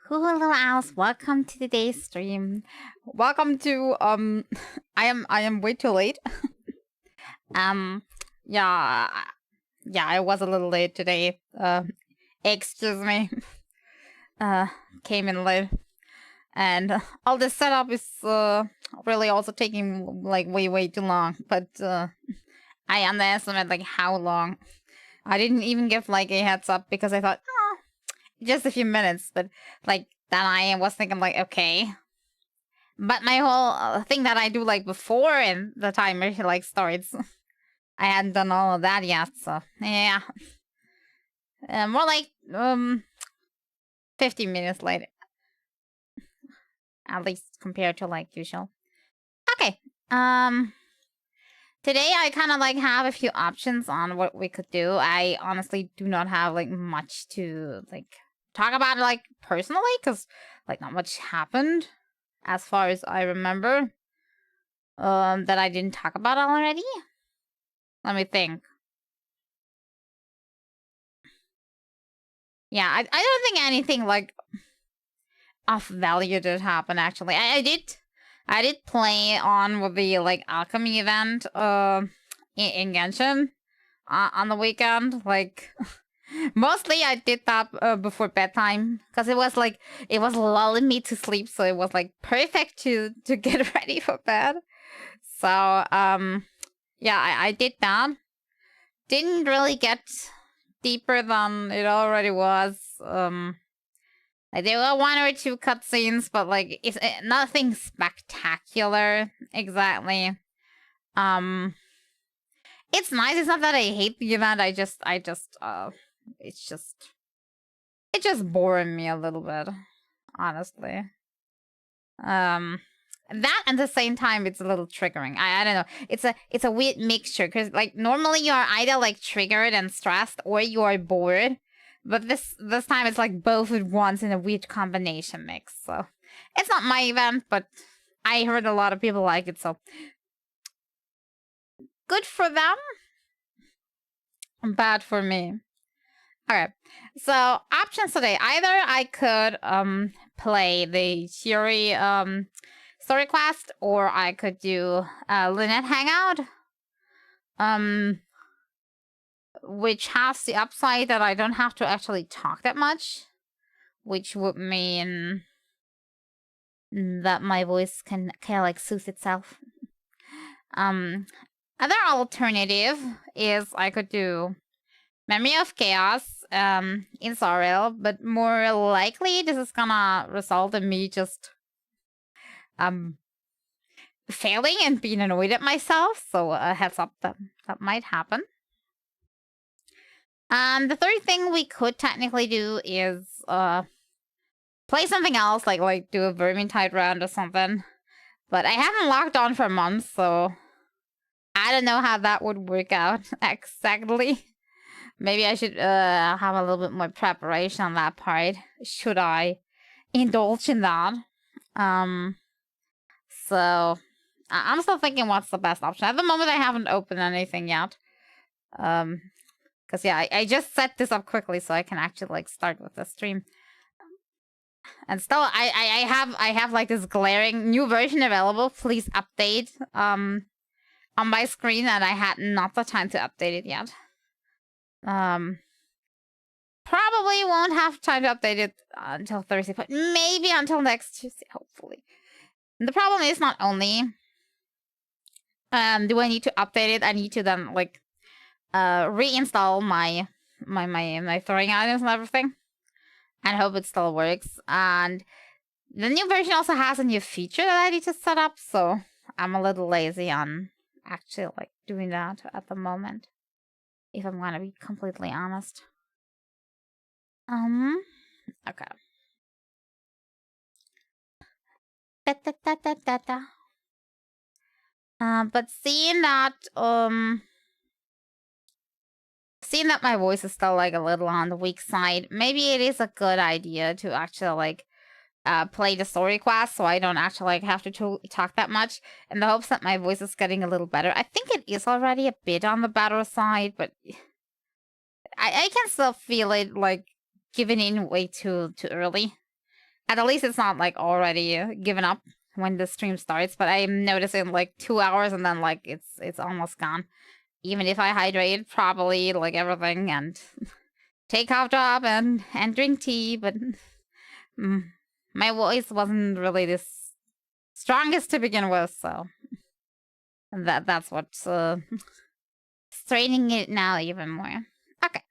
Hello, Alice. Welcome to today's stream. Welcome to I am way too late. um, yeah, I was a little late today. Excuse me. Came in late, and all this setup is really also taking like way too long. But I underestimate like how long. I didn't even give like a heads up because I thought, oh, just a few minutes. But like then I was thinking like, okay. But my whole thing that I do like before and the timer like starts, I hadn't done all of that yet. So yeah, more like 15 minutes late, at least compared to like usual. Okay. Today I kind of like have a few options on what we could do. I honestly do not have like much to like talk about like personally because like not much happened as far as I remember that I didn't talk about already. Let me think. Yeah, I don't think anything like of value did happen actually. I did play on with the like alchemy event in Genshin on the weekend. Like mostly I did that before bedtime because it was lulling me to sleep, so it was like perfect to get ready for bed. So yeah, I did that. Didn't really get deeper than it already was. Like there were one or two cutscenes, but like it's nothing spectacular exactly. It's nice. It's not that I hate the event. It's just boring me a little bit, honestly. That and the same time it's a little triggering. I don't know. It's a weird mixture because like normally you are either like triggered and stressed or you are bored. But this time it's like both at once in a weird combination mix. So it's not my event, but I heard a lot of people like it, so good for them. Bad for me. Okay. So options today. Either I could play the Chiori story quest, or I could do Lynette Hangout. Which has the upside that I don't have to actually talk that much, which would mean that my voice can kind of like soothe itself. Other alternative is I could do Memory of Chaos in Sorrel, but more likely this is gonna result in me just failing and being annoyed at myself, so a heads up that might happen. The third thing we could technically do is play something else, like do a Vermintide round or something. But I haven't logged on for months, so I don't know how that would work out exactly. Maybe I should have a little bit more preparation on that part. Should I indulge in that? So I'm still thinking what's the best option. At the moment, I haven't opened anything yet. Because yeah, I just set this up quickly so I can actually like start with the stream. And still, I have like this glaring new version available. Please update on my screen, and I had not the time to update it yet. Probably won't have time to update it until Thursday, but maybe until next Tuesday, hopefully. And the problem is not only do I need to update it, I need to then like reinstall my throwing items and everything, and hope it still works. And the new version also has a new feature that I need to set up, so I'm a little lazy on actually like doing that at the moment, if I'm gonna be completely honest. Okay. But seeing that my voice is still like a little on the weak side, maybe it is a good idea to actually like play the story quest, so I don't actually like have to talk that much, in the hopes that my voice is getting a little better. I think it is already a bit on the better side, but I can still feel it like giving in way too early. At least it's not like already given up when the stream starts, but I'm noticing like 2 hours and then like it's almost gone. Even if I hydrate properly, like everything, and take cough drop and drink tea, but my voice wasn't really this strongest to begin with, so that's what's straining it now even more. Okay,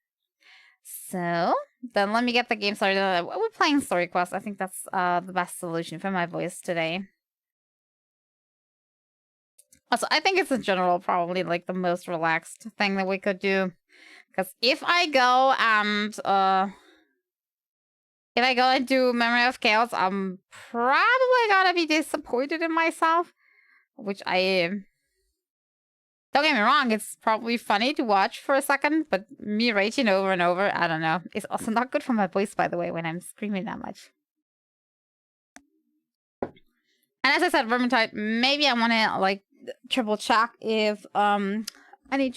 so then let me get the game started. We're playing Story Quest. I think that's the best solution for my voice today. Also, I think it's in general probably like the most relaxed thing that we could do. Because if I go and do Memory of Chaos, I'm probably gonna be disappointed in myself. Which I... Don't get me wrong, it's probably funny to watch for a second, but me raging over and over, I don't know. It's also not good for my voice, by the way, when I'm screaming that much. And as I said, Vermintide, maybe I want to, like, triple check if any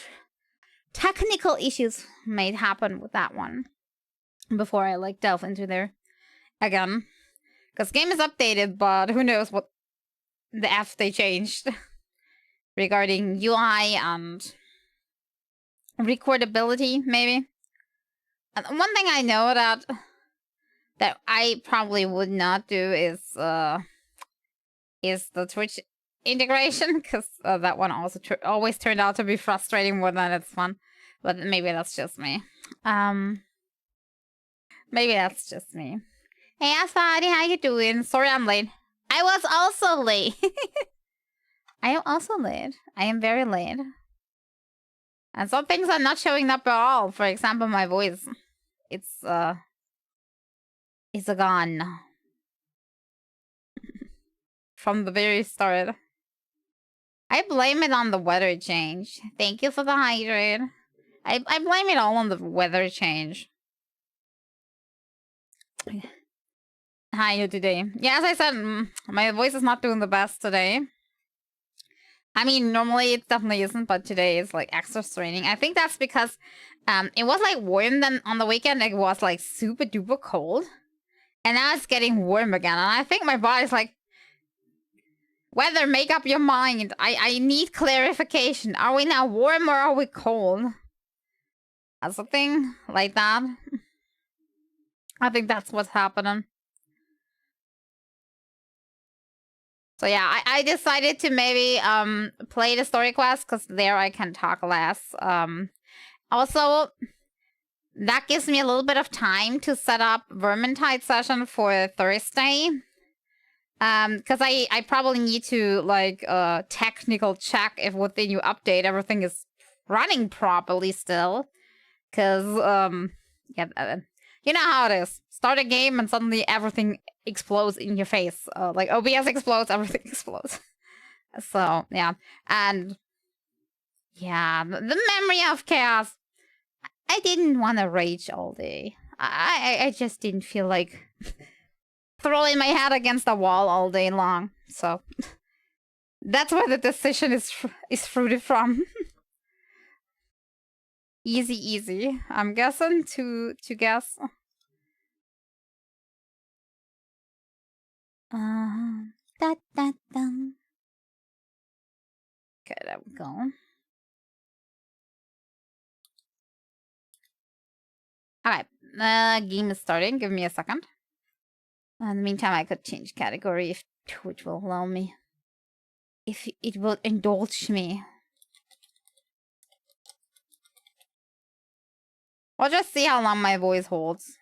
technical issues may happen with that one before I, like, delve into there again. Because game is updated, but who knows what the F they changed regarding UI and recordability, maybe. And one thing I know that I probably would not do is the Twitch integration, because that one also always turned out to be frustrating more than it's fun. But maybe that's just me. Maybe that's just me. Hey, Asfadi, how you doing? Sorry I'm late. I was also late. I am also late. I am very late. And some things are not showing up at all. For example, my voice. It's gone. From the very start. I blame it on the weather change. Thank you for the hydrate. I blame it all on the weather change. How are you today? Yeah, as I said, my voice is not doing the best today. I mean, normally it definitely isn't, but today is like extra straining. I think that's because it was like warm, then on the weekend it was like super duper cold. And now it's getting warm again. And I think my body's like, weather, make up your mind. I need clarification. Are we now warm or are we cold? Something like that. I think that's what's happening. So yeah, I decided to maybe play the Story Quest, because there I can talk less. Also, that gives me a little bit of time to set up Vermintide session for Thursday. Because I probably need to, like, technical check if with the new update everything is running properly still. Because, yeah, you know how it is. Start a game and suddenly everything explodes in your face. Like, OBS explodes, everything explodes. So, yeah. And, yeah, the Memory of Chaos. I didn't want to rage all day. I just didn't feel like throwing my head against the wall all day long. So, that's where the decision is fruited from. Easy. I'm guessing to guess. Okay, there we go. Alright, game is starting. Give me a second. In the meantime, I could change category if Twitch will allow me. If it will indulge me. We'll just see how long my voice holds.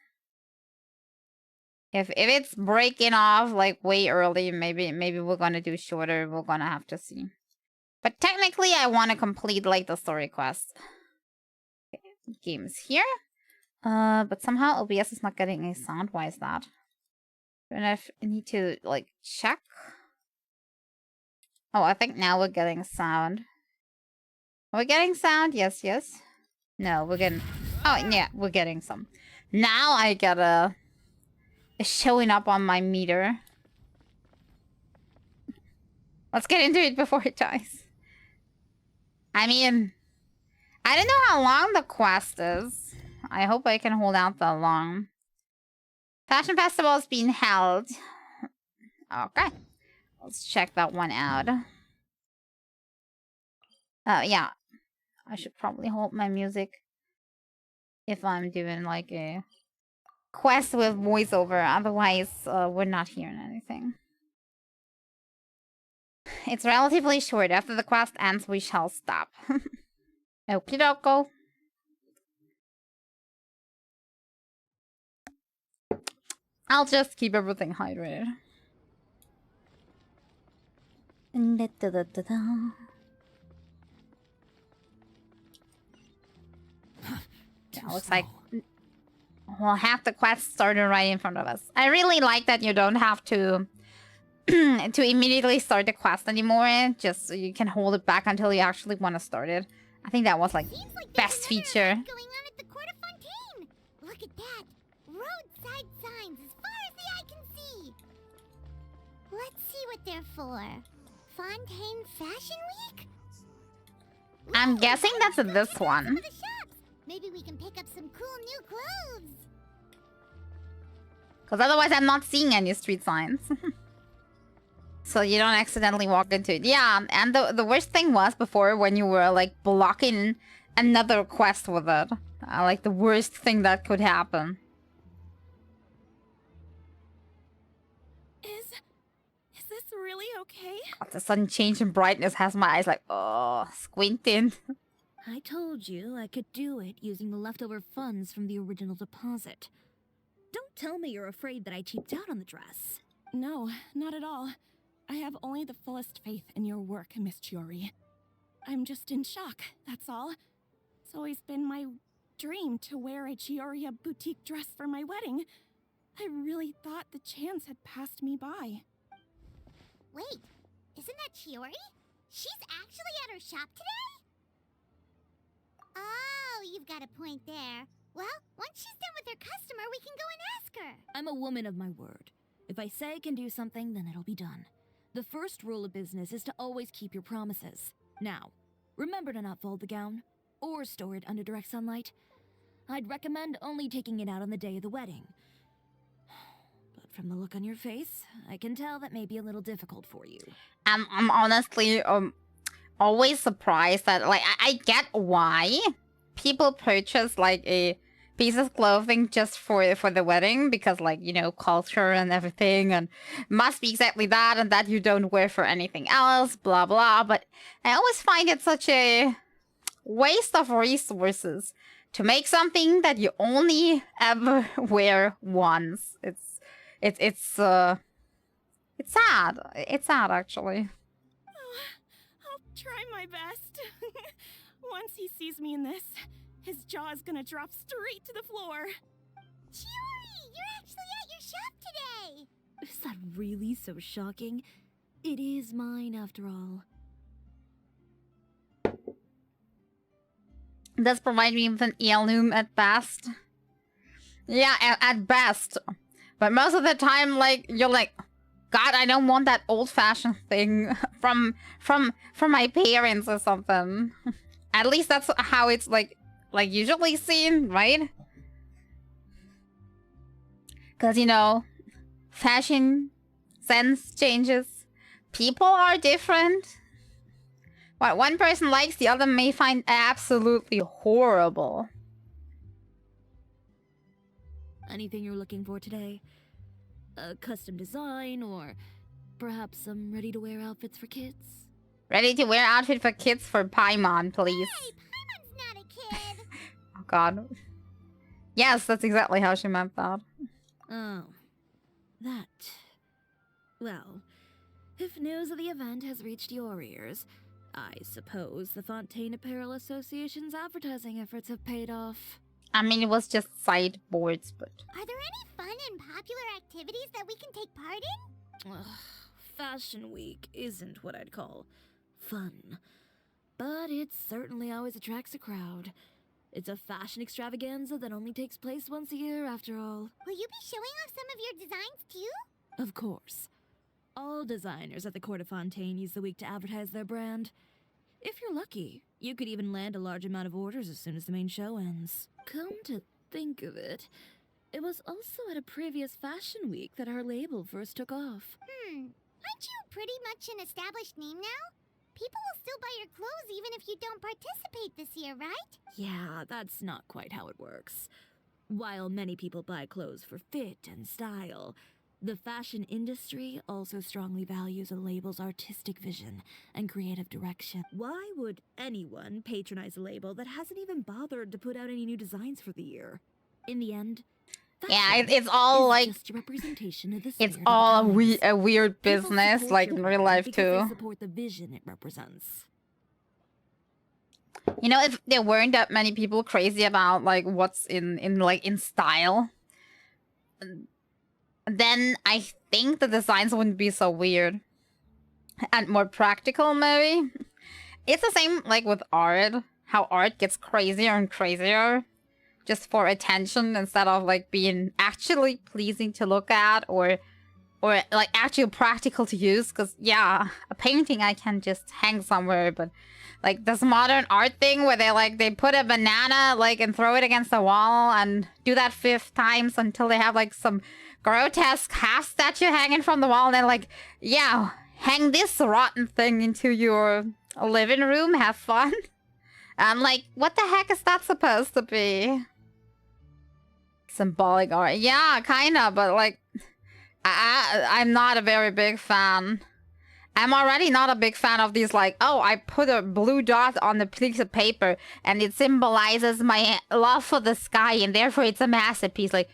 If it's breaking off like way early, maybe we're gonna do shorter. We're gonna have to see. But technically, I want to complete like the story quest. Okay, game is here. But somehow OBS is not getting a sound. Why is that? I don't know if I need to like check. Oh, I think now we're getting sound. Are we getting sound? Yes. No, we're getting... Oh, yeah, we're getting some. Now I get a showing up on my meter. Let's get into it before it dies. I mean, I don't know how long the quest is. I hope I can hold out that long. Fashion festival is being held. Okay. Let's check that one out. Yeah. I should probably hold my music if I'm doing like a quest with voiceover. Otherwise, we're not hearing anything. It's relatively short. After the quest ends, we shall stop. Okie dokie. I'll just keep everything hydrated. Yeah, looks like we'll have the quest started right in front of us. I really like that you don't have to to immediately start the quest anymore. Just so you can hold it back until you actually want to start it. I think that was like best feature. Going on at the Court of Fontaine. Look at that. Roadside signs as far as the eye can see. Let's see what they're for. Fontaine Fashion Week? I'm guessing that's this one. Maybe we can pick up some cool new clothes. Because otherwise I'm not seeing any street signs. So you don't accidentally walk into it. Yeah, and the worst thing was before when you were like blocking another quest with it. Like the worst thing that could happen. Is this really okay? God, the sudden change in brightness has my eyes like, oh, squinting. I told you I could do it using the leftover funds from the original deposit. Don't tell me you're afraid that I cheaped out on the dress. No, not at all. I have only the fullest faith in your work, Miss Chiori. I'm just in shock, that's all. It's always been my dream to wear a Chioria boutique dress for my wedding. I really thought the chance had passed me by. Wait, isn't that Chiori? She's actually at her shop today? Oh, you've got a point there. Well, once she's done with her customer, we can go and ask her. I'm a woman of my word. If I say I can do something, then it'll be done. The first rule of business is to always keep your promises. Now, remember to not fold the gown, or store it under direct sunlight. I'd recommend only taking it out on the day of the wedding. But from the look on your face, I can tell that may be a little difficult for you. I'm honestly always surprised that like I get why people purchase like a piece of clothing just for the wedding, because like, you know, culture and everything, and must be exactly that and that you don't wear for anything else, blah blah. But I always find it such a waste of resources to make something that you only ever wear once. It's sad. It's sad actually. Oh, I'll try my best. Once he sees me in this, his jaw is gonna drop straight to the floor. Chiori, you're actually at your shop today. Is that really so shocking? It is mine after all. Does provide me with an heirloom at best. Yeah, at best. But most of the time, like, you're like, God, I don't want that old-fashioned thing from my parents or something. At least that's how it's like usually seen, right? Because, you know, fashion sense changes. People are different. What one person likes, the other may find absolutely horrible. Anything you're looking for today? A custom design, or perhaps some ready-to-wear outfits for kids? Ready-to-wear outfit for kids for Paimon, please. Hey, Paimon's not a kid. Oh god. Yes, that's exactly how she meant that. Oh. That. Well, if news of the event has reached your ears, I suppose the Fontaine Apparel Association's advertising efforts have paid off. I mean, it was just sideboards, but... Are there any fun and popular activities that we can take part in? Ugh, Fashion Week isn't what I'd call fun. But it certainly always attracts a crowd. It's a fashion extravaganza that only takes place once a year, after all. Will you be showing off some of your designs too? Of course. All designers at the Court of Fontaine use the week to advertise their brand. If you're lucky, you could even land a large amount of orders as soon as the main show ends. Come to think of it, It was also at a previous fashion week that our label first took off. Aren't you pretty much an established name now? People will still buy your clothes even if you don't participate this year, right? Yeah, that's not quite how it works. While many people buy clothes for fit and style, the fashion industry also strongly values a label's artistic vision and creative direction. Why would anyone patronize a label that hasn't even bothered to put out any new designs for the year? In the end, Yeah, fashion it's all is like just a representation of the it's spirit of all the times. a weird People business, support like your in real brand life because they too. support the vision it represents. You know, if there weren't that many people crazy about like what's in style, then I think the designs wouldn't be so weird and more practical. Maybe it's the same like with art. How art gets crazier and crazier just for attention instead of like being actually pleasing to look at or like actually practical to use. Because yeah, a painting I can just hang somewhere, but like this modern art thing where they put a banana like and throw it against the wall and do that 5 times until they have like some grotesque half statue hanging from the wall, and then like, yeah, hang this rotten thing into your living room, have fun. And like, what the heck is that supposed to be? Symbolic art. Yeah, kinda, but like I'm not a very big fan. I'm already not a big fan of these, like, oh, I put a blue dot on the piece of paper and it symbolizes my love for the sky and therefore it's a masterpiece. Like,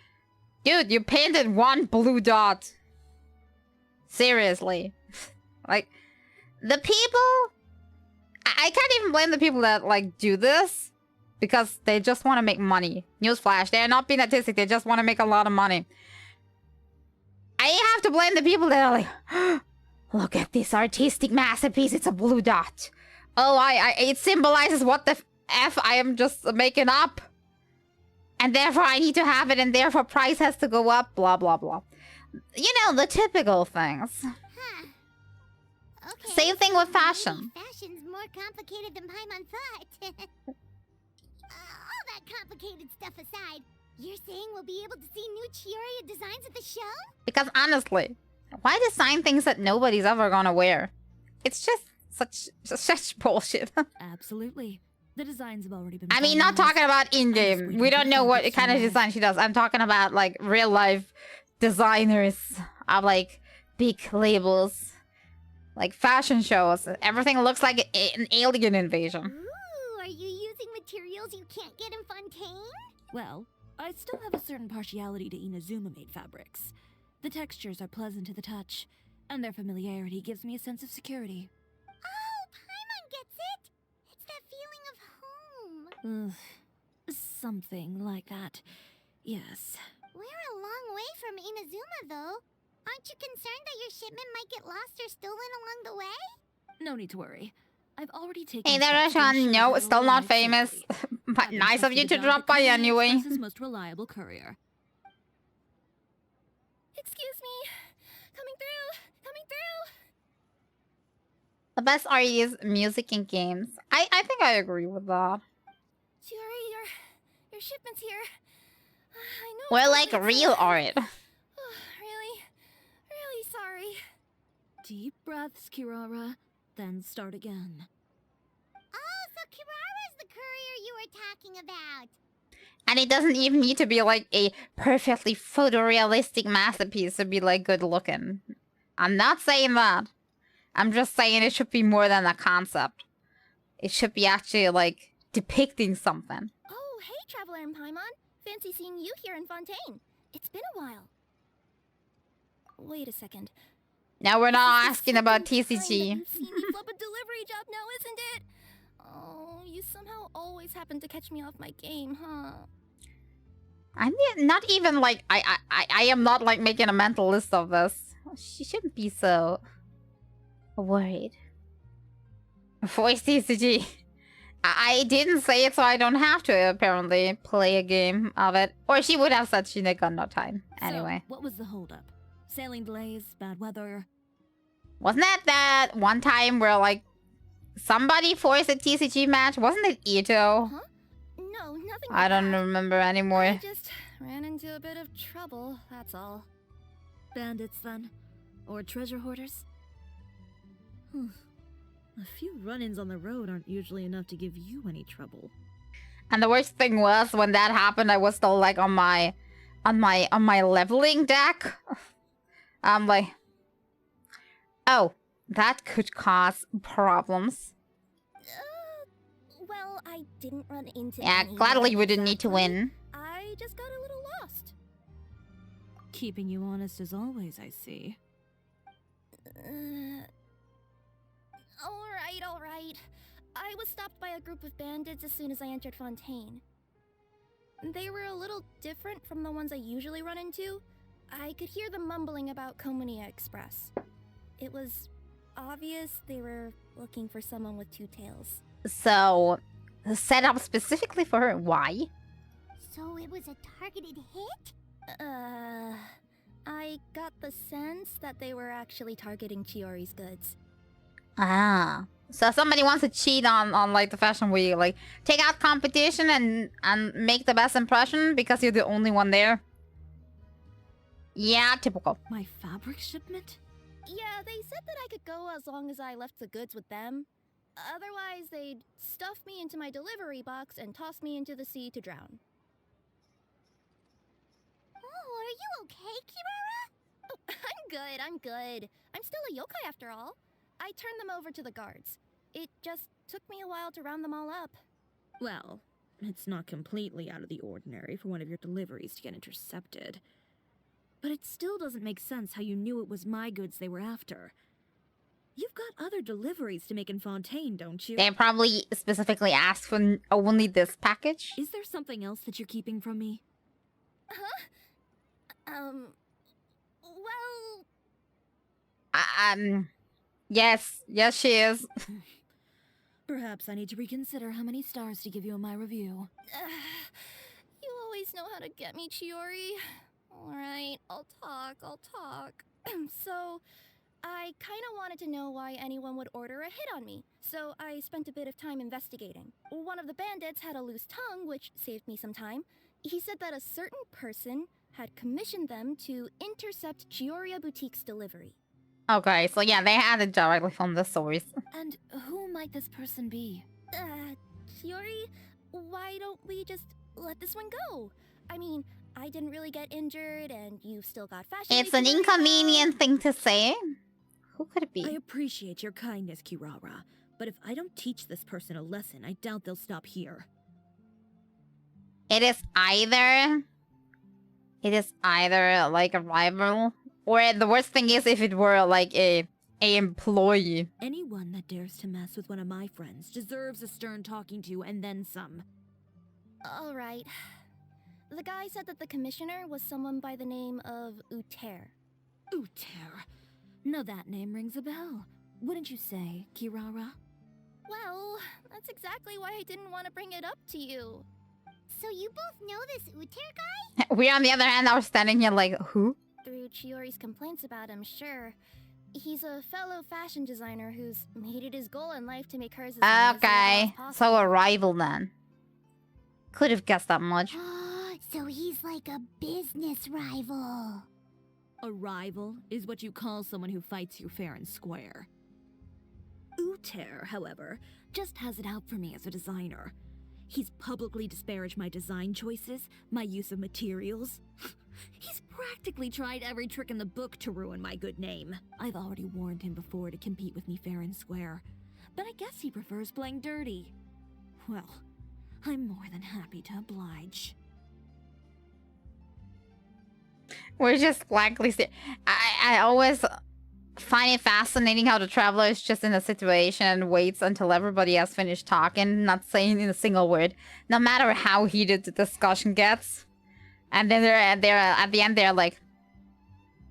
dude, you painted one blue dot. Seriously. Like, the people... I can't even blame the people that, like, do this because they just want to make money. Newsflash, they are not being artistic, they just want to make a lot of money. I have to blame the people that are like... Look at this artistic masterpiece. It's a blue dot. Oh, it symbolizes what the F I am just making up. And therefore I need to have it, and therefore price has to go up, blah, blah, blah. You know, the typical things. Huh. Okay. Same thing with maybe fashion. Fashion's more complicated than Paimon thought. All that complicated stuff aside, you're saying we'll be able to see new Chiori designs at the show? Because honestly... Why design things that nobody's ever gonna wear? It's just such bullshit. Absolutely. The designs have already been... I mean, not talking about in-game. We don't know what kind of design she does. I'm talking about, like, real-life designers of, like, big labels. Like, fashion shows. Everything looks like an alien invasion. Ooh, are you using materials you can't get in Fontaine? Well, I still have a certain partiality to Inazuma-made fabrics. The textures are pleasant to the touch, and their familiarity gives me a sense of security. Oh, Paimon gets it! It's that feeling of home. Something like that. Yes. We're a long way from Inazuma, though. Aren't you concerned that your shipment might get lost or stolen along the way? No need to worry. I've already taken... Hey there, Rashan. No, still not famous. But nice of you to drop by anyway. Express's most reliable courier. Excuse me. Coming through. The best art is music and games. I think I agree with that. Chiori, your shipment's here. I know. We're it's like late, real so- art. Really sorry. Deep breaths, Kirara, then start again. Oh, so Kirara's the courier you were talking about. And it doesn't even need to be like a perfectly photorealistic masterpiece to be like good looking. I'm not saying that. I'm just saying it should be more than a concept. It should be actually like depicting something. Oh, hey, Traveler and Paimon. Fancy seeing you here in Fontaine. It's been a while. Wait a second. Now we're not This is the asking about second time that TCG. you've seen me flub a delivery job now, isn't it? Oh, you somehow always happen to catch me off my game, huh? I'm not even like I am not like making a mental list of this. She shouldn't be so worried. Voice TCG. I didn't say it, so I don't have to apparently play a game of it. Or she would have said she got no time. Anyway. So, what was the holdup? Sailing delays, bad weather? Wasn't that one time where like somebody forced a TCG match? Wasn't it Ito? Huh? No, nothing I like don't that. remember anymore. I just ran into a bit of trouble, that's all. Bandits, then? Or treasure hoarders? A few run-ins on the road aren't usually enough to give you any trouble. And the worst thing was when that happened, I was still like on my leveling deck. I'm like, oh, that could cause problems. Well, I didn't run into Yeah, any gladly we exactly. didn't need to win. I just got a little lost. Keeping you honest as always, I see. Alright. I was stopped by a group of bandits as soon as I entered Fontaine. They were a little different from the ones I usually run into. I could hear them mumbling about Komunia Express. It was obvious they were looking for someone with two tails. So, set up specifically for her. Why? So it was a targeted hit? I got the sense that they were actually targeting Chiori's goods. Ah. So somebody wants to cheat on like the fashion week, like take out competition and make the best impression because you're the only one there. Yeah, typical. My fabric shipment? Yeah, they said that I could go as long as I left the goods with them. Otherwise, they'd stuff me into my delivery box and toss me into the sea to drown. Oh, are you okay, Kirara? Oh, I'm good. I'm still a yokai after all. I turned them over to the guards. It just took me a while to round them all up. Well, it's not completely out of the ordinary for one of your deliveries to get intercepted. But it still doesn't make sense how you knew it was my goods they were after. You've got other deliveries to make in Fontaine, don't you? They probably specifically asked for only this package. Is there something else that you're keeping from me? Well... Yes, she is. Perhaps I need to reconsider how many stars to give you in my review. You always know how to get me, Chiori. Alright, I'll talk. So, I kinda wanted to know why anyone would order a hit on me, so I spent a bit of time investigating. One of the bandits had a loose tongue, which saved me some time. He said that a certain person had commissioned them to intercept Chiori Boutique's delivery. Okay, so yeah, they had it directly from the source. And who might this person be? Chiori, why don't we just let this one go? I mean, I didn't really get injured, and you've still got fashion. It's an inconvenient thing to say. Who could it be? I appreciate your kindness, Kirara, but if I don't teach this person a lesson, I doubt they'll stop here. It is either like a rival, or the worst thing is if it were like a employee. Anyone that dares to mess with one of my friends deserves a stern talking to and then some. All right. The guy said that the commissioner was someone by the name of Uter. Uter. Now that name rings a bell. Wouldn't you say, Kirara? Well, that's exactly why I didn't want to bring it up to you. So you both know this Uter guy? We, on the other hand, are standing here like, who? Through Chiori's complaints about him, sure. He's a fellow fashion designer who's made it his goal in life to make hers as Okay, so a rival then. Could have guessed that much. So he's like a business rival. A rival is what you call someone who fights you fair and square. Uter, however, just has it out for me as a designer. He's publicly disparaged my design choices, my use of materials. He's practically tried every trick in the book to ruin my good name. I've already warned him before to compete with me fair and square, but I guess he prefers playing dirty. Well, I'm more than happy to oblige. We're just blankly I always find it fascinating how the traveler is just in a situation and waits until everybody has finished talking, not saying in a single word, no matter how heated the discussion gets. And then they're at the end they're like,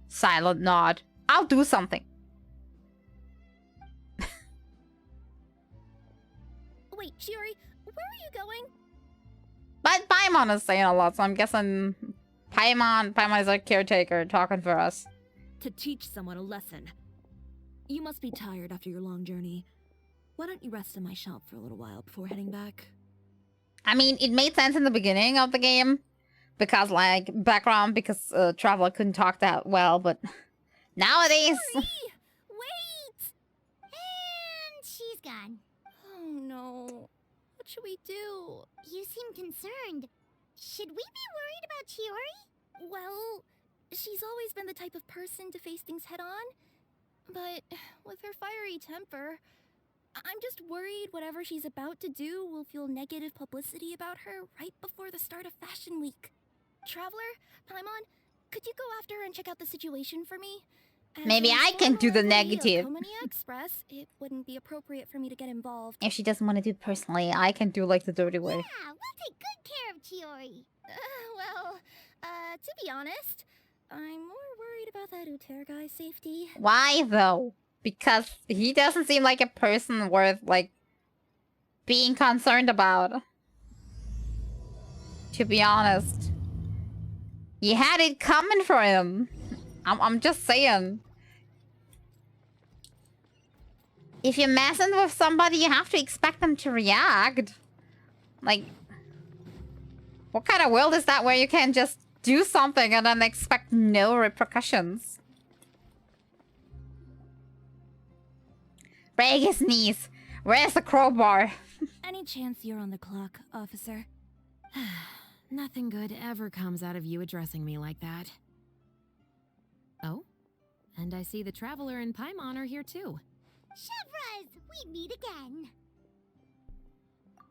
silent nod. I'll do something. Wait, Chiori, where are you going? But Paimon is saying a lot, so I'm guessing Paimon is our caretaker talking for us. To teach someone a lesson. You must be tired after your long journey. Why don't you rest in my shop for a little while before heading back? I mean, it made sense in the beginning of the game, because like background because Traveler couldn't talk that well, but nowadays Wait! And she's gone. Oh no. What should we do? You seem concerned. Should we be worried about Chiori? Well, she's always been the type of person to face things head on. But with her fiery temper, I'm just worried whatever she's about to do will feel negative publicity about her right before the start of Fashion Week. Traveler, Paimon, could you go after her and check out the situation for me? As maybe a I can do the former employee of negative. Komonia Express, it wouldn't be appropriate for me to get involved. If she doesn't want to do it personally, I can do like the dirty way. Yeah, we'll take good care of Chiori. To be honest, I'm more worried about that Uter guy's safety. Why though? Because he doesn't seem like a person worth like being concerned about. To be honest, he had it coming for him. I'm just saying. If you're messing with somebody, you have to expect them to react. Like, what kind of world is that where you can just do something and then expect no repercussions? Break his knees. Where's the crowbar? Any chance you're on the clock, officer? Nothing good ever comes out of you addressing me like that. Oh? And I see the Traveler and Paimon are here too. Chevraz, we meet again.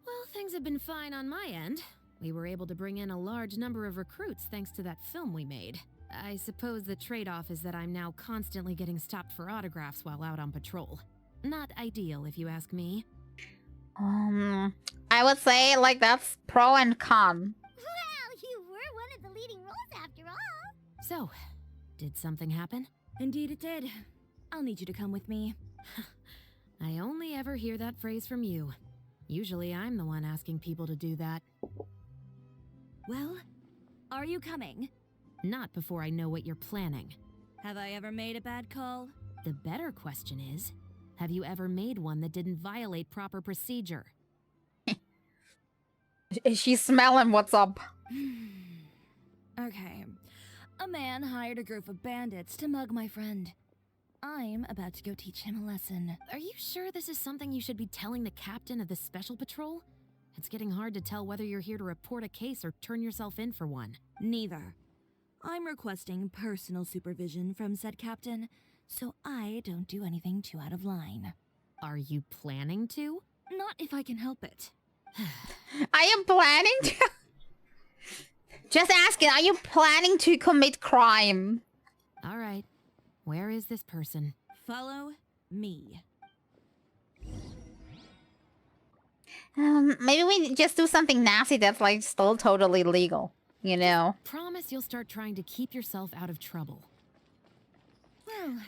Well, things have been fine on my end. We were able to bring in a large number of recruits thanks to that film we made. I suppose the trade-off is that I'm now constantly getting stopped for autographs while out on patrol. Not ideal, if you ask me. I would say like that's pro and con. Well, you were one of the leading roles after all. So, did something happen? Indeed it did. I'll need you to come with me. I only ever hear that phrase from you. Usually I'm the one asking people to do that. Well, are you coming? Not before I know what you're planning. Have I ever made a bad call? The better question is, have you ever made one that didn't violate proper procedure? She's smelling what's up. Okay. A man hired a group of bandits to mug my friend. I'm about to go teach him a lesson. Are you sure this is something you should be telling the captain of the special patrol? It's getting hard to tell whether you're here to report a case or turn yourself in for one. Neither. I'm requesting personal supervision from said captain, so I don't do anything too out of line. Are you planning to? Not if I can help it. I am planning to... Just asking, are you planning to commit crime? All right. Where is this person? Follow me. Maybe we just do something nasty that's like still totally legal, you know? Promise you'll start trying to keep yourself out of trouble. Well,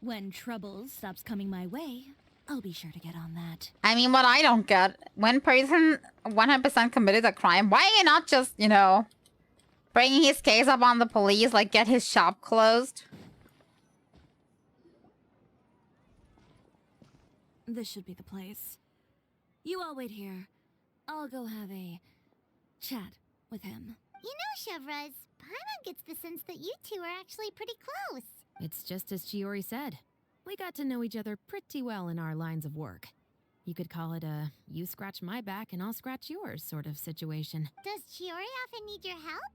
when trouble stops coming my way, I'll be sure to get on that. I mean, what I don't get, when person 100% committed a crime, why are you not just, you know, bringing his case up on the police, like get his shop closed? This should be the place. You all wait here. I'll go have a chat with him. You know, Chevraz, Paimon gets the sense that you two are actually pretty close. It's just as Chiori said. We got to know each other pretty well in our lines of work. You could call it a you scratch my back and I'll scratch yours sort of situation. Does Chiori often need your help?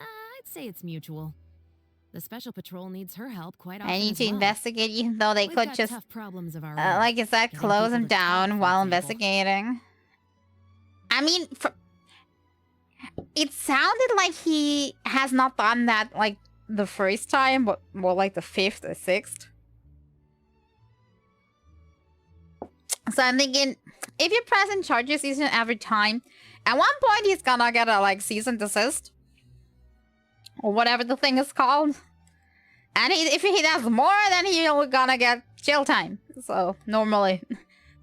I'd say it's mutual. The special patrol needs her help quite often. I need as to well. investigate, even though they We've could got just, tough problems of our own. like you said, Getting close people him to talk, down for while example. investigating. I mean, it sounded like he has not done that, like, the first time, but more like the 5th or 6th. So I'm thinking, if you press in charges season every time, at one point he's gonna get a, like, cease and desist. Or whatever the thing is called. And if he does more, then he's gonna get jail time. So, normally,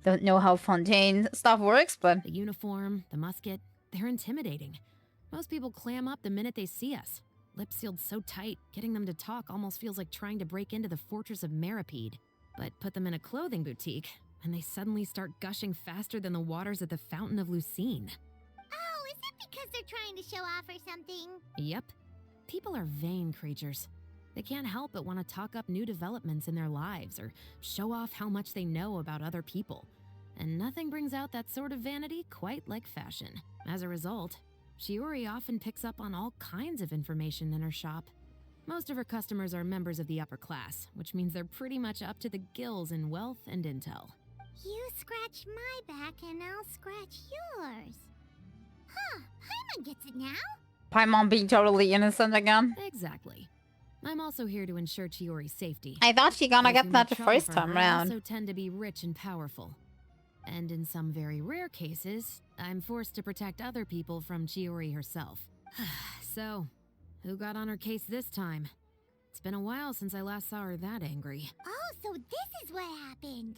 don't know how Fontaine stuff works, but... The uniform, the musket, they're intimidating. Most people clam up the minute they see us. Lips sealed so tight, getting them to talk almost feels like trying to break into the fortress of Meripede. But put them in a clothing boutique, and they suddenly start gushing faster than the waters at the Fountain of Lucine. Oh, is it because they're trying to show off or something. Yep. People are vain creatures. They can't help but want to talk up new developments in their lives or show off how much they know about other people. And nothing brings out that sort of vanity quite like fashion. As a result, Chiori often picks up on all kinds of information in her shop. Most of her customers are members of the upper class, which means they're pretty much up to the gills in wealth and intel. You scratch my back and I'll scratch yours. Huh, Paimon gets it now. Paimon being totally innocent again. Exactly. I'm also here to ensure Chiori's safety. I thought she gonna Those get who that make the trouble first for time her round. also tend to be rich and powerful. And in some very rare cases, I'm forced to protect other people from Chiori herself. So, who got on her case this time? It's been a while since I last saw her that angry. Oh, so this is what happened.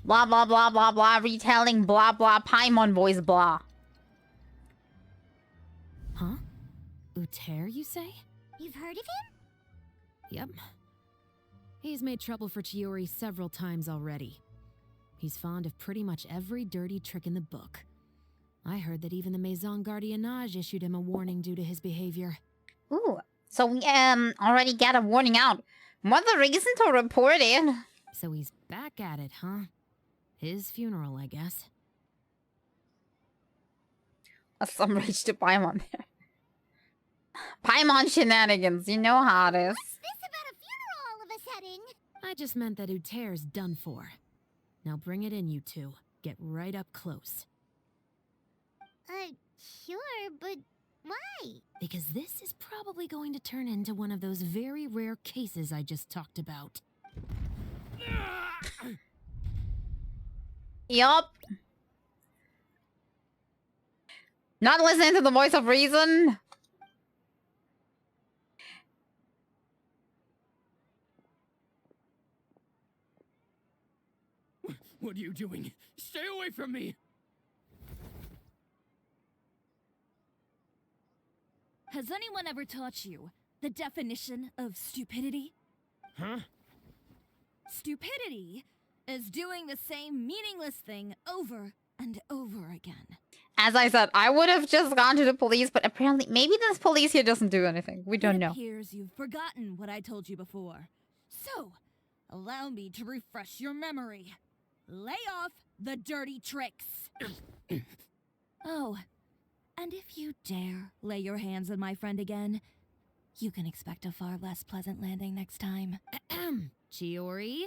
Blah blah blah blah blah. Retelling blah blah. Paimon voice blah. Huh? Uter, you say? You've heard of him? Yep. He's made trouble for Chiori several times already. He's fond of pretty much every dirty trick in the book. I heard that even the Maison Gardiennage issued him a warning due to his behavior. Ooh. So we already got a warning out. What's the reason to report it? So he's back at it, huh? His funeral, I guess. Some rage to Paimon there. Paimon shenanigans, you know how it is. What's this about a funeral all of a sudden? I just meant that Uter's done for. Now bring it in, you two. Get right up close. Sure, but why? Because this is probably going to turn into one of those very rare cases I just talked about. Yup. Not listening to the voice of reason. What are you doing? Stay away from me! Has anyone ever taught you the definition of stupidity? Huh? Stupidity is doing the same meaningless thing over and over again. As I said, I would have just gone to the police, but apparently, maybe this police here doesn't do anything. We don't It know. appears you've forgotten what I told you before. So, allow me to refresh your memory. Lay off the dirty tricks. Oh, and if you dare lay your hands on my friend again, you can expect a far less pleasant landing next time. Chiori?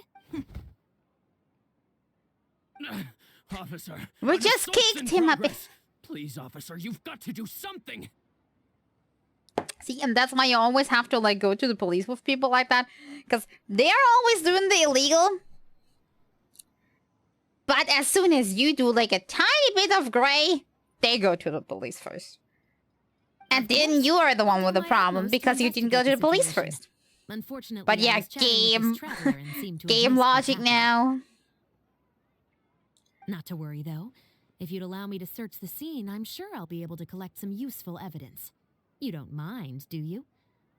Officer, We an just assault's kicked in him a bit. progress. Please, officer, you've got to do something. See, and that's why you always have to, like, go to the police with people like that. Because they are always doing the illegal. But as soon as you do, like, a tiny bit of gray, they go to the police first. And then you are the one with the My problem utmost because to you didn't go to the investigate police situation. first. Unfortunately, But I yeah, was chatting with this traveler and seemed to have game missed what logic happened. now. Not to worry, though. If you'd allow me to search the scene, I'm sure I'll be able to collect some useful evidence. You don't mind, do you?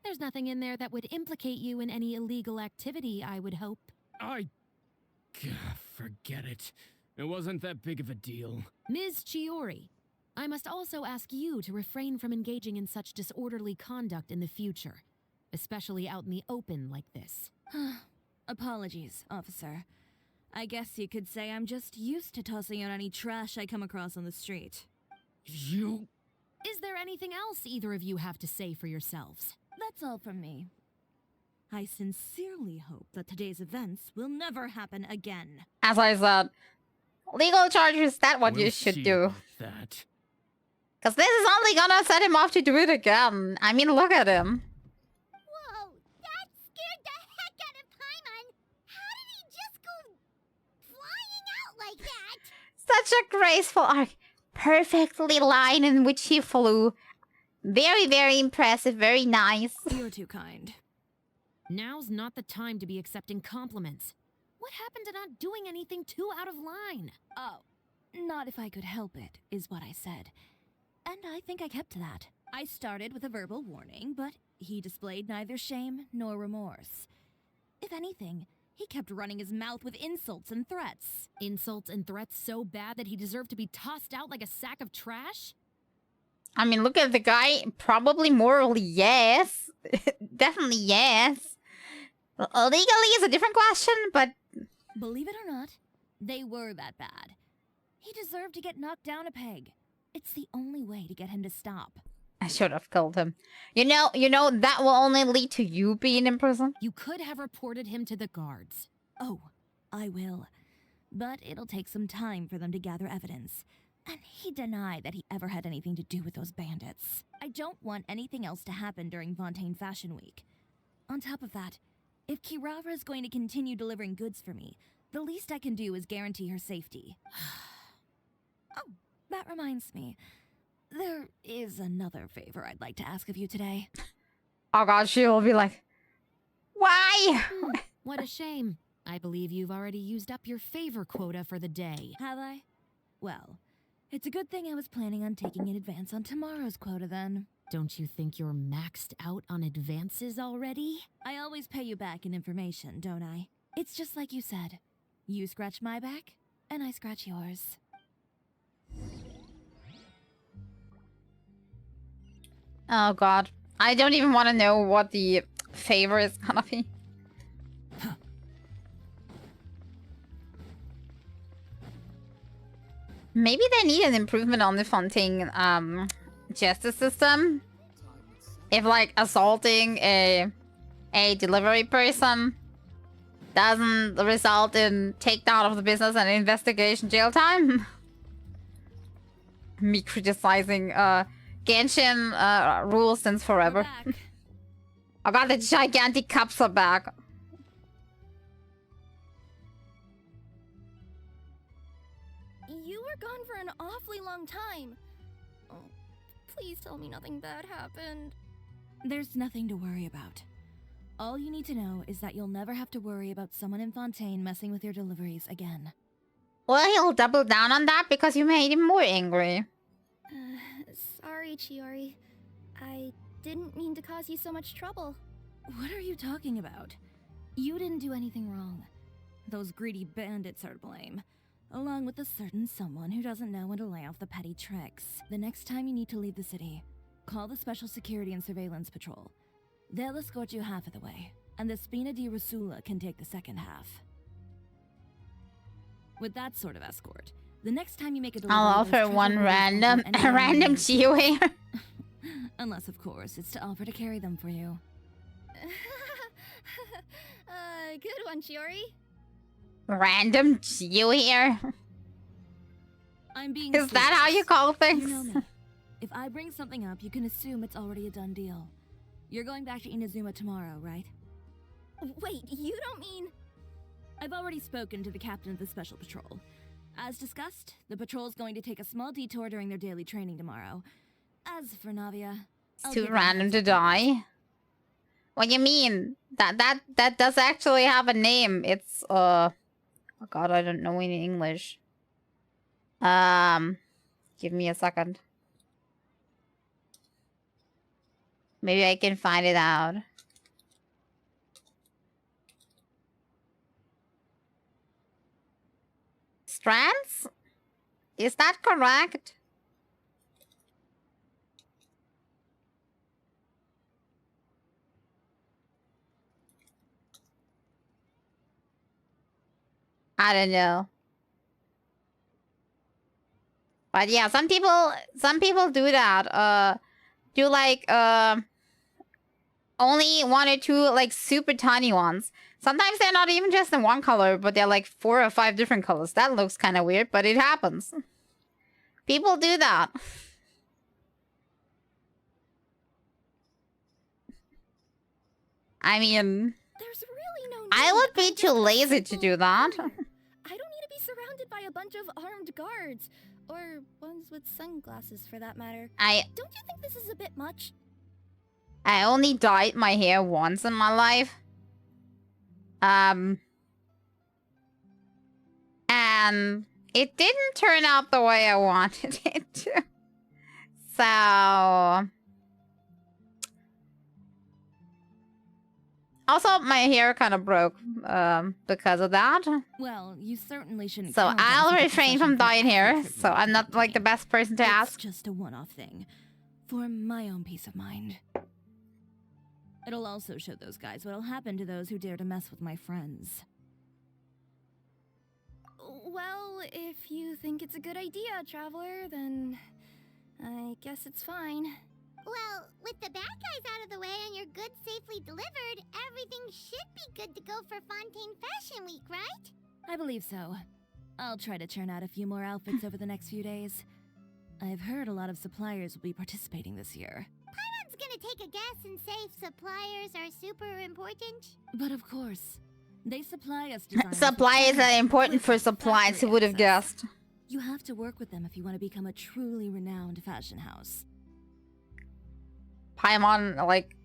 There's nothing in there that would implicate you in any illegal activity, I would hope. Forget it. It wasn't that big of a deal. Ms. Chiori, I must also ask you to refrain from engaging in such disorderly conduct in the future, especially out in the open like this. Apologies, officer. I guess you could say I'm just used to tossing out any trash I come across on the street. You... Is there anything else either of you have to say for yourselves? That's all from me. I sincerely hope that today's events will never happen again. As I said, legal charges, that's what We'll you should see do. about that. Because this is only gonna set him off to do it again. I mean, look at him. Whoa, that scared the heck out of Paimon. How did he just go flying out like that? Such a graceful arc. Perfectly line in which he flew. Very, very impressive. Very nice. You're too kind. Now's not the time to be accepting compliments. What happened to not doing anything too out of line? Oh, not if I could help it, is what I said. And I think I kept to that. I started with a verbal warning, but he displayed neither shame nor remorse. If anything, he kept running his mouth with insults and threats. Insults and threats so bad that he deserved to be tossed out like a sack of trash? I mean, look at the guy. Probably morally, yes. Definitely yes. Legally is a different question, but Believe it or not, they were that bad. He deserved to get knocked down a peg. It's the only way to get him to stop. I should have killed him. You know, that will only lead to you being in prison. You could have reported him to the guards. Oh, I will. But it'll take some time for them to gather evidence. And he denied that he ever had anything to do with those bandits. I don't want anything else to happen during Fontaine Fashion Week. On top of that, if Kirara is going to continue delivering goods for me, the least I can do is guarantee her safety. Oh, that reminds me. There is another favor I'd like to ask of you today. Oh god, she will be like, why? What a shame. I believe you've already used up your favor quota for the day. Have I? Well, it's a good thing I was planning on taking an advance on tomorrow's quota then. Don't you think you're maxed out on advances already? I always pay you back in information, don't I? It's just like you said. You scratch my back, and I scratch yours. Oh god. I don't even want to know what the favor is gonna be. Maybe they need an improvement on the Fontaine justice system. If like assaulting a delivery person doesn't result in takedown of the business and investigation jail time. Me criticizing Genshin rules since forever. I got the gigantic cups are back. You were gone for an awfully long time. Oh, please tell me nothing bad happened. There's nothing to worry about. All you need to know is that you'll never have to worry about someone in Fontaine messing with your deliveries again. Well, he'll double down on that because you made him more angry. Sorry, Chiori. I didn't mean to cause you so much trouble. What are you talking about? You didn't do anything wrong. Those greedy bandits are to blame, along with a certain someone who doesn't know when to lay off the petty tricks. The next time you need to leave the city, call the Special Security and Surveillance Patrol. They'll escort you half of the way, and the Spina di Rusula can take the second half. With that sort of escort, the next time you make a delivery, I'll offer one random Geo hair. Unless, of course, it's to offer to carry them for you. Good one, Chiori. Random Geo hair? I'm being Is that how you call things? You know me. If I bring something up, you can assume it's already a done deal. You're going back to Inazuma tomorrow, right? Wait, you don't mean... I've already spoken to the captain of the Special Patrol. As discussed, the patrol's going to take a small detour during their daily training tomorrow. As for Navia... It's too random to die. What do you mean? That does actually have a name. It's, oh god, I don't know in English. Give me a second. Maybe I can find it out. Strands? Is that correct? I don't know. But yeah, some people do that. Do like only one or two like super tiny ones. Sometimes they're not even just in one color, but they're like 4 or 5 different colors. That looks kind of weird, but it happens. People do that. I mean, There's really no I need. would be I'm too just a lazy to simple do that. woman. I don't need to be surrounded by a bunch of armed guards. Or ones with sunglasses, for that matter. I Don't you think this is a bit much? only dyed my hair once in my life. And it didn't turn out the way I wanted it to. So... Also, my hair kind of broke because of that. Well, you certainly shouldn't. So count on I'll such a refrain profession from for dyeing hair. effort So I'm not like the best person to It's ask. just a one-off thing. For my own peace of mind. It'll also show those guys what'll happen to those who dare to mess with my friends. Well, if you think it's a good idea, Traveler, then I guess it's fine. Well, with the bad guys out of the way and your goods safely delivered, everything should be good to go for Fontaine Fashion Week, right? I believe so. I'll try to churn out a few more outfits over the next few days. I've heard a lot of suppliers will be participating this year. Paimon's gonna take a guess and say suppliers are super important. But of course, they supply us designers. Supplies are important for supplies, who would have guessed? You have to work with them if you want to become a truly renowned fashion house. Paimon, like,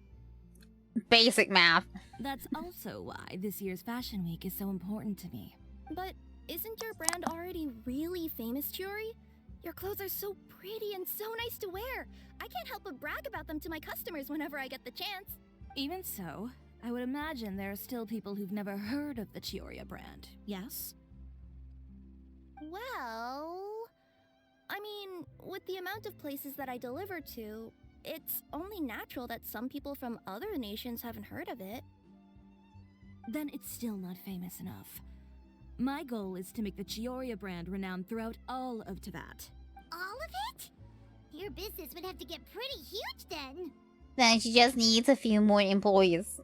basic math. That's also why this year's Fashion Week is so important to me. But isn't your brand already really famous, Chiori? Your clothes are so pretty and so nice to wear. I can't help but brag about them to my customers whenever I get the chance. Even so, I would imagine there are still people who've never heard of the Chiori brand, yes? Well, I mean, with the amount of places that I deliver to, it's only natural that some people from other nations haven't heard of it. Then it's still not famous enough. My goal is to make the Chiori brand renowned throughout all of Teyvat. All of it? Your business would have to get pretty huge then. Then she just needs a few more employees.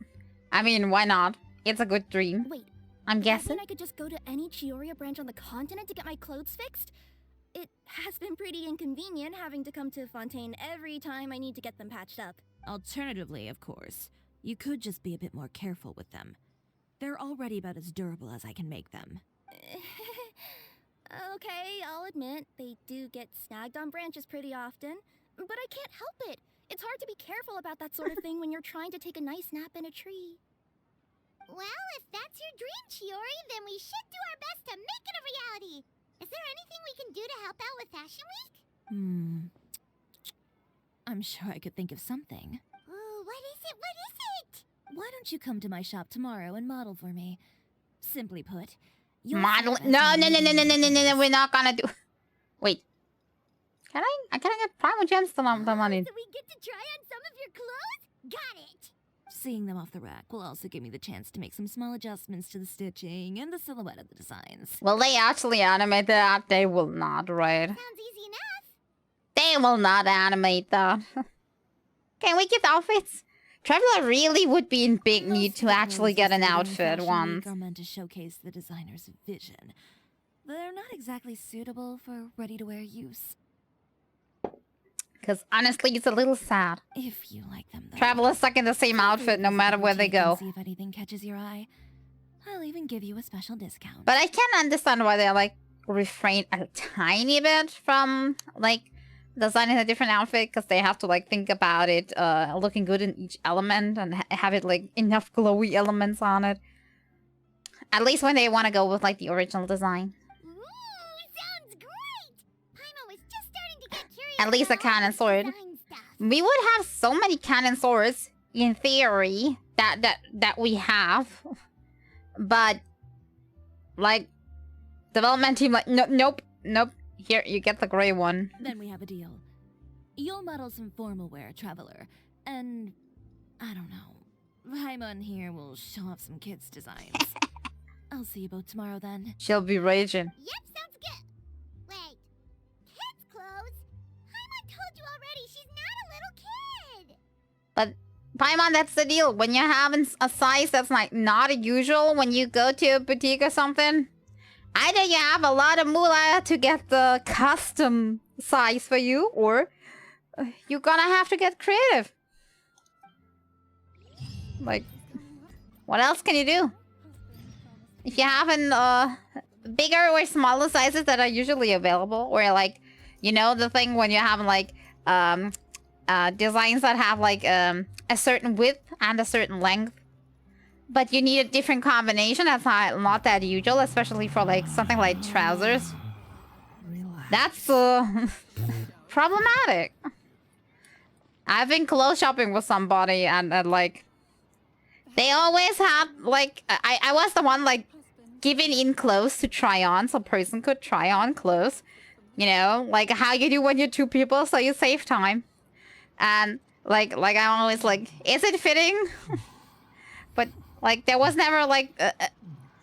I mean, why not? It's a good dream. Wait, I'm does that guessing. mean I could just go to any Chiori branch on the continent to get my clothes fixed? It has been pretty inconvenient having to come to Fontaine every time I need to get them patched up. Alternatively, of course, you could just be a bit more careful with them. They're already about as durable as I can make them. Okay, I'll admit, they do get snagged on branches pretty often, but I can't help it. It's hard to be careful about that sort of thing when you're trying to take a nice nap in a tree. Well, if that's your dream, Chiori, then we should do our best to make it a reality. Is there anything we can do to help out with Fashion Week? I'm sure I could think of something. Ooh, what is it? What is it? Why don't you come to my shop tomorrow and model for me? Simply put, you'll Model. serve as No, my no, no, no, no, no, no, no, no. We're not gonna do. Wait. Can I get Primal Gems the money? So we get to try on some of your clothes? Got it. Seeing them off the rack will also give me the chance to make some small adjustments to the stitching and the silhouette of the designs. Will they actually animate that? They will not, right? Sounds easy enough. They will not animate that. Can we get outfits? Traveler really would be in big need Most to of the actually clothes get an displayed in outfit Fashion once. Week are meant to showcase the designer's vision. They're not exactly suitable for ready-to-wear use. Because honestly, it's a little sad. If you like them, though. Travelers stuck in the same outfit no matter where they go. See if anything catches your eye. I'll even give you a special discount. But I can understand why they're like refrain a tiny bit from like designing a different outfit, because they have to like think about it looking good in each element and have it like enough glowy elements on it. At least when they want to go with like the original design. Ooh, sounds great. Paimon was just starting to get curious. At least a about all cannon this sword. design stuff. We would have so many cannon swords in theory that we have, but like development team like nope. Here you get the gray one. Then we have a deal. You'll model some formal wear, Traveler, and I don't know. Paimon here will show off some kids' designs. I'll see you both tomorrow then. She'll be raging. Yep, sounds good. Wait, kids' clothes? Paimon told you already, she's not a little kid. But Paimon, that's the deal. When you're having a size that's like not usual when you go to a boutique or something, either you have a lot of moolah to get the custom size for you, or you're gonna have to get creative. Like, what else can you do? If you have bigger or smaller sizes that are usually available, or like, you know, the thing when you have like designs that have like a certain width and a certain length, but you need a different combination. That's not that usual, especially for like something like trousers. That's problematic. I've been clothes shopping with somebody, and like they always had like I was the one like giving in clothes to try on, so a person could try on clothes. You know, like how you do when you're two people, so you save time. And like I'm always like, is it fitting? But like there was never like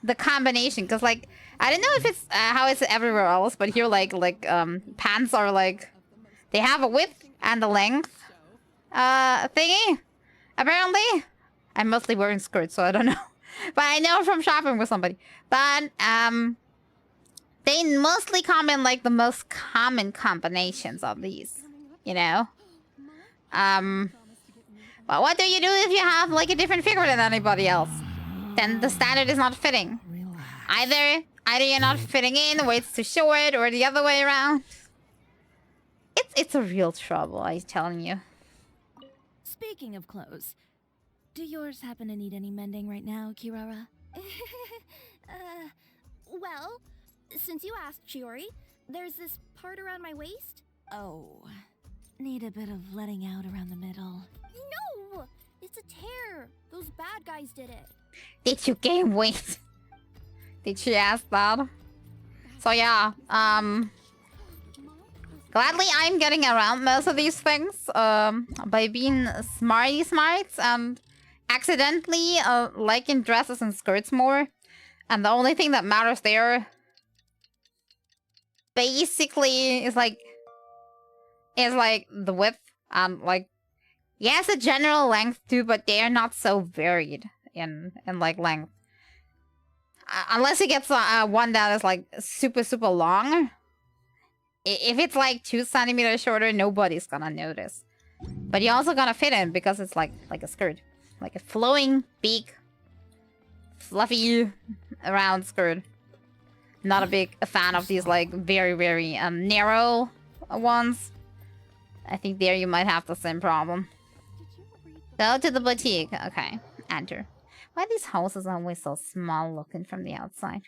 the combination, because like I don't know if it's how it's everywhere else, but here like pants are like they have a width and a length thingy. Apparently, I'm mostly wearing skirts, so I don't know. But I know from shopping with somebody. But they mostly come in like the most common combinations of these, you know. But what do you do if you have like a different figure than anybody else? Then the standard is not fitting. Either you're not fitting in, wait's too short, or the other way around. It's a real trouble, I'm telling you. Speaking of clothes, do yours happen to need any mending right now, Kirara? Well, since you asked, Chiori, there's this part around my waist. Oh, need a bit of letting out around the middle. No! It's a tear. Those bad guys did it. Did you gain weight? Did she ask that? So yeah, gladly I'm getting around most of these things by being smarty smarts and accidentally liking dresses and skirts more. And the only thing that matters there basically is like the width and like yes, a general length too, but they are not so varied in like length. Unless he gets one that is like super long. If it's like 2 centimeters shorter, nobody's gonna notice. But you're also gonna fit in because it's like a skirt, like a flowing, big, fluffy, round skirt. Not a big fan of these like very narrow ones. I think there you might have the same problem. Go to the boutique. Okay, enter. Why are these houses always so small looking from the outside?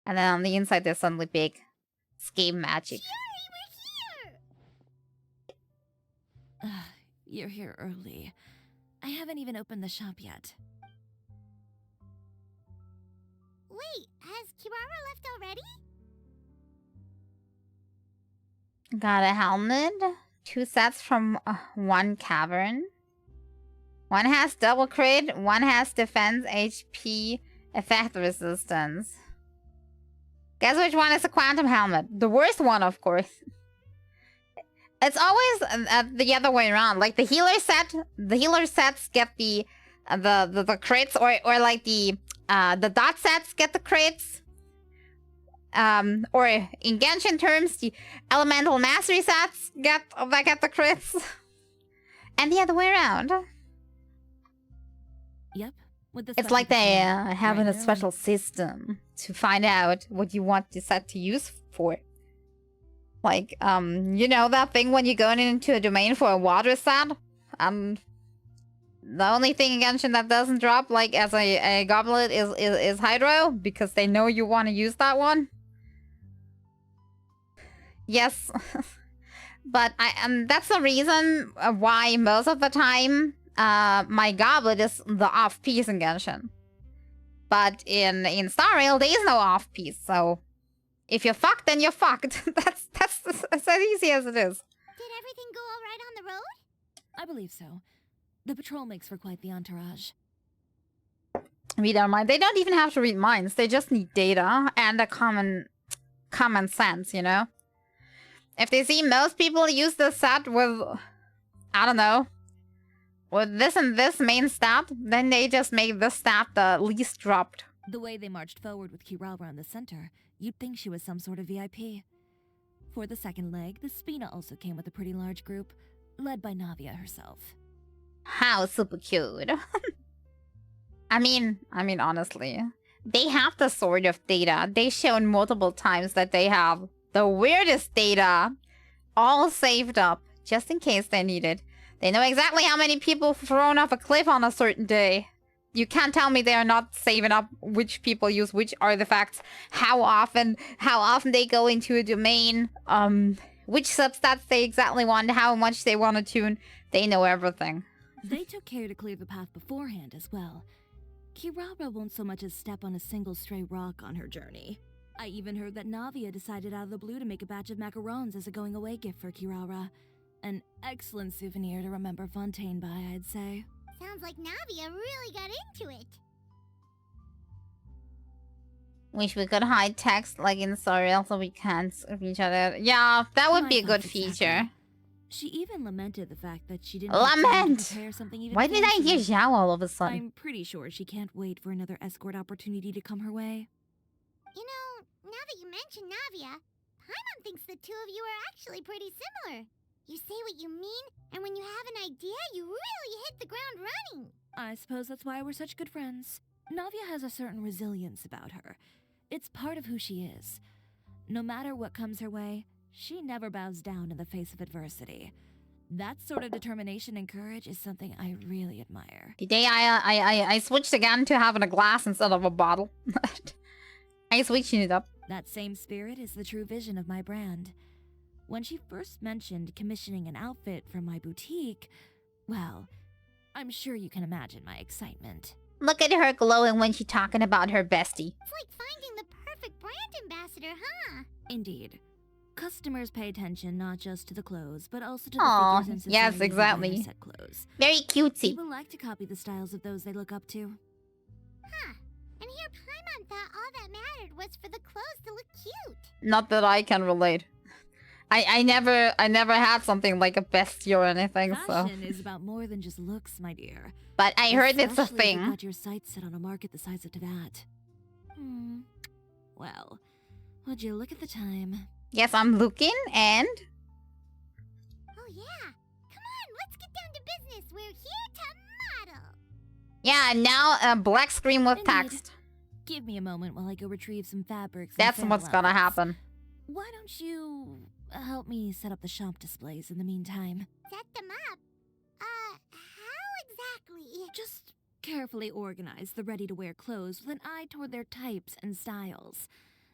And then on the inside they're suddenly big. Scheme magic. Chiori, we're here! You're here early. I haven't even opened the shop yet. Wait, has Kirara left already? Got a helmet. 2 sets from 1 cavern. One has double crit, one has defense, HP, effect resistance. Guess which one is a quantum helmet? The worst one, of course. It's always the other way around. Like the healer sets get the crits, or like the dot sets get the crits. Or in Genshin terms, the elemental mastery sets get the crits, and the other way around. Yep. With the It's like they special having a right special system to find out what you want the set to use for. Like, you know that thing when you're going into a domain for a water set? The only thing in Genshin that doesn't drop, like, as a goblet is Hydro, because they know you want to use that one. Yes. But that's the reason why most of the time my goblet is the off-piece in Genshin. But in Star Rail, there is no off-piece, so if you're fucked, then you're fucked. That's as easy as it is. Did everything go all right on the road? I believe so. The patrol makes for quite the entourage. We don't mind. They don't even have to read minds. They just need data and a common sense, you know? If they see most people use this set with, I don't know, with this and this main stat, then they just make this stat the least dropped. The way they marched forward with Kirara in the center, you'd think she was some sort of VIP. For the second leg, the Spina also came with a pretty large group, led by Navia herself. How super cute. I mean, honestly, they have the sort of data. They've shown multiple times that they have the weirdest data all saved up, just in case they need it. They know exactly how many people thrown off a cliff on a certain day. You can't tell me they are not saving up which people use which artifacts, how often they go into a domain, which substats they exactly want, how much they want to tune. They know everything. They took care to clear the path beforehand as well. Kirara won't so much as step on a single stray rock on her journey. I even heard that Navia decided out of the blue to make a batch of macarons as a going-away gift for Kirara. An excellent souvenir to remember Fontaine by, I'd say. Sounds like Navia really got into it. Wish we could hide text like in Sorrel so we can't scream each other. Yeah, that would My be a good thoughts feature. exactly. She even lamented the fact that she didn't have time to Lament! prepare something even Why did I hear fancier. Zhao all of a sudden? I'm pretty sure she can't wait for another escort opportunity to come her way. You know, now that you mention Navia, Paimon thinks the two of you are actually pretty similar. You say what you mean, and when you have an idea, you really hit the ground running. I suppose that's why we're such good friends. Navia has a certain resilience about her. It's part of who she is. No matter what comes her way, she never bows down in the face of adversity. That sort of determination and courage is something I really admire. Today I switched again to having a glass instead of a bottle. I switching it up. That same spirit is the true vision of my brand. When she first mentioned commissioning an outfit from my boutique, well, I'm sure you can imagine my excitement. Look at her glowing when she's talking about her bestie. It's like finding the perfect brand ambassador, huh? Indeed. Customers pay attention not just to the clothes, but also to the Aw, figures and yes, society who wear exactly. set clothes. Very cutesy. People like to copy the styles of those they look up to. Huh. And here Paimon thought all that mattered was for the clothes to look cute. Not that I can relate. I never had something like a bestie or anything, so. Fashion is about more than just looks, my dear. But I heard it's a Especially if thing. you've got your sights set on a market the size of Teyvat. Well, would you look at the time? Yes, I'm looking, and Oh yeah. Come on, let's get down to business. We're here to model. yeah, now a black screen with Indeed. text. Give me a moment while I go retrieve some fabrics. and That's sample what's gonna outfits. happen. Why don't you help me set up the shop displays in the meantime? Set them up. How exactly? Just carefully organize the ready-to-wear clothes with an eye toward their types and styles.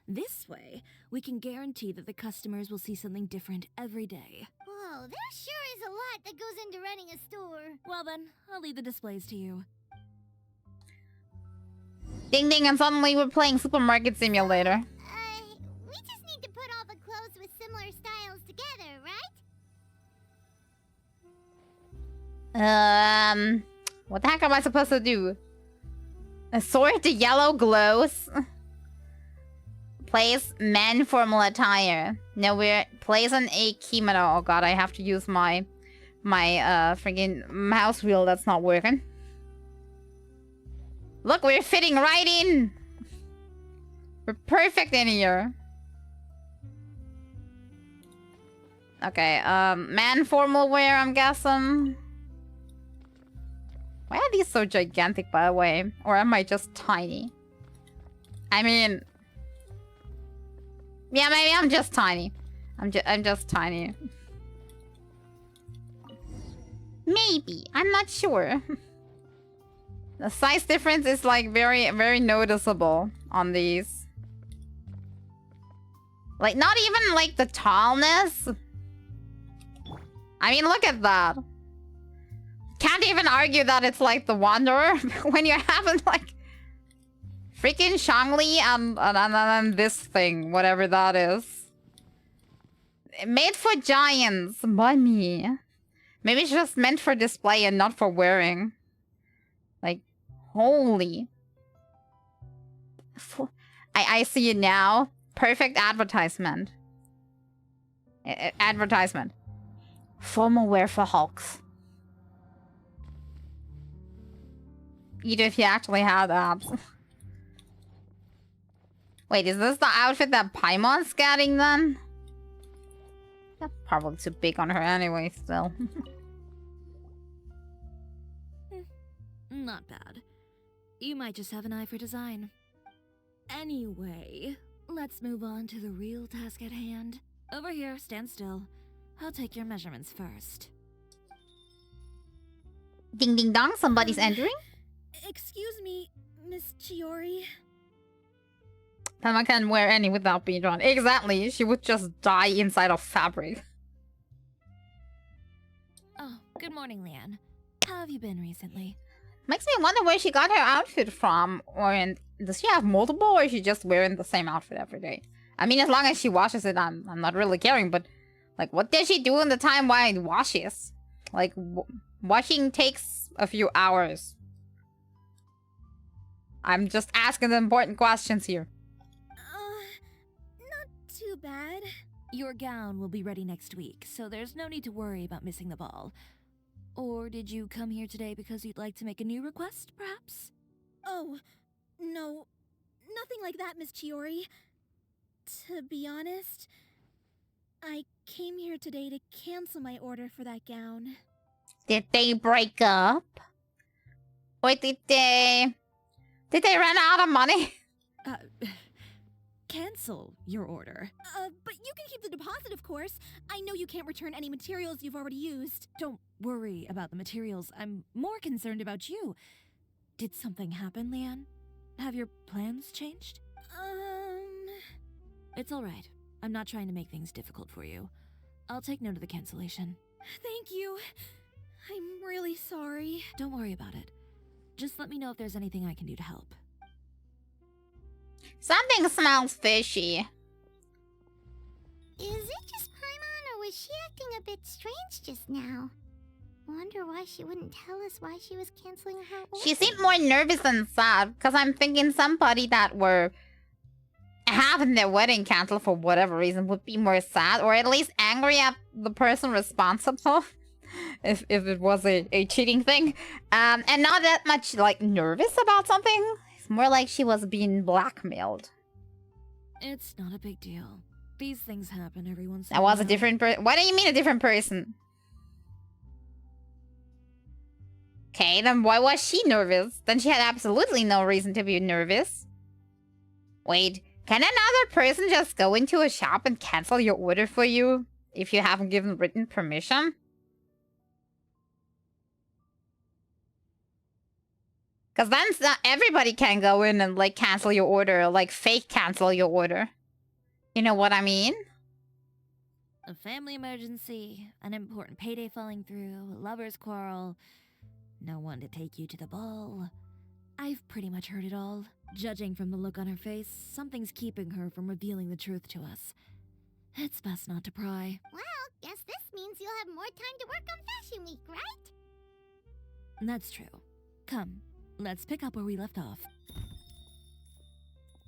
This way, we can guarantee that the customers will see something different every day. Whoa, there sure is a lot that goes into running a store. Well then, I'll leave the displays to you. Ding ding, and suddenly we're playing Supermarket Simulator. We just need to put all the clothes with similar styles together, right? What the heck am I supposed to do? Sort the yellow glows. Place men formal attire. Now we're placing a kimono. Oh god, I have to use my freaking mouse wheel that's not working. Look, we're fitting right in. We're perfect in here. Okay, man formal wear, I'm guessing. Why are these so gigantic, by the way? Or am I just tiny? I mean... yeah, maybe I'm just tiny. I'm just tiny. Maybe. I'm not sure. The size difference is like very, very noticeable on these. Like, not even like the tallness. I mean, look at that. Can't even argue that it's like the Wanderer when you're having like freaking Shangli and this thing, whatever that is. Made for giants, bunny. Maybe it's just meant for display and not for wearing. Like, holy. I see it now. Perfect advertisement. Advertisement. Formal wear for Hulks. Even if you actually had abs. Wait, is this the outfit that Paimon's getting then? That's probably too big on her anyway, still. Not bad. You might just have an eye for design. Anyway, let's move on to the real task at hand. Over here, stand still. I'll take your measurements first. Ding ding dong, somebody's entering. Excuse me, Miss Chiori. Paimon can't wear any without being drawn. Exactly, she would just die inside of fabric. Oh, good morning, Leanne. How have you been recently? Makes me wonder where she got her outfit from. Does she have multiple, or is she just wearing the same outfit every day? I mean, as long as she washes it, I'm not really caring, but Like, what does she do in the time while it washes? Like, washing takes a few hours. I'm just asking the important questions here. Not too bad. Your gown will be ready next week, so there's no need to worry about missing the ball. Or did you come here today because you'd like to make a new request, perhaps? Oh, no. Nothing like that, Miss Chiori. To be honest, I came here today to cancel my order for that gown. Did they break up? Or did they run out of money? Cancel your order. But you can keep the deposit, of course. I know you can't return any materials you've already used. Don't worry about the materials. I'm more concerned about you. Did something happen, Leanne? Have your plans changed? It's all right. I'm not trying to make things difficult for you. I'll take note of the cancellation. Thank you. I'm really sorry. Don't worry about it. Just let me know if there's anything I can do to help. Something smells fishy. Is it just Paimon, or was she acting a bit strange just now? Wonder why she wouldn't tell us why she was canceling her order. She seemed more nervous than sad, because I'm thinking somebody that were having their wedding canceled for whatever reason would be more sad, or at least angry at the person responsible, if it was a cheating thing, and not that much like nervous about something. It's more like she was being blackmailed. It's not a big deal. These things happen every once in a That while. was a different person. What do you mean a different person? Okay, then why was she nervous? Then she had absolutely no reason to be nervous. Wait, can another person just go into a shop and cancel your order for you if you haven't given written permission? Because then not everybody can go in and, like, cancel your order, like, fake cancel your order. You know what I mean? A family emergency, an important payday falling through, a lover's quarrel, no one to take you to the ball. I've pretty much heard it all. Judging from the look on her face, something's keeping her from revealing the truth to us. It's best not to pry. Well, guess this means you'll have more time to work on Fashion Week, right? That's true. Come, let's pick up where we left off.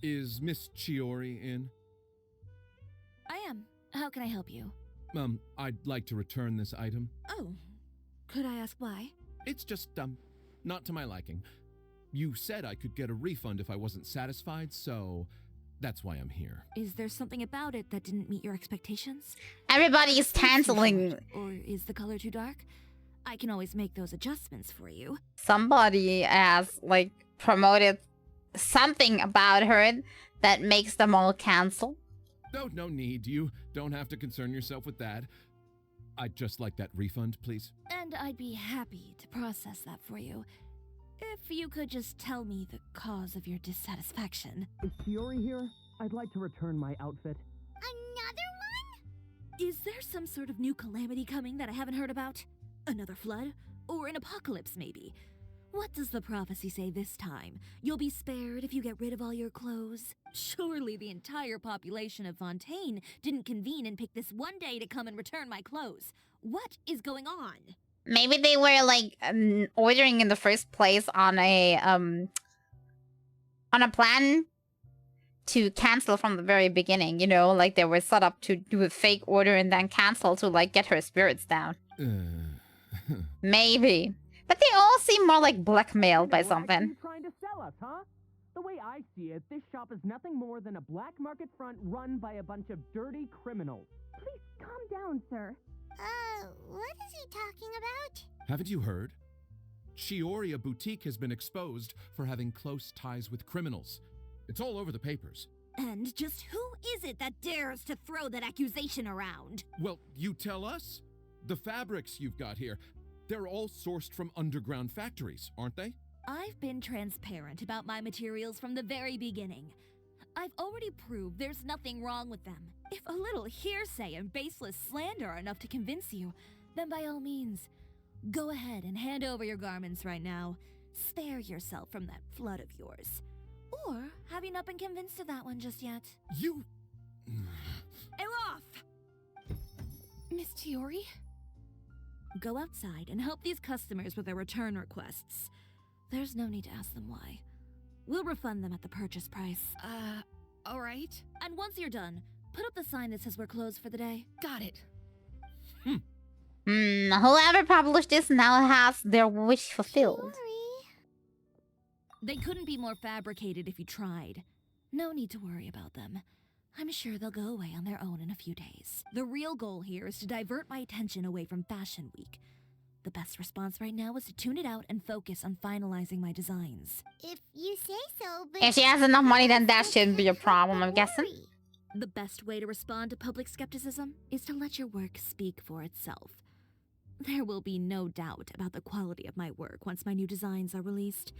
Is Miss Chiori in? I am. How can I help you? I'd like to return this item. Oh, could I ask why? It's just, not to my liking. You said I could get a refund if I wasn't satisfied, so that's why I'm here. Is there something about it that didn't meet your expectations? Everybody's canceling. Or is the color too dark? I can always make those adjustments for you. Somebody has, like, promoted something about her that makes them all cancel. No need. You don't have to concern yourself with that. I'd just like that refund, please. And I'd be happy to process that for you. If you could just tell me the cause of your dissatisfaction. Is Chiori here? I'd like to return my outfit. Another one? Is there some sort of new calamity coming that I haven't heard about? Another flood? Or an apocalypse, maybe? What does the prophecy say this time? You'll be spared if you get rid of all your clothes? Surely the entire population of Fontaine didn't convene and pick this one day to come and return my clothes. What is going on? Maybe they were, like, ordering in the first place on a plan to cancel from the very beginning, you know? Like, they were set up to do a fake order and then cancel to, like, get her spirits down. Maybe. But they all seem more like blackmailed by something. You trying to sell us, huh? The way I see it, this shop is nothing more than a black market front run by a bunch of dirty criminals. Please calm down, sir. What is he talking about? Haven't you heard? Chiori Boutique has been exposed for having close ties with criminals. It's all over the papers. And just who is it that dares to throw that accusation around? Well, you tell us. The fabrics you've got here, they're all sourced from underground factories, aren't they? I've been transparent about my materials from the very beginning. I've already proved there's nothing wrong with them. If a little hearsay and baseless slander are enough to convince you, then by all means, go ahead and hand over your garments right now. Spare yourself from that flood of yours. Or have you not been convinced of that one just yet? You... Elof! Miss Chiori? Go outside and help these customers with their return requests. There's no need to ask them why. We'll refund them at the purchase price. Alright. And once you're done, put up the sign that says we're closed for the day. Got it. Whoever published this now has their wish fulfilled. Chiori. They couldn't be more fabricated if you tried. No need to worry about them. I'm sure they'll go away on their own in a few days. The real goal here is to divert my attention away from Fashion Week. The best response right now is to tune it out and focus on finalizing my designs. If you say so, but... If she has enough money, then that That's shouldn't be a her problem, I'm worry. guessing. The best way to respond to public skepticism is to let your work speak for itself. There will be no doubt about the quality of my work once my new designs are released.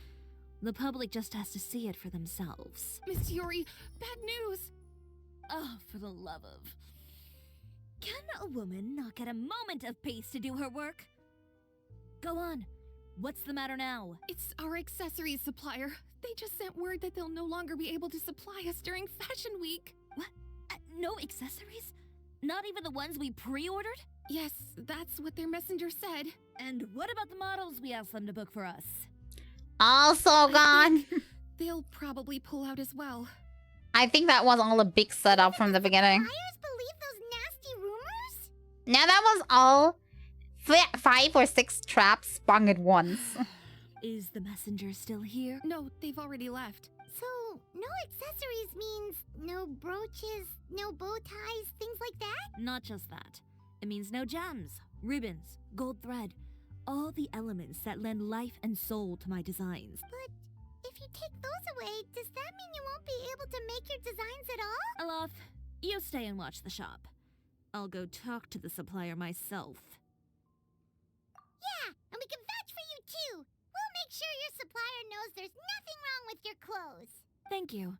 The public just has to see it for themselves. Miss Chiori, bad news! Oh, for the love of... Can a woman not get a moment of peace to do her work? Go on. What's the matter now? It's our accessories supplier. They just sent word that they'll no longer be able to supply us during Fashion Week. What? No accessories? Not even the ones we pre-ordered? Yes, that's what their messenger said. And what about the models we asked them to book for us? Also gone. They'll probably pull out as well. I think that was all a big setup from the beginning. Buyers believe those nasty rumors? Now that was all 5 or 6 traps sprung at once. Is the messenger still here? No, they've already left. So, no accessories means no brooches, no bow ties, things like that? Not just that. It means no gems, ribbons, gold thread, all the elements that lend life and soul to my designs. But if you take those away, does that mean you won't be able to make your designs at all? Alof, you stay and watch the shop. I'll go talk to the supplier myself. Yeah, and we can vouch for you too. We'll make sure your supplier knows there's nothing wrong with your clothes. Thank you.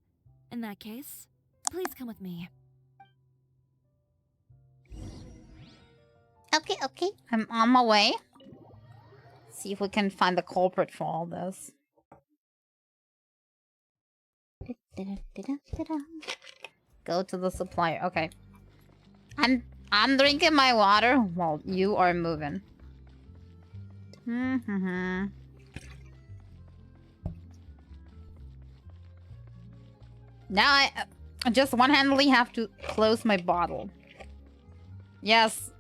In that case, please come with me. Okay, okay. I'm on my way. See if we can find the culprit for all this. Go to the supplier. Okay. I'm drinking my water while you are moving. Now I just one-handedly have to close my bottle. Yes.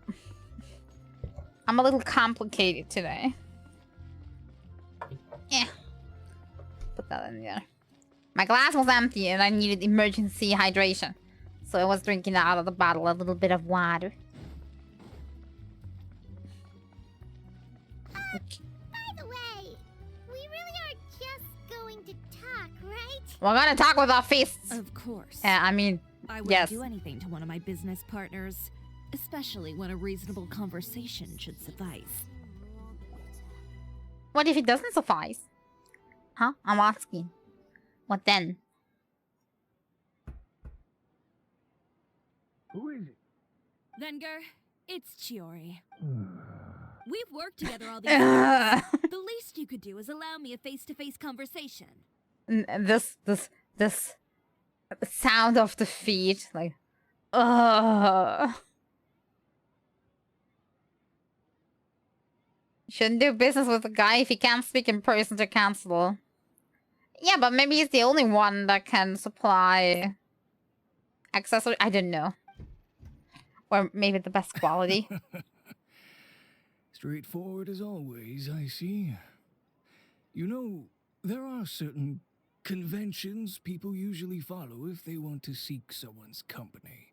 I'm a little complicated today. Yeah. Put that in there. My glass was empty and I needed emergency hydration. So I was drinking out of the bottle a little bit of water. Okay. By the way, we really are just going to talk, right? We're gonna talk with our fists. Of course. Yeah, I mean, I wouldn't yes. do anything to one of my business partners, especially when a reasonable conversation should suffice. What if it doesn't suffice? Huh? I'm asking. What then? Who is it? Venger, it's Chiori. We've worked together all these years. The least you could do is allow me a face-to-face conversation. This sound of the feet, like, shouldn't do business with a guy if he can't speak in person to cancel. Yeah, but maybe he's the only one that can supply accessory. I don't know. Or maybe the best quality. Straightforward as always, I see. You know, there are certain conventions people usually follow if they want to seek someone's company.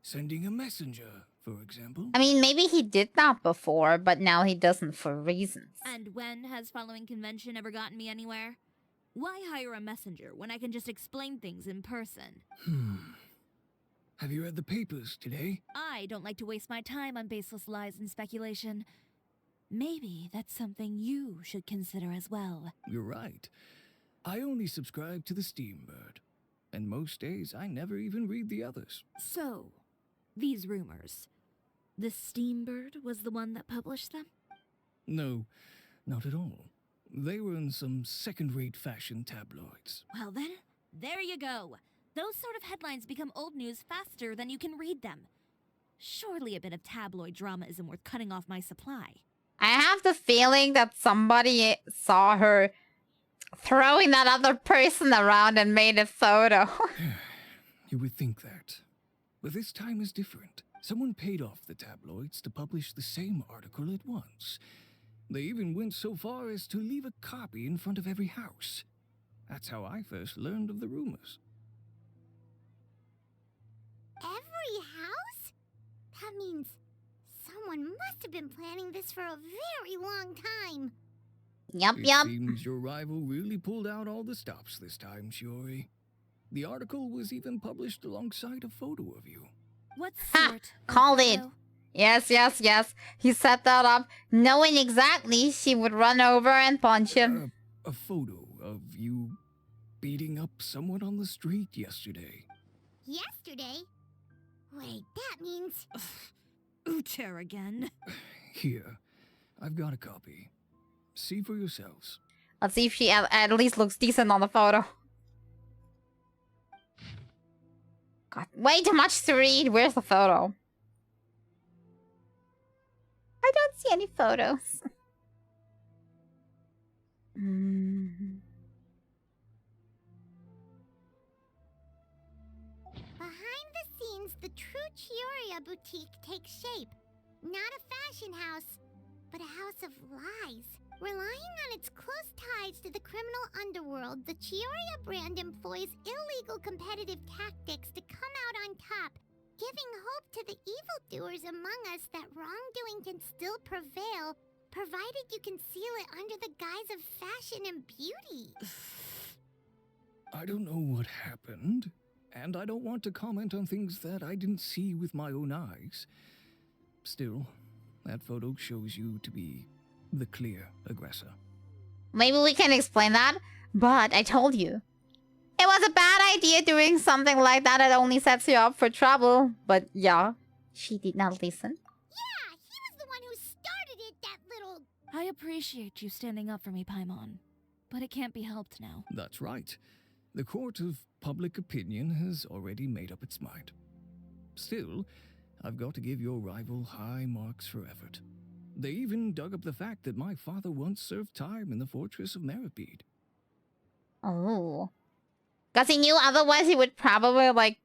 Sending a messenger, for example. I mean, maybe he did that before, but now he doesn't for reasons. And when has following convention ever gotten me anywhere? Why hire a messenger when I can just explain things in person? Have you read the papers today? I don't like to waste my time on baseless lies and speculation. Maybe that's something you should consider as well. You're right. I only subscribe to the Steambird. And most days, I never even read the others. So, these rumors. The Steambird was the one that published them? No, not at all. They were in some second-rate fashion tabloids. Well then, there you go. Those sort of headlines become old news faster than you can read them. Surely a bit of tabloid drama isn't worth cutting off my supply. I have the feeling that somebody saw her throwing that other person around and made a photo. You would think that. But this time is different. Someone paid off the tabloids to publish the same article at once. They even went so far as to leave a copy in front of every house. That's how I first learned of the rumors. Every house? That means someone must have been planning this for a very long time. Yup. It seems your rival really pulled out all the stops this time, Chiori. The article was even published alongside a photo of you. What Ha! sort of Called it. photo? Yes. He set that up, knowing exactly she would run over and punch him. A photo of you beating up someone on the street yesterday. Yesterday? Wait, that means... Uter again. Here, I've got a copy. See for yourselves. Let's see if she at least looks decent on the photo. God, way too much to read. Where's the photo? I don't see any photos. Behind the scenes, the true Chioria boutique takes shape. Not a fashion house, but a house of lies. Relying on its close ties to the criminal underworld, the Chioria brand employs illegal competitive tactics to come out on top, giving hope to the evildoers among us that wrongdoing can still prevail, provided you conceal it under the guise of fashion and beauty. I don't know what happened, and I don't want to comment on things that I didn't see with my own eyes. Still, that photo shows you to be the clear aggressor. Maybe we can explain that, but I told you. It was a bad idea doing something like that. It only sets you up for trouble. But yeah, she did not listen. Yeah, he was the one who started it, that little... I appreciate you standing up for me, Paimon. But it can't be helped now. That's right. The court of public opinion has already made up its mind. Still, I've got to give your rival high marks for effort. They even dug up the fact that my father once served time in the fortress of Meripede. Oh. Because he knew otherwise he would probably, like,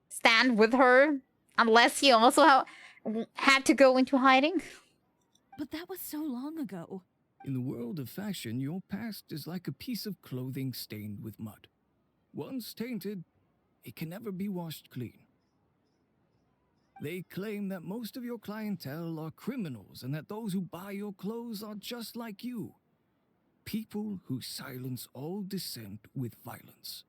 stand with her. Unless he also had to go into hiding. But that was so long ago. In the world of fashion, your past is like a piece of clothing stained with mud. Once tainted, it can never be washed clean. They claim that most of your clientele are criminals and that those who buy your clothes are just like you. People who silence all dissent with violence.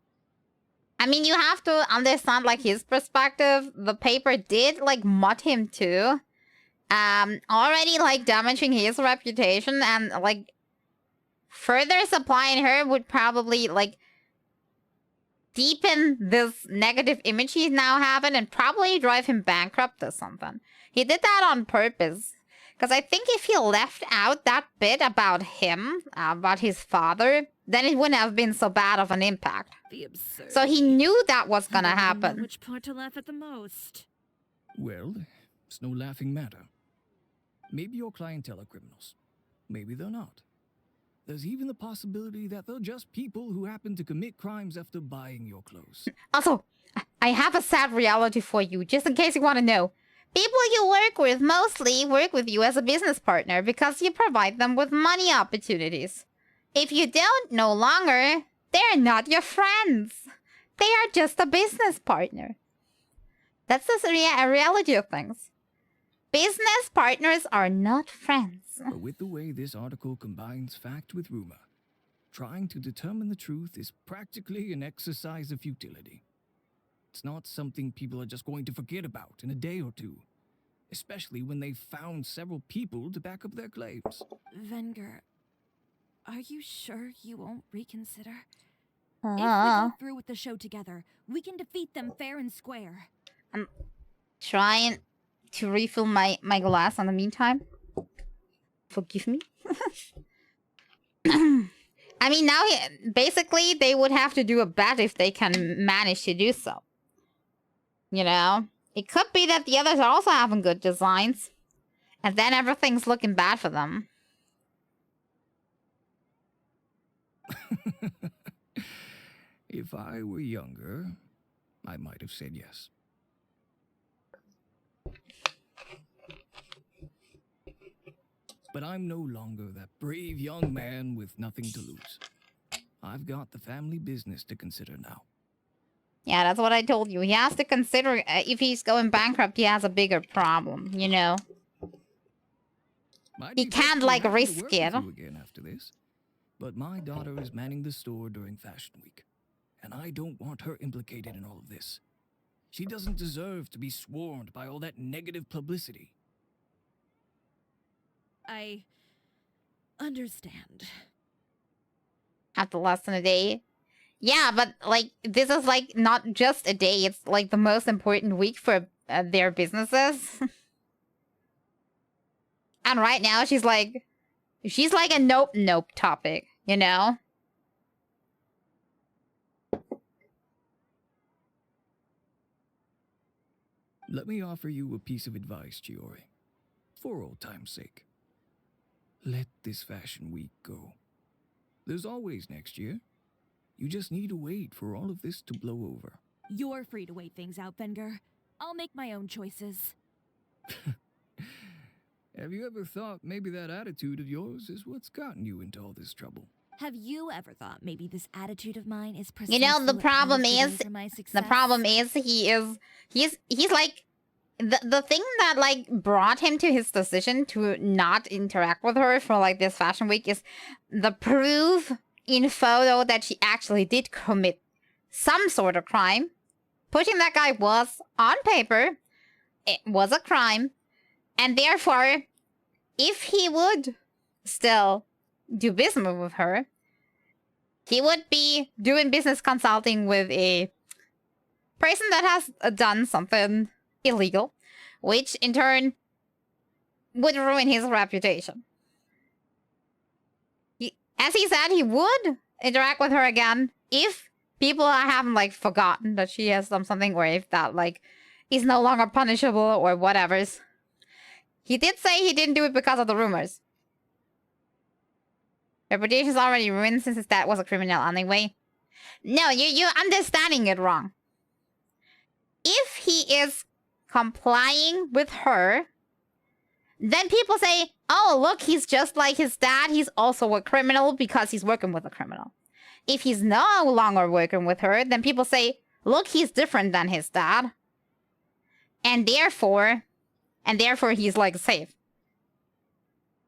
I mean, you have to understand, like, his perspective. The paper did, like, mud him too. Already, like, damaging his reputation, and, like, further supplying her would probably, like, deepen this negative image he's now having and probably drive him bankrupt or something. He did that on purpose. Because I think if he left out that bit about him, about his father, then it wouldn't have been so bad of an impact. The absurd. So he knew that was gonna I don't know happen. which part to laugh at the most. Well, it's no laughing matter. Maybe your clientele are criminals. Maybe they're not. There's even the possibility that they're just people who happen to commit crimes after buying your clothes. Also, I have a sad reality for you, just in case you want to know. People you work with mostly work with you as a business partner because you provide them with money opportunities. If you don't, no longer, they're not your friends. They are just a business partner. That's the reality of things. Business partners are not friends. But with the way this article combines fact with rumor, trying to determine the truth is practically an exercise of futility. It's not something people are just going to forget about in a day or two, especially when they've found several people to back up their claims. Venger, are you sure you won't reconsider? If we Uh, go through with the show together, we can defeat them fair and square. I'm trying to refill my glass in the meantime. Forgive me. I mean, now basically they would have to do a bet if they can manage to do so. You know? It could be that the others are also having good designs. And then everything's looking bad for them. If I were younger, I might have said yes. But I'm no longer that brave young man with nothing to lose. I've got the family business to consider now. Yeah, that's what I told you. He has to consider if he's going bankrupt, he has a bigger problem, you know? I'd He be can't, perfectly like, happy to risk work it. with you again after this. But my daughter is manning the store during Fashion Week, and I don't want her implicated in all of this. She doesn't deserve to be swarmed by all that negative publicity. I understand. After less than a day. Yeah, but, like, this is, like, not just a day. It's, like, the most important week for their businesses. And right now, she's like a nope topic, you know? Let me offer you a piece of advice, Chiori. For old time's sake. Let this Fashion Week go. There's always next year. You just need to wait for all of this to blow over. You're free to wait things out, Venger. I'll make my own choices. Have you ever thought maybe that attitude of yours is what's gotten you into all this trouble? Have you ever thought maybe this attitude of mine is You precisely know, the what problem paves the way is, for my success? he's like, the thing that, like, brought him to his decision to not interact with her for, like, this Fashion Week is the proof in photo that she actually did commit some sort of crime. Pushing that guy was, on paper, it was a crime. And therefore, if he would still do business with her, he would be doing business consulting with a person that has done something illegal, which in turn would ruin his reputation. As he said, he would interact with her again if people haven't, like, forgotten that she has done something, or if that, like, is no longer punishable or whatever's. He did say he didn't do it because of the rumors. Reputation's already ruined since his dad was a criminal anyway. No, you're understanding it wrong. If he is complying with her, then people say, oh, look, he's just like his dad. He's also a criminal because he's working with a criminal. If he's no longer working with her, then people say, look, he's different than his dad. And therefore he's, like, safe.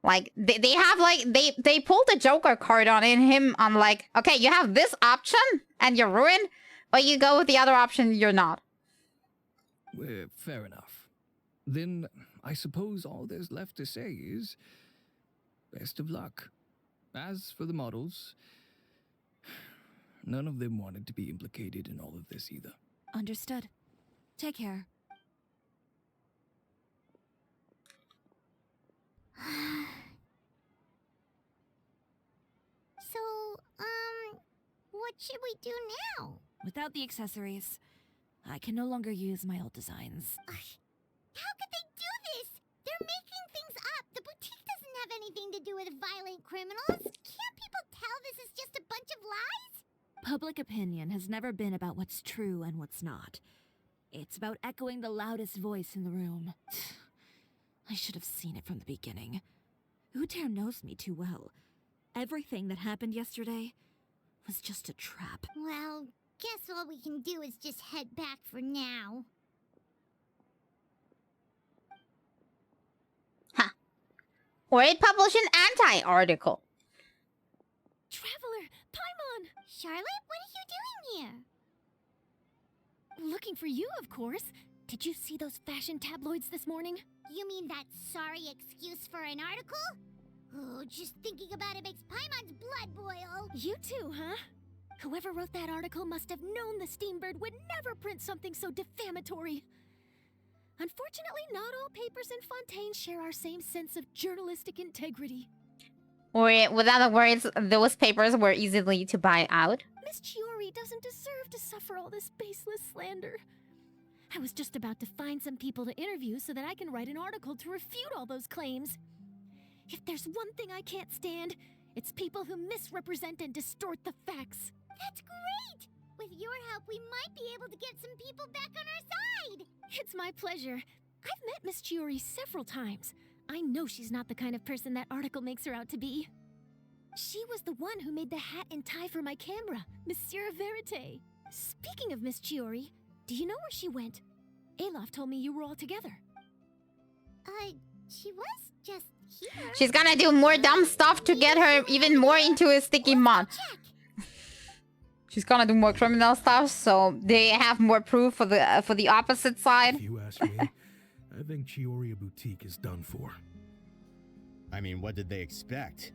Like, they have, like, they pulled the Joker card on him on, like, okay, you have this option and you're ruined, or you go with the other option, you're not. Fair enough. Then I suppose all there's left to say is best of luck. As for the models, none of them wanted to be implicated in all of this either. Understood. Take care. So, what should we do now? Without the accessories, I can no longer use my old designs. How could they do this? They're making things up. The boutique doesn't have anything to do with violent criminals. Can't people tell this is just a bunch of lies? Public opinion has never been about what's true and what's not. It's about echoing the loudest voice in the room. I should have seen it from the beginning. Uter knows me too well. Everything that happened yesterday was just a trap. Well, guess all we can do is just head back for now. Huh. Or it published an anti-article. Traveler! Paimon! Charlotte, what are you doing here? Looking for you, of course. Did you see those fashion tabloids this morning? You mean that sorry excuse for an article? Oh, just thinking about it makes Paimon's blood boil. You too, huh? Whoever wrote that article must have known the Steambird would never print something so defamatory. Unfortunately, not all papers in Fontaine share our same sense of journalistic integrity. Or, with other words, those papers were easily to buy out. Miss Chiori doesn't deserve to suffer all this baseless slander. I was just about to find some people to interview so that I can write an article to refute all those claims. If there's one thing I can't stand, it's people who misrepresent and distort the facts. That's great! With your help, we might be able to get some people back on our side! It's my pleasure. I've met Miss Chiori several times. I know she's not the kind of person that article makes her out to be. She was the one who made the hat and tie for my camera, Monsieur Verite. Speaking of Miss Chiori, do you know where she went? Alof told me you were all together. She was just here. She's gonna do more dumb stuff to get her even more into a sticky mud. She's gonna do more criminal stuff, so they have more proof for the opposite side. If you ask me, I think Chiori Boutique is done for. I mean, what did they expect?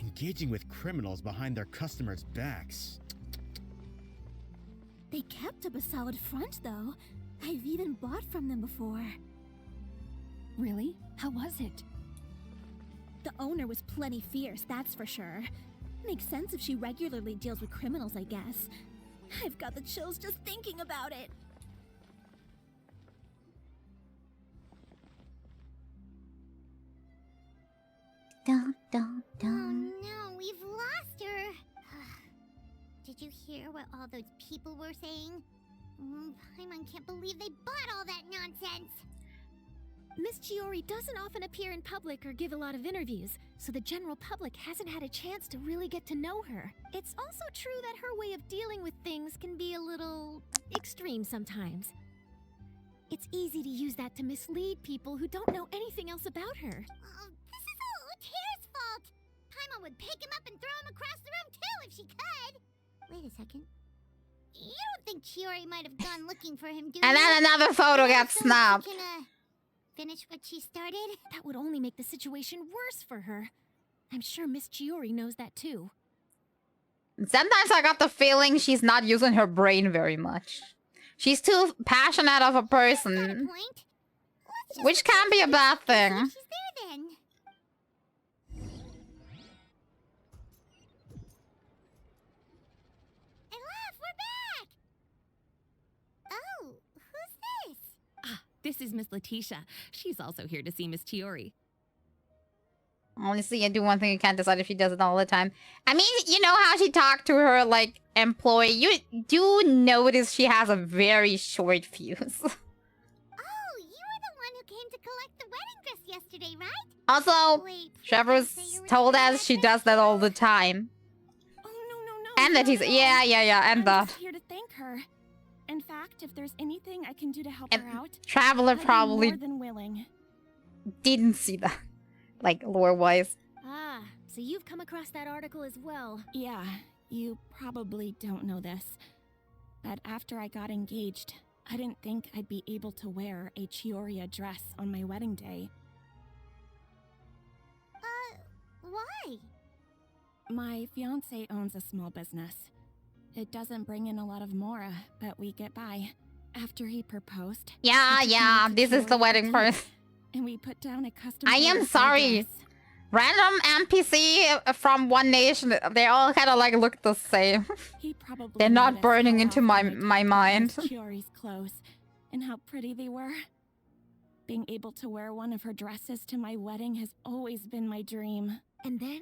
Engaging with criminals behind their customers' backs. They kept up a solid front, though. I've even bought from them before. Really? How was it? The owner was plenty fierce, that's for sure. Makes sense if she regularly deals with criminals, I guess. I've got the chills just thinking about it. Dun, dun, Oh dun. no, we've lost her. Did you hear what all those people were saying? Paimon can't believe they bought all that nonsense. Miss Chiori doesn't often appear in public or give a lot of interviews, so the general public hasn't had a chance to really get to know her. It's also true that her way of dealing with things can be a little extreme sometimes. It's easy to use that to mislead people who don't know anything else about her. Oh, this is all Otaire's fault. Paimon would pick him up and throw him across the room too if she could. Wait a second. You don't think Chiori might have gone looking for him, do you? And then another photo gets So snapped. she can, finish what she started? That would only make the situation worse for her. I'm sure Miss Chiori knows that too. Sometimes I got the feeling she's not using her brain very much. She's too passionate of a Got a person, point. Let's just which can be a bad see thing. if she's there then. Elaf, we're back! Oh, who's this? Ah, this is Miss Letitia. She's also here to see Miss Chiori. Honestly, you do one thing, you can't decide if she does it all the time. I mean, you know how she talked to her, like, employee? You do notice she has a very short fuse. Oh, you were the one who came to collect the wedding dress yesterday, right? Also, Wait, please Trevor's don't say you're told returning us she that does that all the time. Oh, no. And that he's... not at Yeah, all. and I'm that. just here to thank her. In fact, if there's anything I can do to help And her out, Traveler I'd be probably more than willing. didn't see that. Like, lore-wise. Ah, so you've come across that article as well. Yeah, you probably don't know this, but after I got engaged, I didn't think I'd be able to wear a Chiori dress on my wedding day. Why? My fiancé owns a small business. It doesn't bring in a lot of mora, but we get by. After he proposed, Yeah, he took me to this is the Chiori wedding Boutique, person. and we put down a custom. I am sorry. Random NPC from one nation, they all kind of like look the same. He probably They're not noticed burning how into often my I talked my about mind. Chiori's clothes and how pretty they were. Being able to wear one of her dresses to my wedding has always been my dream. And then?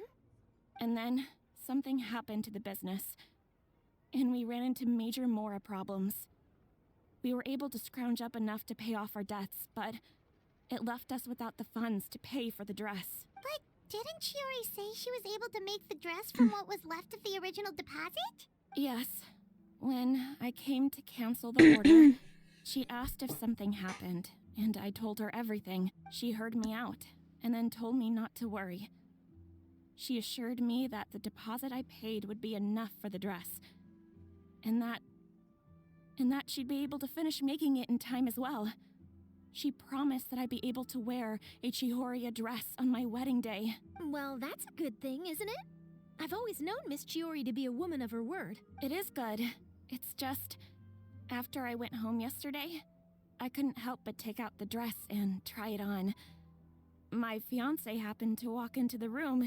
And then something happened to the business, and we ran into major mora problems. We were able to scrounge up enough to pay off our debts, but it left us without the funds to pay for the dress. But didn't Chiori say she was able to make the dress from what was left of the original deposit? Yes. When I came to cancel the order, she asked if something happened, and I told her everything. She heard me out, and then told me not to worry. She assured me that the deposit I paid would be enough for the dress, and that she'd be able to finish making it in time as well. She promised that I'd be able to wear a Chiori dress on my wedding day. Well, that's a good thing, isn't it? I've always known Miss Chiori to be a woman of her word. It is good. It's just, after I went home yesterday, I couldn't help but take out the dress and try it on. My fiancé happened to walk into the room,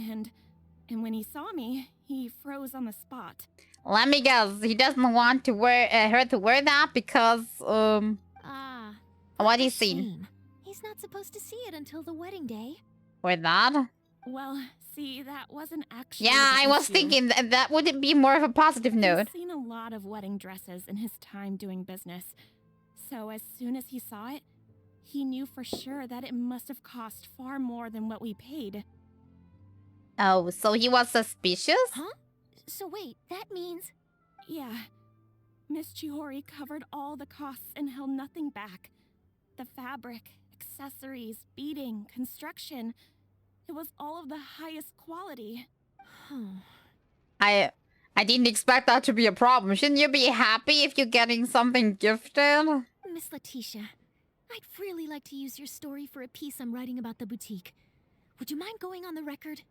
and when he saw me, he froze on the spot. Let me guess, he doesn't want to wear her to wear that because Ah, What A is seen? shame. He's not supposed to see it until the wedding day. Or that? Well, see, that wasn't actually Yeah, the I was issue. thinking that would be more of a positive note. He's seen a lot of wedding dresses in his time doing business. So as soon as he saw it, he knew for sure that it must have cost far more than what we paid. Oh, so he was suspicious? Huh? So wait, that means... Yeah. Miss Chiori covered all the costs and held nothing back. The fabric, accessories, beading, construction. It was all of the highest quality. I didn't expect that to be a problem. Shouldn't you be happy if you're getting something gifted? Miss Letitia, I'd really like to use your story for a piece I'm writing about the boutique. Would you mind going on the record?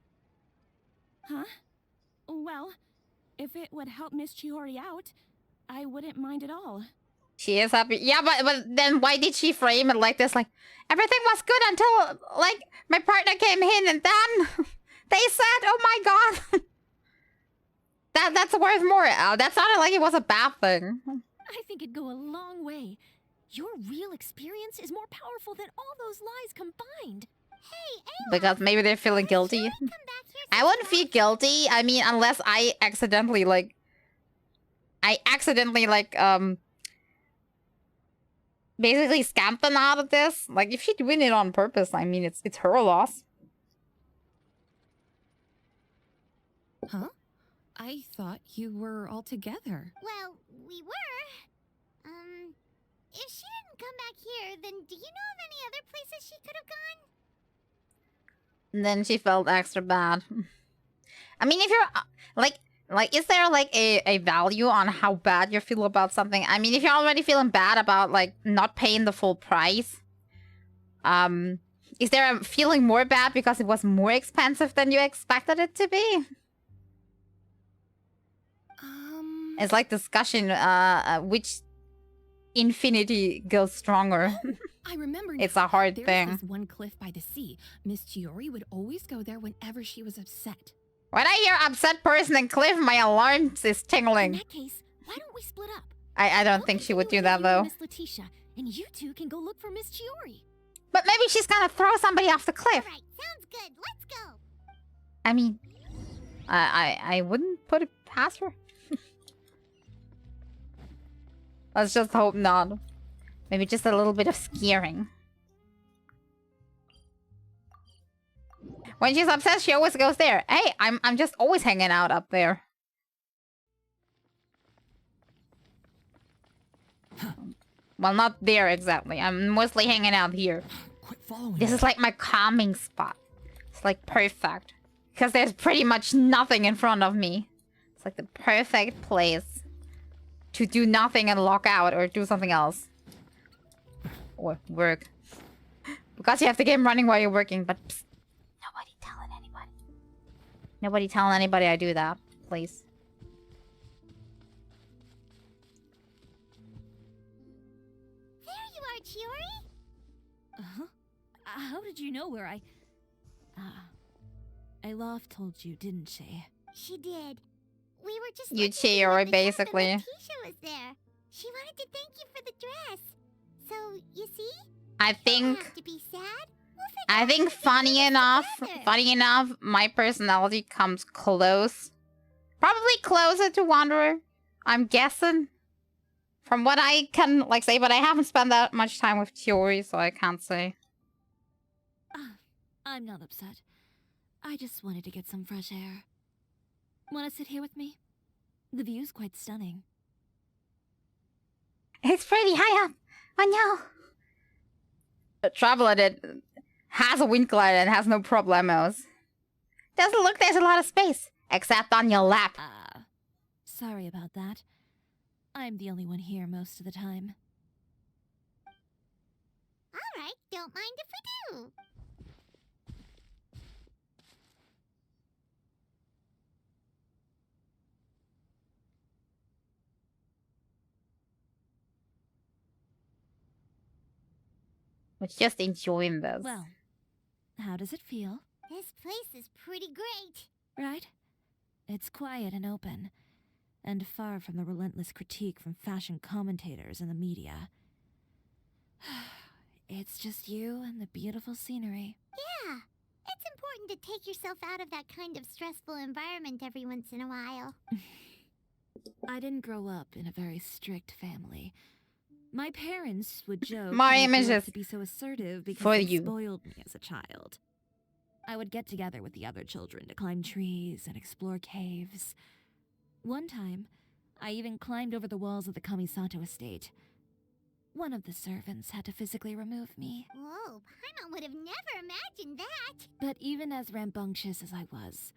Huh? Well, if it would help Miss Chiori out, I wouldn't mind at all. She is happy. Yeah, but then why did she frame it like this? Like, everything was good until, like, my partner came in and then they said, oh my god. That's worth more. That sounded like it was a bad thing. I think it'd go a long way. Your real experience is more powerful than all those lies combined. Hey, Ayla, Because maybe they're feeling guilty. should I come back here I wouldn't feel guilty. I mean, unless I accidentally, basically scammed them out of this. Like, if she's doing it on purpose, I mean, it's her loss. Huh? I thought you were all together. Well, we were. If she didn't come back here, then do you know of any other places she could have gone? And then she felt extra bad. I mean, if you're, is there, like, a value on how bad you feel about something? I mean, if you're already feeling bad about, like, not paying the full price, is there a feeling more bad because it was more expensive than you expected it to be? It's like discussion, which infinity goes stronger. I remember It's now. a hard There's thing. this one cliff by the sea. Miss Chiori would always go there whenever she was upset. When I hear upset person and cliff, my alarm is In tingling. that case, why don't we split up? I don't I'll think she would do continue that, with you and though. Miss Letitia, and you two can go look for Miss Chiori. But maybe she's gonna throw somebody off the cliff. Alright, sounds good. Let's go. I mean, I wouldn't put it past her. Let's just hope not. Maybe just a little bit of scaring. When she's upset, she always goes there. Hey, I'm just always hanging out up there. Well, not there exactly. I'm mostly hanging out here. Quit following This me. is like my calming spot. It's like perfect. Because there's pretty much nothing in front of me. It's like the perfect place to do nothing and log out or do something else. Or work. Because you have the game running while you're working, but psst, nobody telling anybody. Nobody telling anybody I do that, please. There you are, Chiori. Uh-huh. How did you know where I... Alof told you, didn't she? She did. We were just You looking to see Chiori, what the shop basically. and Letitia was there. She wanted to thank you for the dress. So, you see? I You don't think... have to be sad. We'll figure I out think how to do funny this enough, together. my personality comes close. Probably closer to Wanderer, I'm guessing. From what I can, say, but I haven't spent that much time with Chiori, so I can't say. I'm not upset. I just wanted to get some fresh air. Want to sit here with me? The view's quite stunning. It's pretty high up. Oh no. The traveler that has a wind glider and has no problemos. Doesn't look there's a lot of space, except on your lap. Sorry about that. I'm the only one here most of the time. Alright, don't mind if we do. It's just enjoying this. Well, how does it feel? This place is pretty great. Right? It's quiet and open, and far from the relentless critique from fashion commentators and the media. It's just you and the beautiful scenery. Yeah, it's important to take yourself out of that kind of stressful environment every once in a while. I didn't grow up in a very strict family. My parents would joke My that I image grew up is to be so assertive because for they you. spoiled me as a child. I would get together with the other children to climb trees and explore caves. One time, I even climbed over the walls of the Kamisato estate. One of the servants had to physically remove me. Whoa, Paimon would have never imagined that. But even as rambunctious as I was,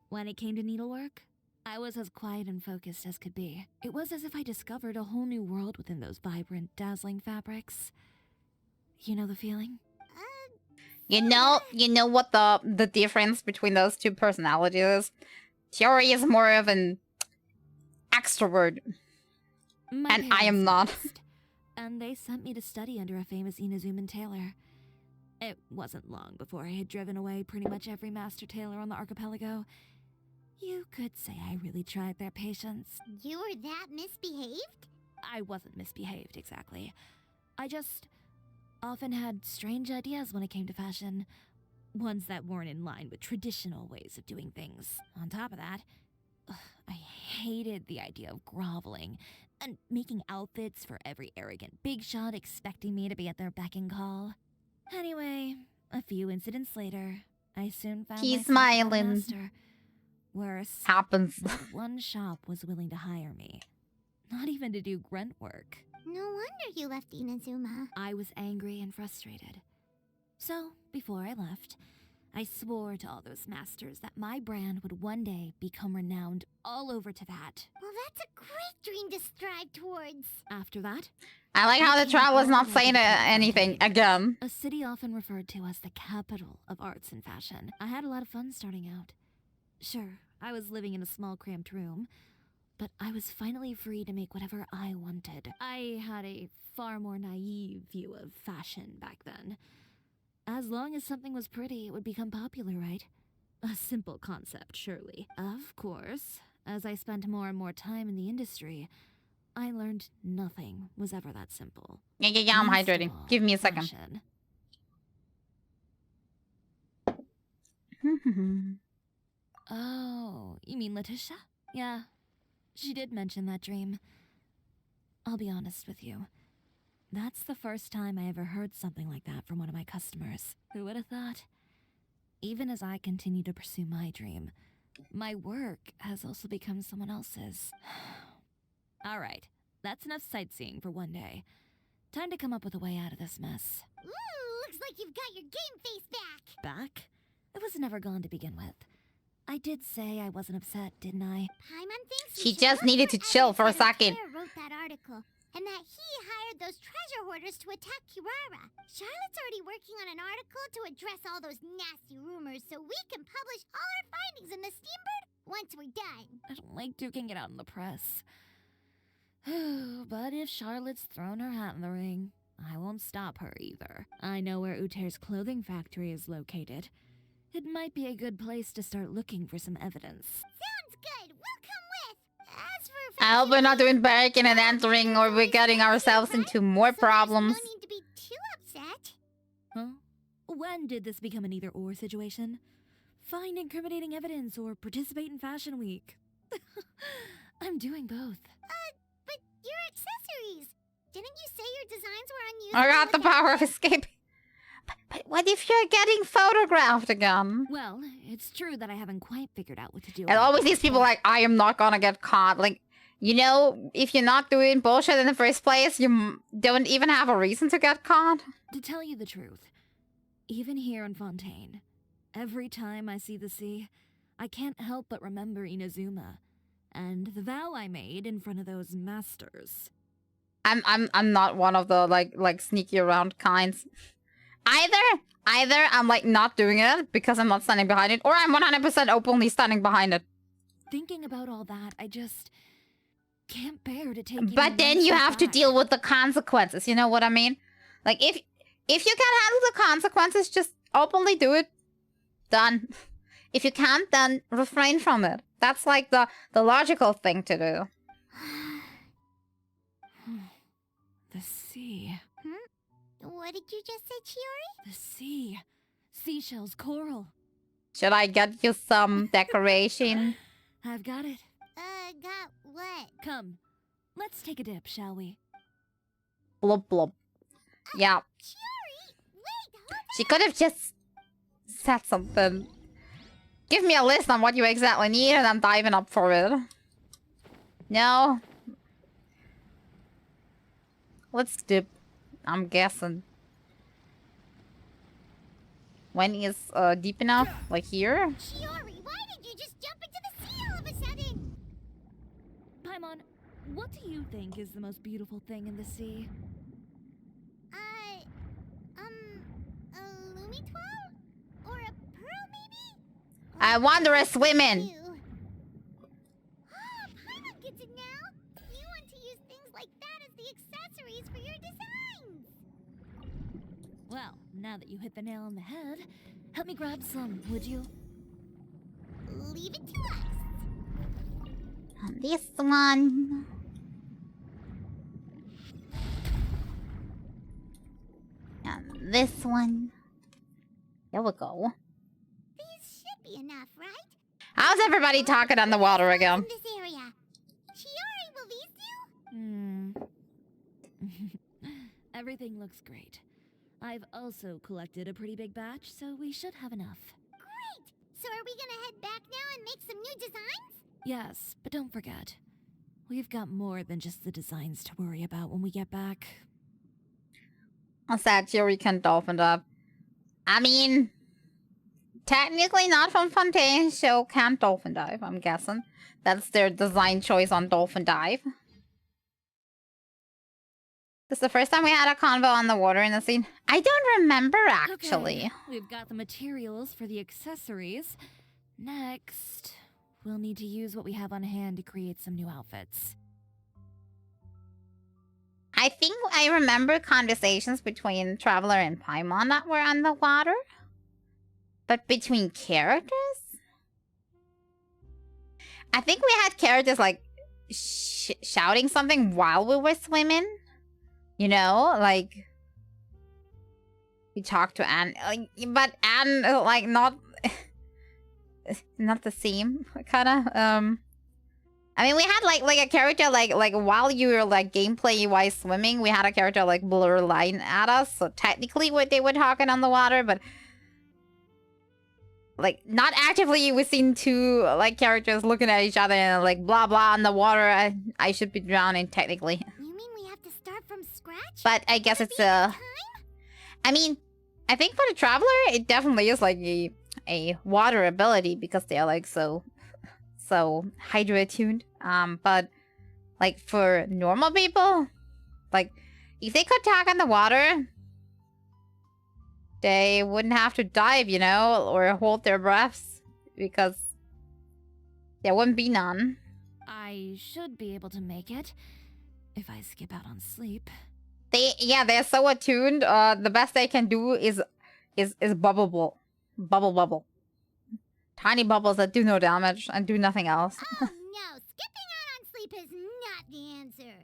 when it came to needlework, I was as quiet and focused as could be. It was as if I discovered a whole new world within those vibrant, dazzling fabrics. You know the feeling? You know what the difference between those two personalities is? Chiori is more of an extrovert, My and I am not. parents and they sent me to study under a famous Inazuman tailor. It wasn't long before I had driven away pretty much every master tailor on the archipelago. You could say I really tried their patience. You were that misbehaved? I wasn't misbehaved, exactly. I just often had strange ideas when it came to fashion. Ones that weren't in line with traditional ways of doing things. On top of that, I hated the idea of groveling and making outfits for every arrogant big shot expecting me to be at their beck and call. Anyway, a few incidents later, I soon found He's myself without a smiling. master. Worse, Happens. not one shop was willing to hire me. Not even to do grunt work. No wonder you left Inazuma. I was angry and frustrated. So, before I left, I swore to all those masters that my brand would one day become renowned all over Teyvat. Well, that's a great dream to strive towards. After that, I like how the travel is not saying anything again. a city often referred to as the capital of arts and fashion. I had a lot of fun starting out. Sure, I was living in a small cramped room, but I was finally free to make whatever I wanted. I had a far more naive view of fashion back then. As long as something was pretty, it would become popular, right? A simple concept, surely. Of course, as I spent more and more time in the industry, I learned nothing was ever that simple. Yeah, I'm Least of hydrating. all, Give me a second. fashion. Oh, you mean Letitia? Yeah, she did mention that dream. I'll be honest with you. That's the first time I ever heard something like that from one of my customers. Who would have thought? Even as I continue to pursue my dream, my work has also become someone else's. Alright, that's enough sightseeing for one day. Time to come up with a way out of this mess. Ooh, looks like you've got your game face back. Back? It was never gone to begin with. I did say I wasn't upset, didn't I? Paimon thinks She you should just look needed for to chill for a evidence that second. Claire wrote that article, and that he hired those treasure hoarders to attack Kirara. Charlotte's already working on an article to address all those nasty rumors so we can publish all our findings in the Steambird once we're done. I don't like duking it out in the press. But if Charlotte's thrown her hat in the ring, I won't stop her either. I know where Uter's clothing factory is located. It might be a good place to start looking for some evidence. Sounds good. We'll come with. As for I hope we're not doing breaking and entering, or we're getting ourselves into more problems. No need to be too upset. Huh? When did this become an either-or situation? Find incriminating evidence or participate in Fashion Week. I'm doing both. But your accessories. Didn't you say your designs were unusable? I got the without power of them? escape. But what if you're getting photographed again? Well, it's true that I haven't quite figured out what to do. And about always that these people yet. like, I am not gonna get caught. Like, you know, if you're not doing bullshit in the first place, you don't even have a reason to get caught. To tell you the truth, even here in Fontaine, every time I see the sea, I can't help but remember Inazuma and the vow I made in front of those masters. I'm not one of the like sneaky around kinds. Either I'm like not doing it because I'm not standing behind it, or I'm 100% openly standing behind it. Thinking about all that, I just can't bear to take. But then you have to deal with the consequences. You know what I mean? Like if you can handle the consequences, just openly do it. Done. If you can't, then refrain from it. That's like the logical thing to do. The sea. What What did you just say, Chiori? The sea. Seashells, coral. Should I get you some decoration? I've got it. Got what? Come, let's take a dip, shall we? Blub blub. Yeah. Chiori, wait, hold She could have just said something. Give me a list on what you exactly need and I'm diving up for it. No. Let's dip. I'm guessing. When is deep enough? Like here? Chiori, why did you just jump into the sea all of a sudden? Paimon, what do you think is the most beautiful thing in the sea? A Lumitwal? Or a pearl, maybe? Wondrous women! Ah, Paimon gets it now! You want to use things like that as the accessories for your designs! Well, now that you hit the nail on the head, help me grab some, would you? Leave it to us! And this one. And this one. There we go. These should be enough, right? How's everybody talking on the water again? In this area. Chiori, will these do? Everything looks great. I've also collected a pretty big batch, so we should have enough. Great! So are we gonna head back now and make some new designs? Yes, but don't forget, we've got more than just the designs to worry about when we get back. I'm sad Chiori can dolphin dive. I mean, technically not from Fontaine, so can't dolphin dive, I'm guessing. That's their design choice on dolphin dive. This is the first time we had a convo on the water in the scene. I don't remember, actually. Okay, we've got the materials for the accessories. Next, we'll need to use what we have on hand to create some new outfits. I think I remember conversations between Traveler and Paimon that were on the water. But between characters? I think we had characters, like, shouting something while we were swimming. You know, like... We talked to Anne, like, but Anne, like, not... not the same, kinda, I mean, we had, like a character, like, while you were, like, gameplay-wise swimming, we had a character, like, blur line at us, so technically they were talking on the water, but... Like, not actively, we've seen two, like, characters looking at each other and, like, blah blah on the water, I should be drowning, technically. You mean we have to start from scratch? But I guess it's, I mean, I think for the Traveler, it definitely is, like, a water ability, because they're, like, so hydro-attuned. But, like, for normal people, like, if they could talk on the water, they wouldn't have to dive, you know, or hold their breaths, because there wouldn't be none. I should be able to make it, if I skip out on sleep. They're so attuned, the best they can do is bubble. Tiny bubbles that do no damage and do nothing else. Oh no, skipping out on sleep is not the answer.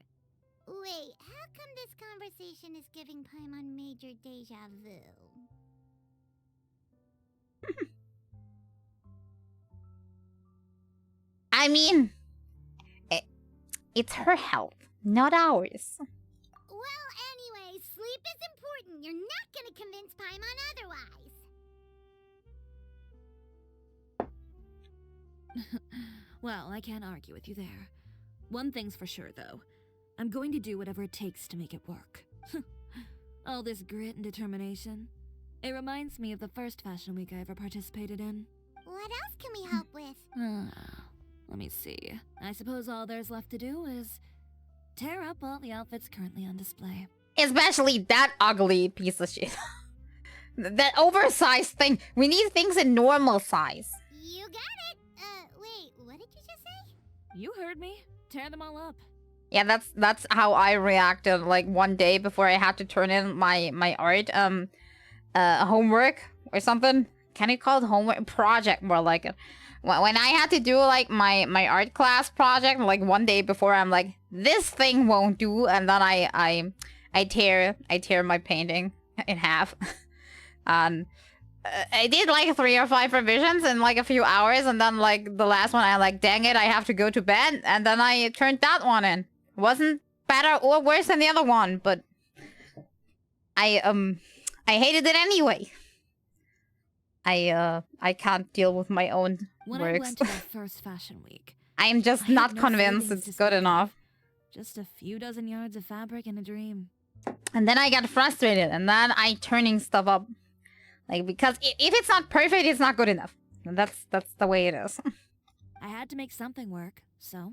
Wait, how come this conversation is giving Paimon major deja vu? I mean, it's her health, not ours. Well, anyway, sleep is important. You're not gonna convince Paimon otherwise. Well, I can't argue with you there. One thing's for sure, though. I'm going to do whatever it takes to make it work. All this grit and determination. It reminds me of the first fashion week I ever participated in. What else can we help with? Let me see. I suppose all there's left to do is tear up all the outfits currently on display. Especially that ugly piece of shit. That oversized thing. We need things in normal size. You got it. Wait, what did you just say? You heard me. Tear them all up. Yeah, that's how I reacted, like, one day before I had to turn in my art homework or something. Can you call it homework? Project, more like it. When I had to do, like, my art class project, like, one day before, I'm like, this thing won't do, and then I tear my painting in half. And I did like 3 or 5 revisions in like a few hours, and then like the last one I like, dang it, I have to go to bed, and then I turned that one in. Wasn't better or worse than the other one, but I hated it anyway. I can't deal with my own When works. I went to that first fashion week, I am just I had not no convinced savings it's to good spare. enough. Just a few dozen yards of fabric in a dream. And then I got frustrated, and then I turning stuff up. Like, because if it's not perfect, it's not good enough. And that's the way it is. I had to make something work, so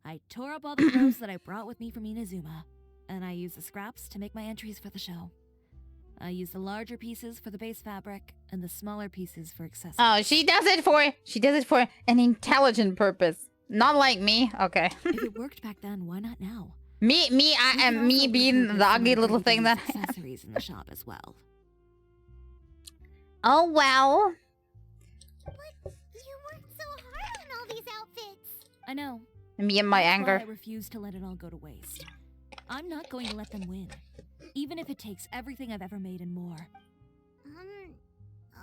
I tore up all the clothes that I brought with me from Inazuma, and I used the scraps to make my entries for the show. I used the larger pieces for the base fabric and the smaller pieces for accessories. Oh, she does it for an intelligent purpose. Not like me. Okay. If it worked back then, why not now? me We and could me also being repurpose the some ugly of the little thing that everyday accessories in the shop as well. Oh well. But you worked so hard on all these outfits. I know. Me and my That's anger. why I refuse to let it all go to waste. I'm not going to let them win, even if it takes everything I've ever made and more.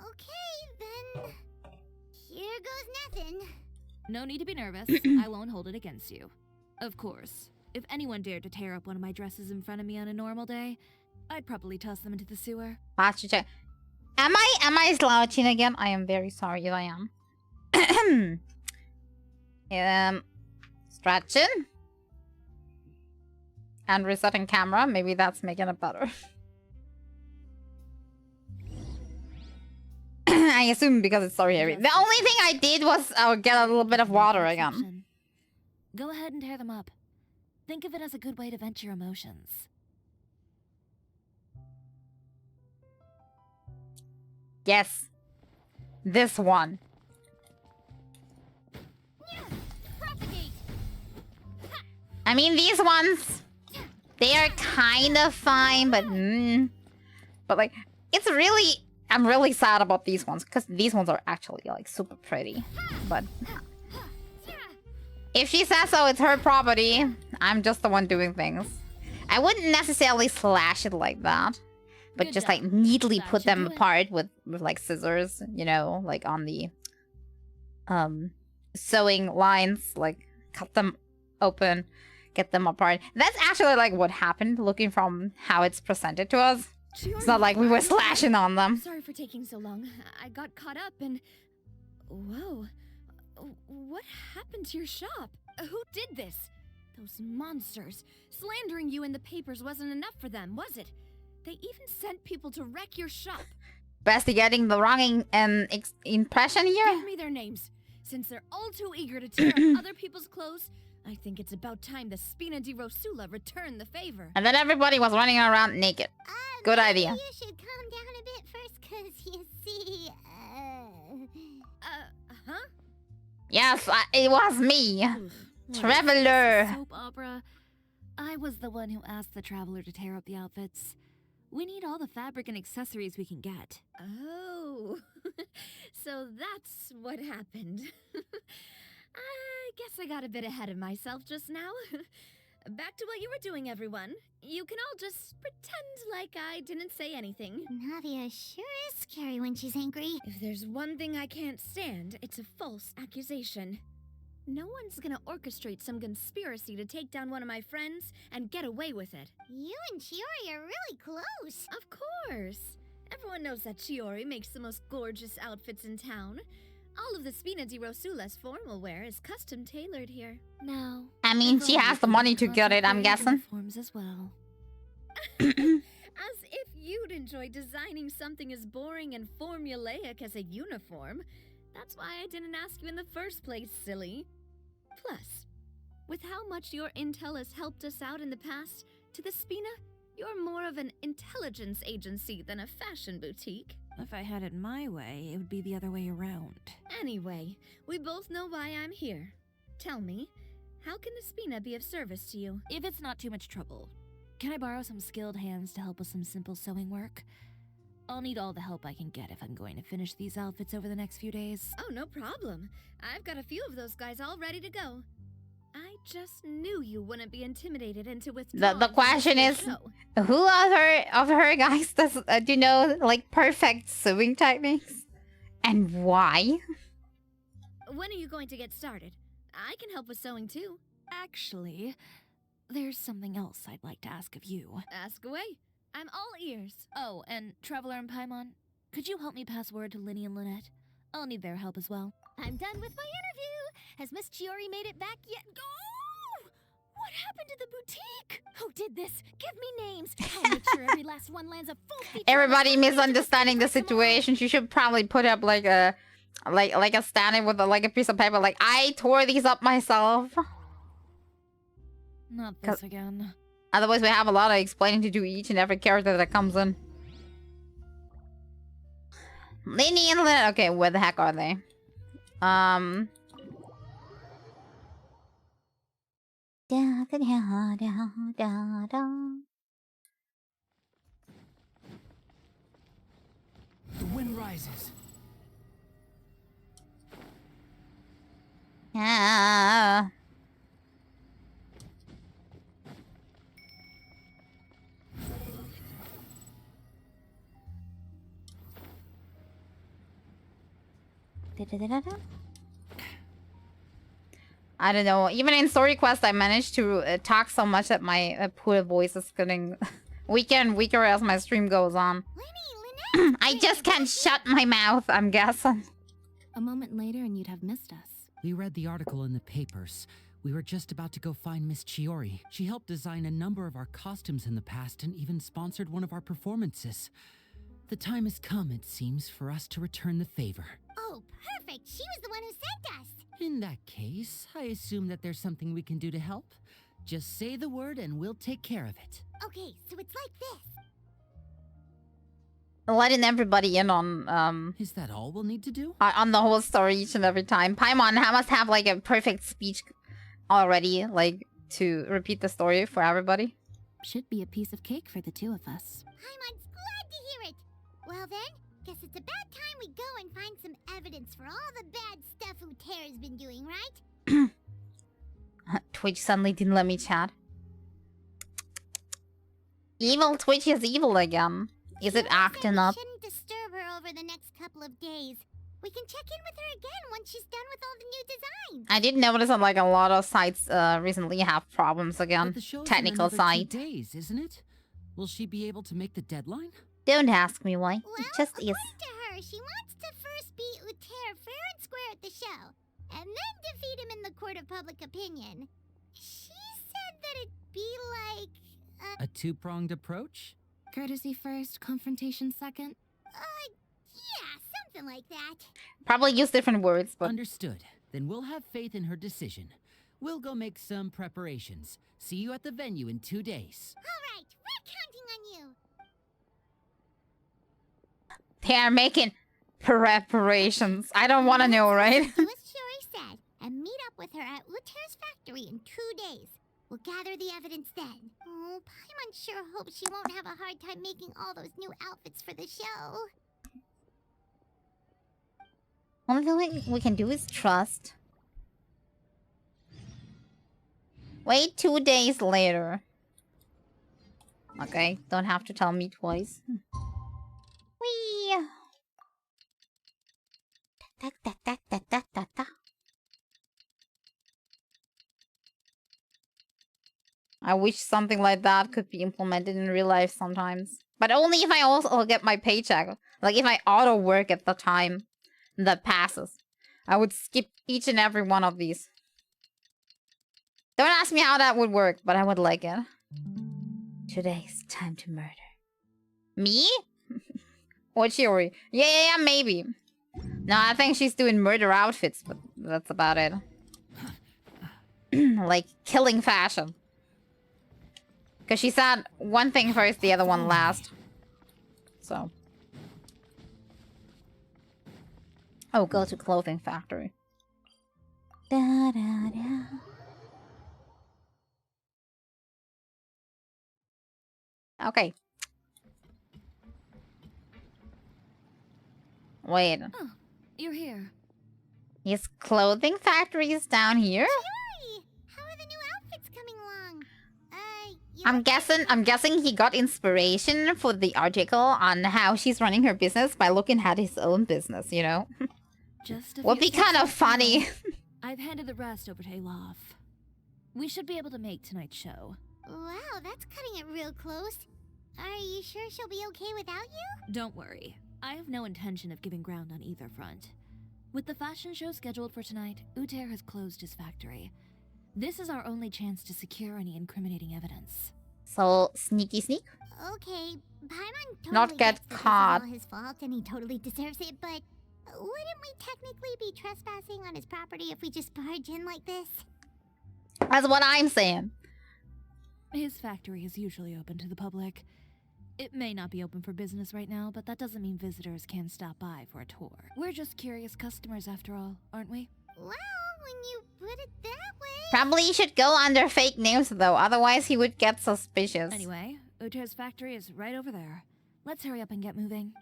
Okay, then. Here goes nothing. No need to be nervous. I won't hold it against you. Of course, if anyone dared to tear up one of my dresses in front of me on a normal day, I'd probably toss them into the sewer. Posture check. Am I slouching again? I am very sorry if I am. Stretching. And resetting camera. Maybe that's making it better. I assume because it's so heavy. The only thing I did was get a little bit of water again. Go ahead and tear them up. Think of it as a good way to vent your emotions. Yes. This one. Propagate. I mean, these ones, they are kind of fine, but like, it's really, I'm really sad about these ones because these ones are actually like super pretty. But if she says so, it's her property. I'm just the one doing things. I wouldn't necessarily slash it like that, but Good just job. like neatly That put should them do it. apart with like scissors, you know, like on the sewing lines, like cut them open, get them apart. That's actually like what happened, looking from how it's presented to us. It's not like we were slashing on them. Sorry for taking so long. I got caught up and... Whoa. What happened to your shop? Who did this? Those monsters. Slandering you in the papers wasn't enough for them, was it? They even sent people to wreck your shop. Bestie getting the wrong impression here? Give me their names. Since they're all too eager to tear up other people's clothes, I think it's about time the Spina di Rosula return the favor. And then everybody was running around naked. Good Maybe idea. You should calm down a bit first, cause you see, Huh? Yes, it was me. What, Traveler. Soap opera? I was the one who asked the traveler to tear up the outfits. We need all the fabric and accessories we can get. Oh, so that's what happened. I guess I got a bit ahead of myself just now. Back to what you were doing, everyone. You can all just pretend like I didn't say anything. Navia sure is scary when she's angry. If there's one thing I can't stand, it's a false accusation. No one's gonna orchestrate some conspiracy to take down one of my friends and get away with it. You and Chiori are really close. Of course. Everyone knows that Chiori makes the most gorgeous outfits in town. All of the Spina di Rosula's formal wear is custom tailored here. No. I mean, she has the money to get it, I'm guessing. Uniforms as well. As if you'd enjoy designing something as boring and formulaic as a uniform. That's why I didn't ask you in the first place, silly. Plus, with how much your intel has helped us out in the past, to the Spina, you're more of an intelligence agency than a fashion boutique. If I had it my way, it would be the other way around. Anyway, we both know why I'm here. Tell me, how can the Spina be of service to you? If it's not too much trouble, can I borrow some skilled hands to help with some simple sewing work? I'll need all the help I can get if I'm going to finish these outfits over the next few days. Oh, no problem. I've got a few of those guys all ready to go. I just knew you wouldn't be intimidated into withdrawing. The question is, who of her guys does do you know like perfect sewing techniques, and why? When are you going to get started? I can help with sewing too. Actually, there's something else I'd like to ask of you. Ask away. I'm all ears. Oh, and Traveler and Paimon, could you help me pass word to Linny and Lynette? I'll need their help as well. I'm done with my interview. Has Miss Chiori made it back yet? Oh! What happened to the boutique? Who did this? Give me names. I'll make sure every last one lands a full feature. Everybody misunderstanding the situation. She should probably put up like a standing with like a piece of paper. Like, I tore these up myself. Not this again. Otherwise, we have a lot of explaining to do each and every character that comes in. Linny and Lynette. Okay, where the heck are they? Da, da, da, da, da. The wind rises. Ah. I don't know. Even in Story Quest, I managed to talk so much that my poor voice is getting weaker and weaker as my stream goes on. I just can't shut my mouth, I'm guessing. A moment later and you'd have missed us. We read the article in the papers. We were just about to go find Miss Chiori. She helped design a number of our costumes in the past and even sponsored one of our performances. The time has come, it seems, for us to return the favor. Oh, perfect! She was the one who sent us! In that case, I assume that there's something we can do to help. Just say the word and we'll take care of it. Okay, so it's like this. Letting everybody in on Is that all we'll need to do? On the whole story each and every time. Paimon must have like a perfect speech already, like to repeat the story for everybody. Should be a piece of cake for the two of us. Paimon's glad to hear it. Well then, guess it's about time we go and find some evidence for all the bad stuff Uterra's been doing, right? Twitch suddenly didn't let me chat. Evil Twitch is evil again. Is it acting up? We shouldn't disturb her over the next couple of days. We can check in with her again once she's done with all the new designs. I did notice that like a lot of sites recently have problems again. Technical site. 2 days, isn't it? Will she be able to make the deadline? Don't ask me why. Well, it just is. according to her, she wants to first beat Uter fair and square at the show, and then defeat him in the court of public opinion. She said that it'd be like a two-pronged approach? Courtesy first, confrontation second? Yeah, something like that. Probably use different words, but... Understood. Then we'll have faith in her decision. We'll go make some preparations. See you at the venue in 2 days. All right, we're counting on you. They are making preparations. I don't want to know, right? Do as Chiori said, and meet up with her at Uter's factory in 2 days. We'll gather the evidence then. Oh, Paimon sure hopes she won't have a hard time making all those new outfits for the show. Only thing we can do is trust. Wait 2 days later. Okay, don't have to tell me twice. Whee! Da, da, da, da, da, da, da. I wish something like that could be implemented in real life sometimes. But only if I also get my paycheck. Like if I auto work at the time that passes. I would skip each and every one of these. Don't ask me how that would work, but I would like it. Today's time to murder. Me? Or Chiori? Yeah, maybe. No, I think she's doing murder outfits, but that's about it. Like, killing fashion. Because she said one thing first, the other one last. So. Oh, go to clothing factory. Da, da, da. Okay. Wait. Oh, you're here. His clothing factory is down here? Chiori! How are the new I'm guessing he got inspiration for the article on how she's running her business by looking at his own business, you know? Just a Would few be kind of steps funny. ahead. I've handed the rest over to Alof. We should be able to make tonight's show. Wow, that's cutting it real close. Are you sure she'll be okay without you? Don't worry. I have no intention of giving ground on either front. With the fashion show scheduled for tonight, Uter has closed his factory. This is our only chance to secure any incriminating evidence. So, sneaky sneak? Okay, Paimon totally Not get gets that caught. this is all his fault and he totally deserves it, but wouldn't we technically be trespassing on his property if we just barge in like this? That's what I'm saying. His factory is usually open to the public. It may not be open for business right now, but that doesn't mean visitors can stop by for a tour. We're just curious customers after all, aren't we? Well, when you put it that way... Probably should go under fake names though, otherwise he would get suspicious. Anyway, Uter's factory is right over there. Let's hurry up and get moving.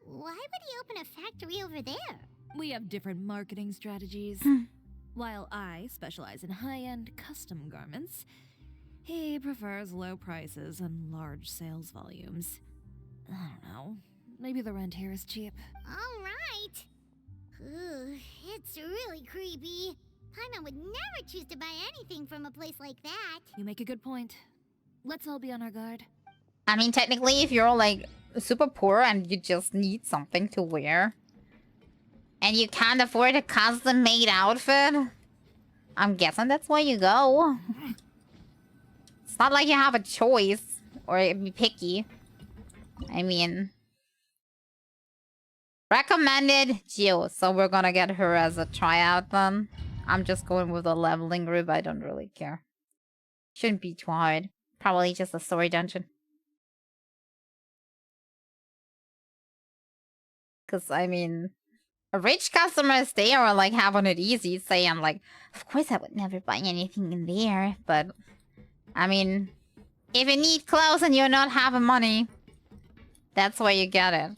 Why would he open a factory over there? We have different marketing strategies. While I specialize in high-end custom garments, he prefers low prices and large sales volumes. I don't know. Maybe the rent here is cheap. All right. Ooh, it's really creepy. Paimon would never choose to buy anything from a place like that. You make a good point. Let's all be on our guard. I mean, technically, if you're like super poor and you just need something to wear, and you can't afford a custom-made outfit, I'm guessing that's where you go. It's not like you have a choice or be picky. I mean, recommended Jill, so we're gonna get her as a tryout then. I'm just going with a leveling group. I don't really care. Shouldn't be too hard. Probably just a story dungeon. Because, I mean, rich customers, they are like having it easy, saying like, of course I would never buy anything in there. But, I mean, if you need clothes and you're not having money, that's where you get it.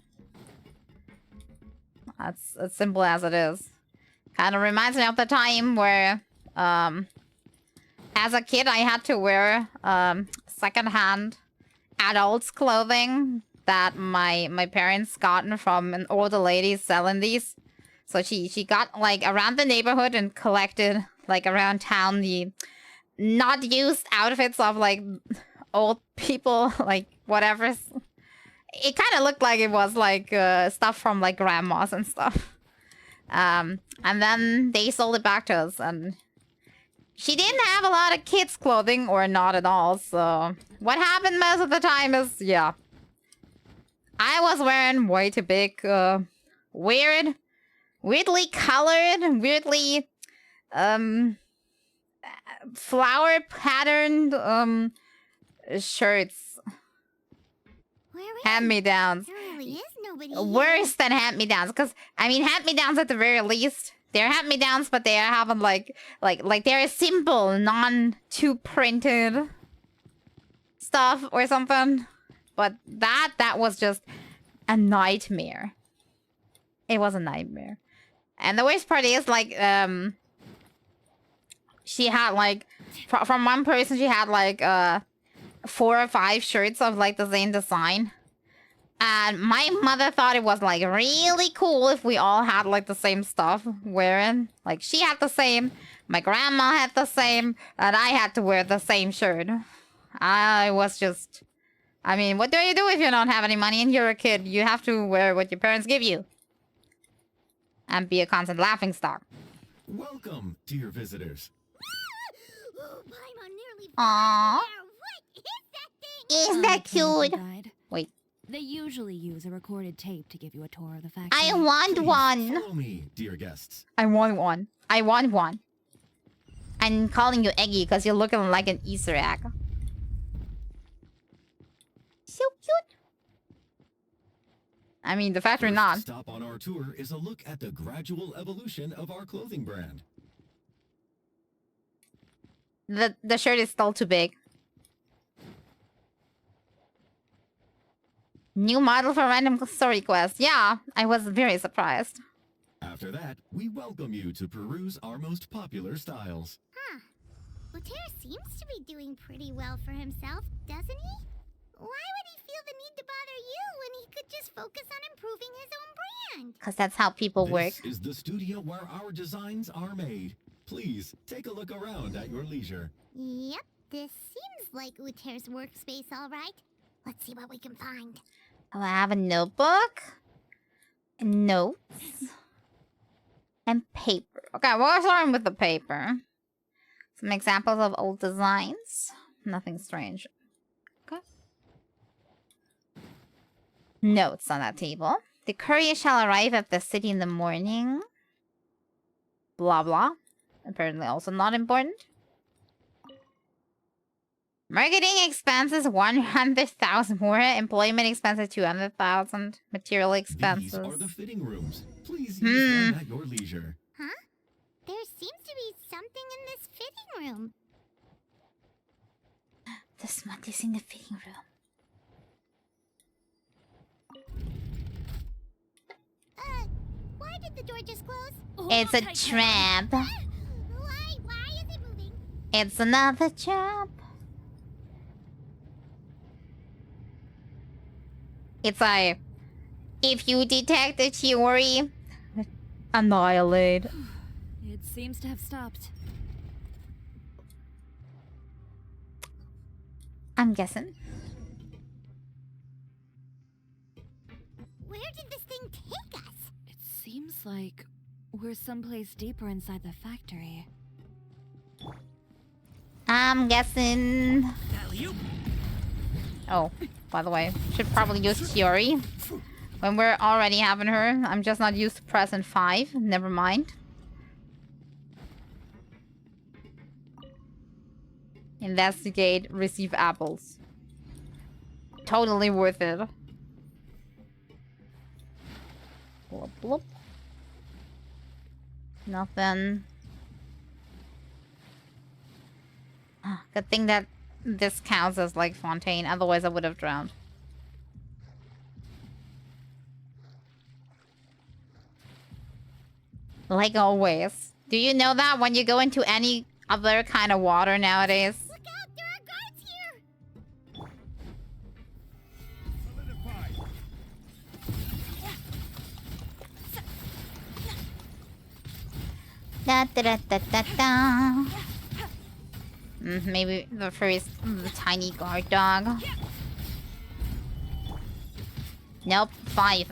That's as simple as it is. Kind of reminds me of the time where, as a kid, I had to wear secondhand adults clothing that my parents gotten from an older lady selling these. So she got like around the neighborhood and collected like around town the not used outfits of like old people, like whatever. It kind of looked like it was like stuff from like grandmas and stuff. And then they sold it back to us, and she didn't have a lot of kids' clothing, or not at all, so... What happened most of the time is, yeah. I was wearing way too big, weirdly colored, weirdly, flower-patterned, shirts. Hand-me-downs. There really is nobody Worse than hand-me-downs, because, I mean, hand-me-downs at the very least... They're hand-me-downs, but they are having like they're simple, non-too printed stuff or something. But that was just a nightmare. It was a nightmare. And the worst part is like she had like from one person she had like 4 or 5 shirts of like the same design. And my mother thought it was, like, really cool if we all had, like, the same stuff wearing. Like, she had the same, my grandma had the same, and I had to wear the same shirt. I was just... I mean, what do you do if you don't have any money and you're a kid? You have to wear what your parents give you. And be a constant laughingstock. Welcome, dear visitors. Paimon nearly Aww. What is that thing? Isn't that cute? Guide. Wait. They usually use a recorded tape to give you a tour of the factory. I want one. Follow me, dear guests. I want one. I want one. I'm calling you Eggy because you're looking like an Easter egg. So cute. I mean, the factory First not. stop on our tour is a look at the gradual evolution of our clothing brand. The shirt is still too big. New model for random Chiori Quest. Yeah, I was very surprised. After that, we welcome you to peruse our most popular styles. Uter seems to be doing pretty well for himself, doesn't he? Why would he feel the need to bother you when he could just focus on improving his own brand? Because that's how people work. This is the studio where our designs are made. Please, take a look around at your leisure. Yep, this seems like Uter's workspace, all right. Let's see what we can find. Oh, I have a notebook, notes, and paper. Okay, we're starting with the paper. Some examples of old designs. Nothing strange. Okay. Notes on that table. The courier shall arrive at the city in the morning. Blah blah. Apparently also not important. Marketing expenses 100,000 more. Employment expenses 200,000. Material expenses. These are the fitting rooms. Please use them at your leisure. Huh? There seems to be something in this fitting room. The smut is in the fitting room. Why did the door just close? It's a trap. Why is it moving? It's another trap. It's like, if you detect a Chiori, annihilate. It seems to have stopped. I'm guessing. Where did this thing take us? It seems like we're someplace deeper inside the factory. I'm guessing. Oh, by the way, should probably use Chiori when we're already having her. I'm just not used to present 5. Never mind. Investigate, receive apples. Totally worth it. Bloop, bloop. Nothing. Good thing that this counts as like Fontaine, otherwise I would have drowned. Like always. Do you know that when you go into any other kind of water nowadays? Look out, there are guards here! Da da da da da da. Maybe the first tiny guard dog. Nope, 5.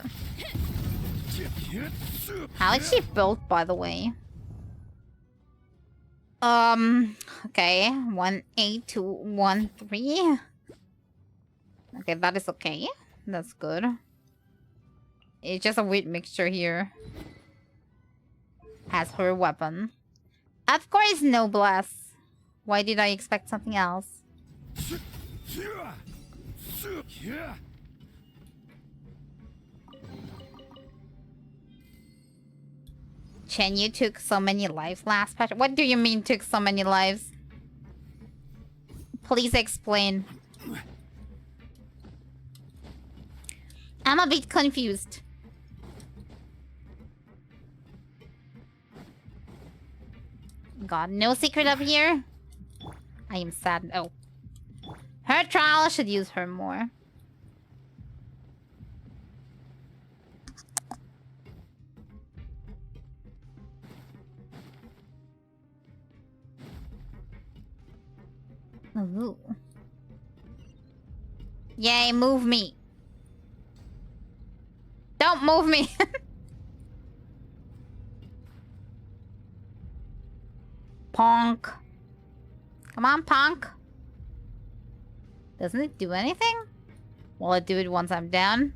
How is she built, by the way? Okay, 1A to 1-3. Okay, that is okay. That's good. It's just a weird mixture here. Has her weapon. Of course, Noblesse. Why did I expect something else? Chen, you took so many lives last patch. What do you mean took so many lives? Please explain. I'm a bit confused. God, no secret up here? I am sad. Oh. Her trial should use her more. Ooh. Yay, move me. Don't move me. Punk. Come on, punk. Doesn't it do anything? Will it do it once I'm down?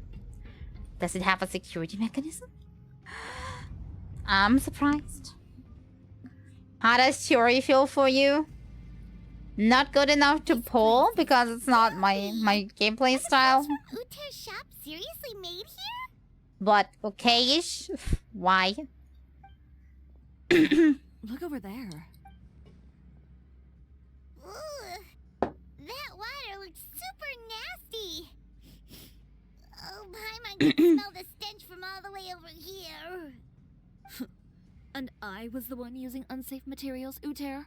Does it have a security mechanism? I'm surprised. How does Chiori feel for you? Not good enough to pull because it's not my gameplay style. Uter's shop seriously made here? But okay-ish. Why? Look over there. Ooh, that water looks super nasty. Oh, Paimon can smell the stench from all the way over here. And I was the one using unsafe materials, Uter?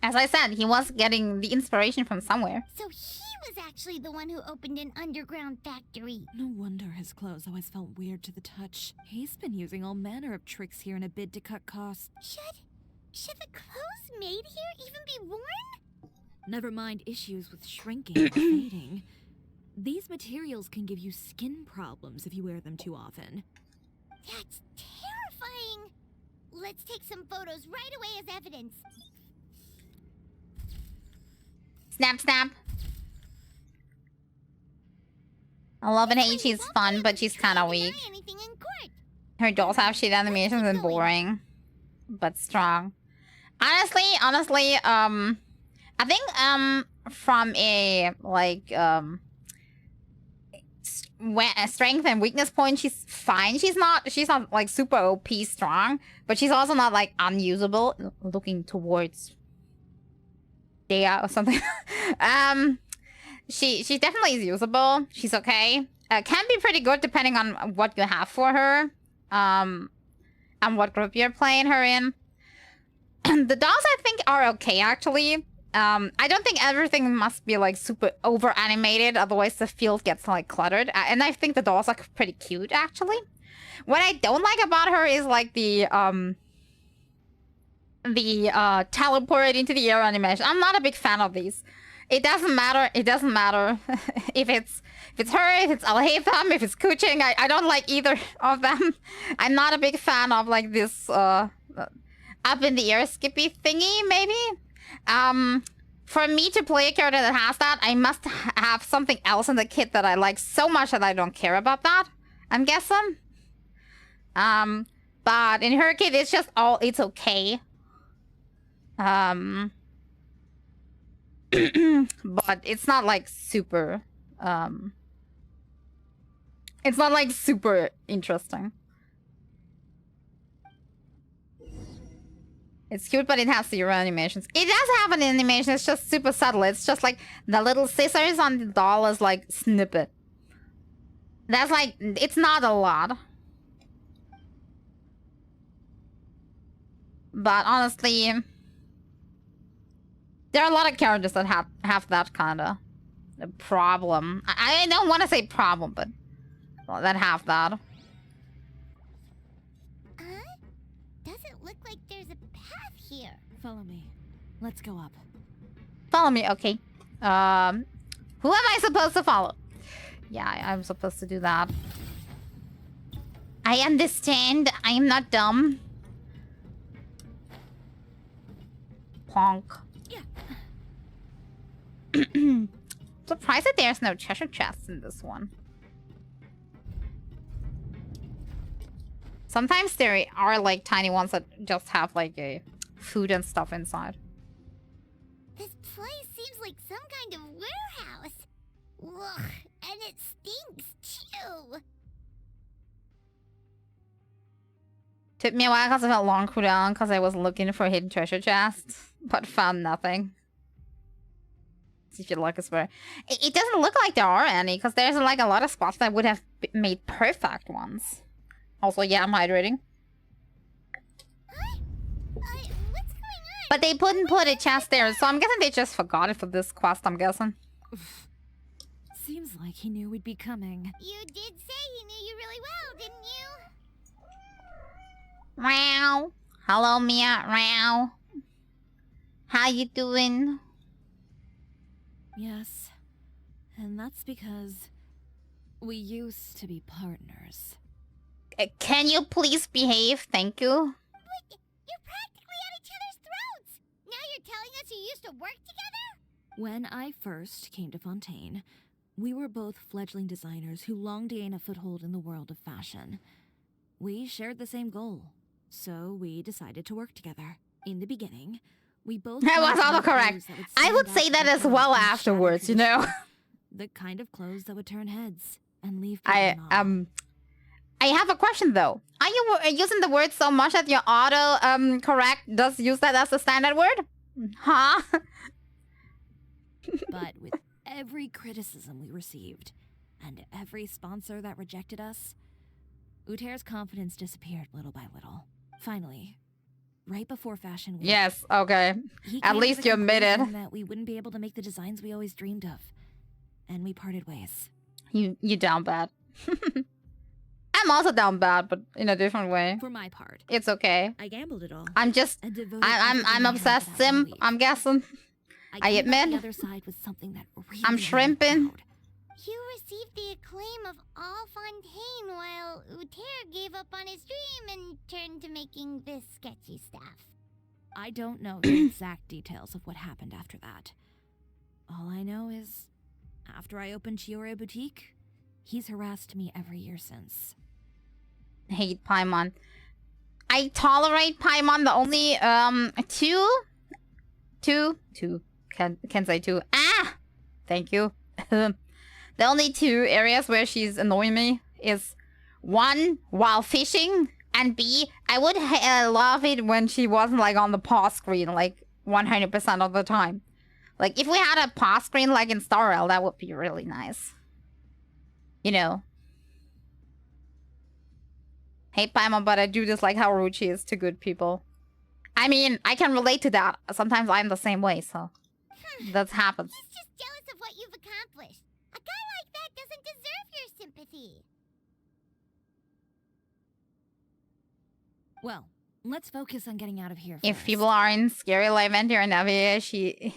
As I said, he was getting the inspiration from somewhere. So he was actually the one who opened an underground factory. No wonder his clothes always felt weird to the touch. He's been using all manner of tricks here in a bid to cut costs. Should the clothes made here even be worn? Never mind issues with shrinking or fading. These materials can give you skin problems if you wear them too often. That's terrifying. Let's take some photos right away as evidence. Snap, snap. I love and hate she's fun, but she's kind of weak. Her dolls have shit animations and boring, but strong. Honestly, I think from a like strength and weakness point, she's fine. She's not like super OP strong, but she's also not like unusable. Looking towards Dea or something. She definitely is usable. She's okay. Can be pretty good depending on what you have for her, and what group you're playing her in. The dolls I think are okay actually. I don't think everything must be like super over animated, otherwise the field gets like cluttered. And I think the dolls are pretty cute actually. What I don't like about her is like the teleport into the air animation. I'm not a big fan of these. It doesn't matter. It doesn't matter if it's her, if it's Alhaitham, if it's Kuching. I don't like either of them. I'm not a big fan of like this up in the air skippy thingy. Maybe. For me to play a character that has that, I must have something else in the kit that I like so much that I don't care about that. I'm guessing. But in her kit, it's just it's okay. But it's not like super, it's not like super interesting. It's cute, but it has 0 animations. It does have an animation, it's just super subtle. It's just like the little scissors on the doll is like snippet. That's like, it's not a lot. But honestly, there are a lot of characters that have that kind of problem. I don't want to say problem, but that have that. Doesn't look like there's a path here. Follow me. Let's go up. Follow me, okay. Who am I supposed to follow? Yeah, I'm supposed to do that. I understand. I am not dumb. Plonk. Surprised that there's no treasure chests in this one. Sometimes there are like tiny ones that just have like a food and stuff inside. This place seems like some kind of warehouse. Ugh, and it stinks too. Took me a while because I felt long cooldown because I was looking for hidden treasure chests, but found nothing. If you look, it doesn't look like there are any because there's like a lot of spots that would have made perfect ones. Also, yeah, I'm hydrating. What's going on? But they couldn't put a chest there, so I'm guessing they just forgot it for this quest, I'm guessing. Seems like he knew we'd be coming. You did say he knew you really well, didn't you? Meow. Hello, Mia. Meow. How you doing? Yes. And that's because we used to be partners. Can you please behave? Thank you. But you're practically at each other's throats. Now you're telling us you used to work together? When I first came to Fontaine, we were both fledgling designers who longed to gain a foothold in the world of fashion. We shared the same goal, so we decided to work together. In the beginning, we both... I was autocorrect. I would say that as well afterwards, you know? The kind of clothes that would turn heads and leave people I have a question though. Are you using the word so much that your auto correct does use that as a standard word? Huh? But with every criticism we received, and every sponsor that rejected us, Uter's confidence disappeared little by little. Finally, right before Fashion Week. Yes, okay. He At came to least the you admitted. conclusion that we wouldn't be able to make the designs we always dreamed of. And we parted ways. You down bad. I'm also down bad, but in a different way. For my part. It's okay. I gambled it all. I'm just... I'm obsessed sim, I'm guessing. I admit. The other side was something that really I'm shrimping. You received the acclaim of all Fontaine while Uter gave up on his dream and turned to making this sketchy stuff. I don't know the exact details of what happened after that. All I know is, after I opened Chiori Boutique, he's harassed me every year since. Hate Paimon. I tolerate Paimon. The only two can say two. Ah, thank you. The only two areas where she's annoying me is one, while fishing, and B, I would love it when she wasn't like on the pause screen like 100% of the time. Like if we had a pause screen like in Star Rail, that would be really nice. You know. Hate Paimon, but I do dislike how rude she is to good people. I mean, I can relate to that. Sometimes I'm the same way, so that happens. He's just jealous of what you've accomplished. A guy like that doesn't deserve your sympathy. Well, let's focus on getting out of here If first. people are in Scary Life Venti or Navia,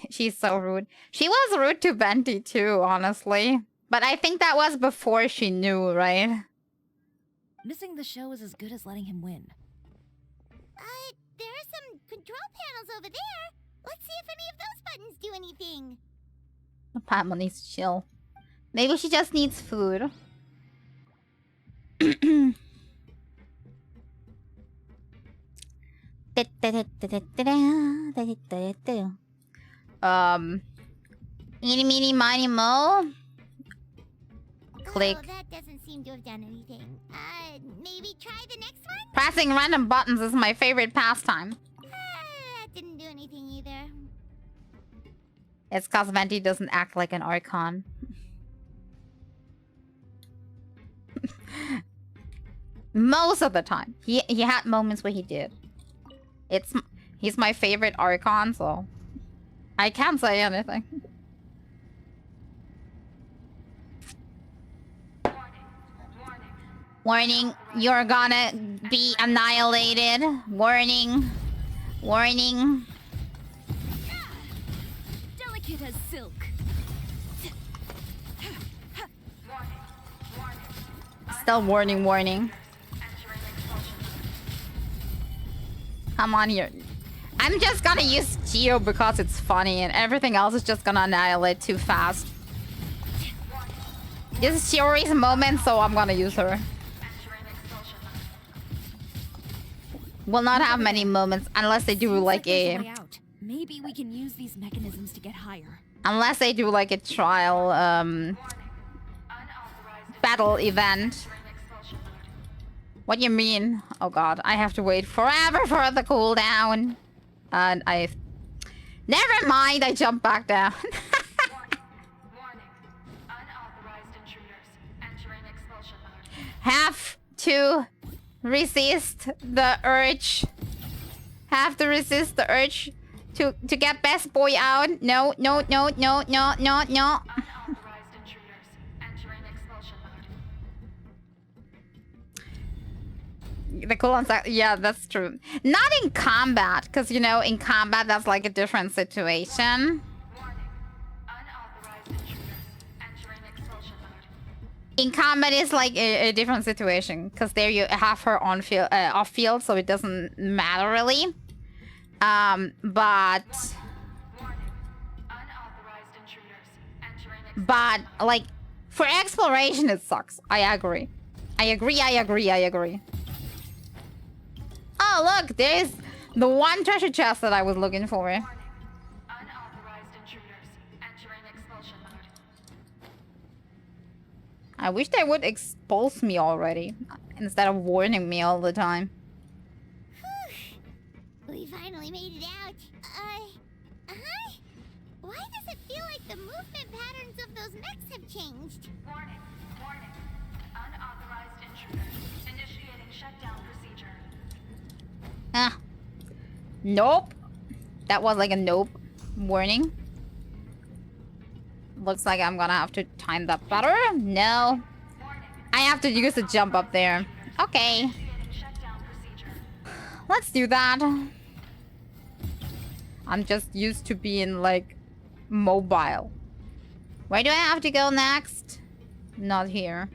she's so rude. She was rude to Venti too, honestly. But I think that was before she knew, right? Missing the show is as good as letting him win. There are some control panels over there. Let's see if any of those buttons do anything. Paimon needs to chill. Maybe she just needs food. Eeny, meeny, miny, mo. Click. Oh, that doesn't seem to have done anything. Maybe try the next one? Pressing random buttons is my favorite pastime. That didn't do anything either. It's cause Venti doesn't act like an Archon. Most of the time. He had moments where he did. He's my favorite Archon, so I can't say anything. Warning, you're gonna be annihilated. Warning. Warning. Delicate as silk. Still warning, warning. Come on here. I'm just gonna use Geo because it's funny and everything else is just gonna annihilate too fast. This is Chiori's moment, so I'm gonna use her. Will not have many moments unless they do like a... Maybe we can use these mechanisms to get higher. Unless they do like a trial battle event. What do you mean? Oh god, I have to wait forever for the cooldown. And I... Never mind, I jump back down. Have to resist the urge. Have to resist the urge to get best boy out. No, no, no, no, no, no, no. The cooldown, yeah, that's true. Not in combat, because you know, in combat that's like a different situation. In combat is like a different situation, because there you have her on field, off field, so it doesn't matter really. But like for exploration, it sucks. I agree. I agree. Oh look, there's the one treasure chest that I was looking for. I wish they would expose me already, instead of warning me all the time. We finally made it out. Why does it feel like the movement patterns of those mechs have changed? Warning. Unauthorized intruders. Initiating shutdown procedure. Nope. That was like a nope warning. Looks like I'm gonna have to time that better. No. I have to use the jump up there. Okay. Let's do that. I'm just used to being like mobile. Where do I have to go next? Not here.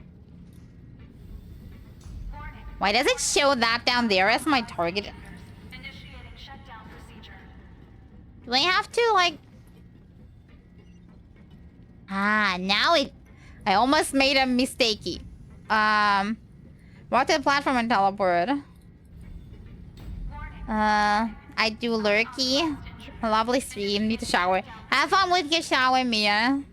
Why does it show that down there as my target? Do I have to like... Ah, now it... I almost made a mistakey. Walk to the platform and teleport. I do lurky. A lovely stream. Need to shower. Have fun with your shower, Mia.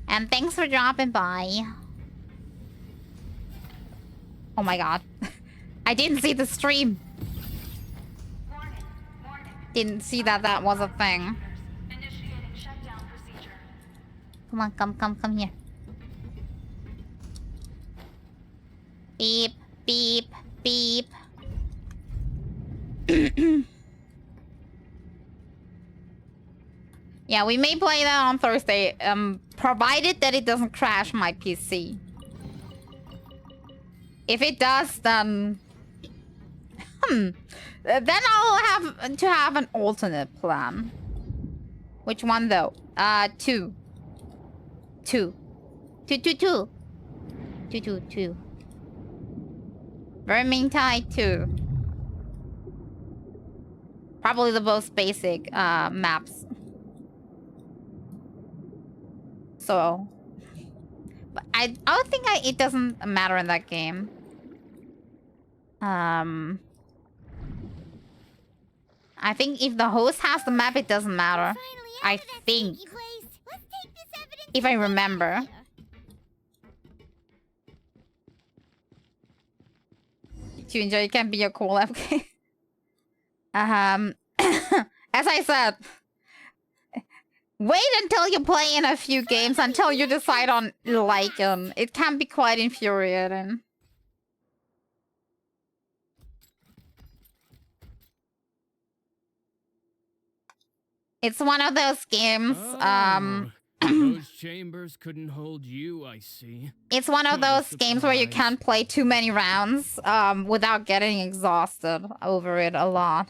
And thanks for dropping by. Oh my god. I didn't see the stream. Didn't see that that was a thing. Come on, come here. Beep, beep, beep. Yeah, we may play that on Thursday, provided that it doesn't crash my PC. If it does, then... then I'll have to have an alternate plan. Which one, though? Two. Vermintide 2. Probably the most basic maps. So... But I don't think it doesn't matter in that game. I think if the host has the map, it doesn't matter. I think. If I remember. To enjoy it can be a cool FK. As I said, wait until you play in a few games until you decide on liking. It can be quite infuriating. It's one of those games, those chambers couldn't hold you, I see. It's one of those games where you can't play too many rounds, without getting exhausted over it a lot.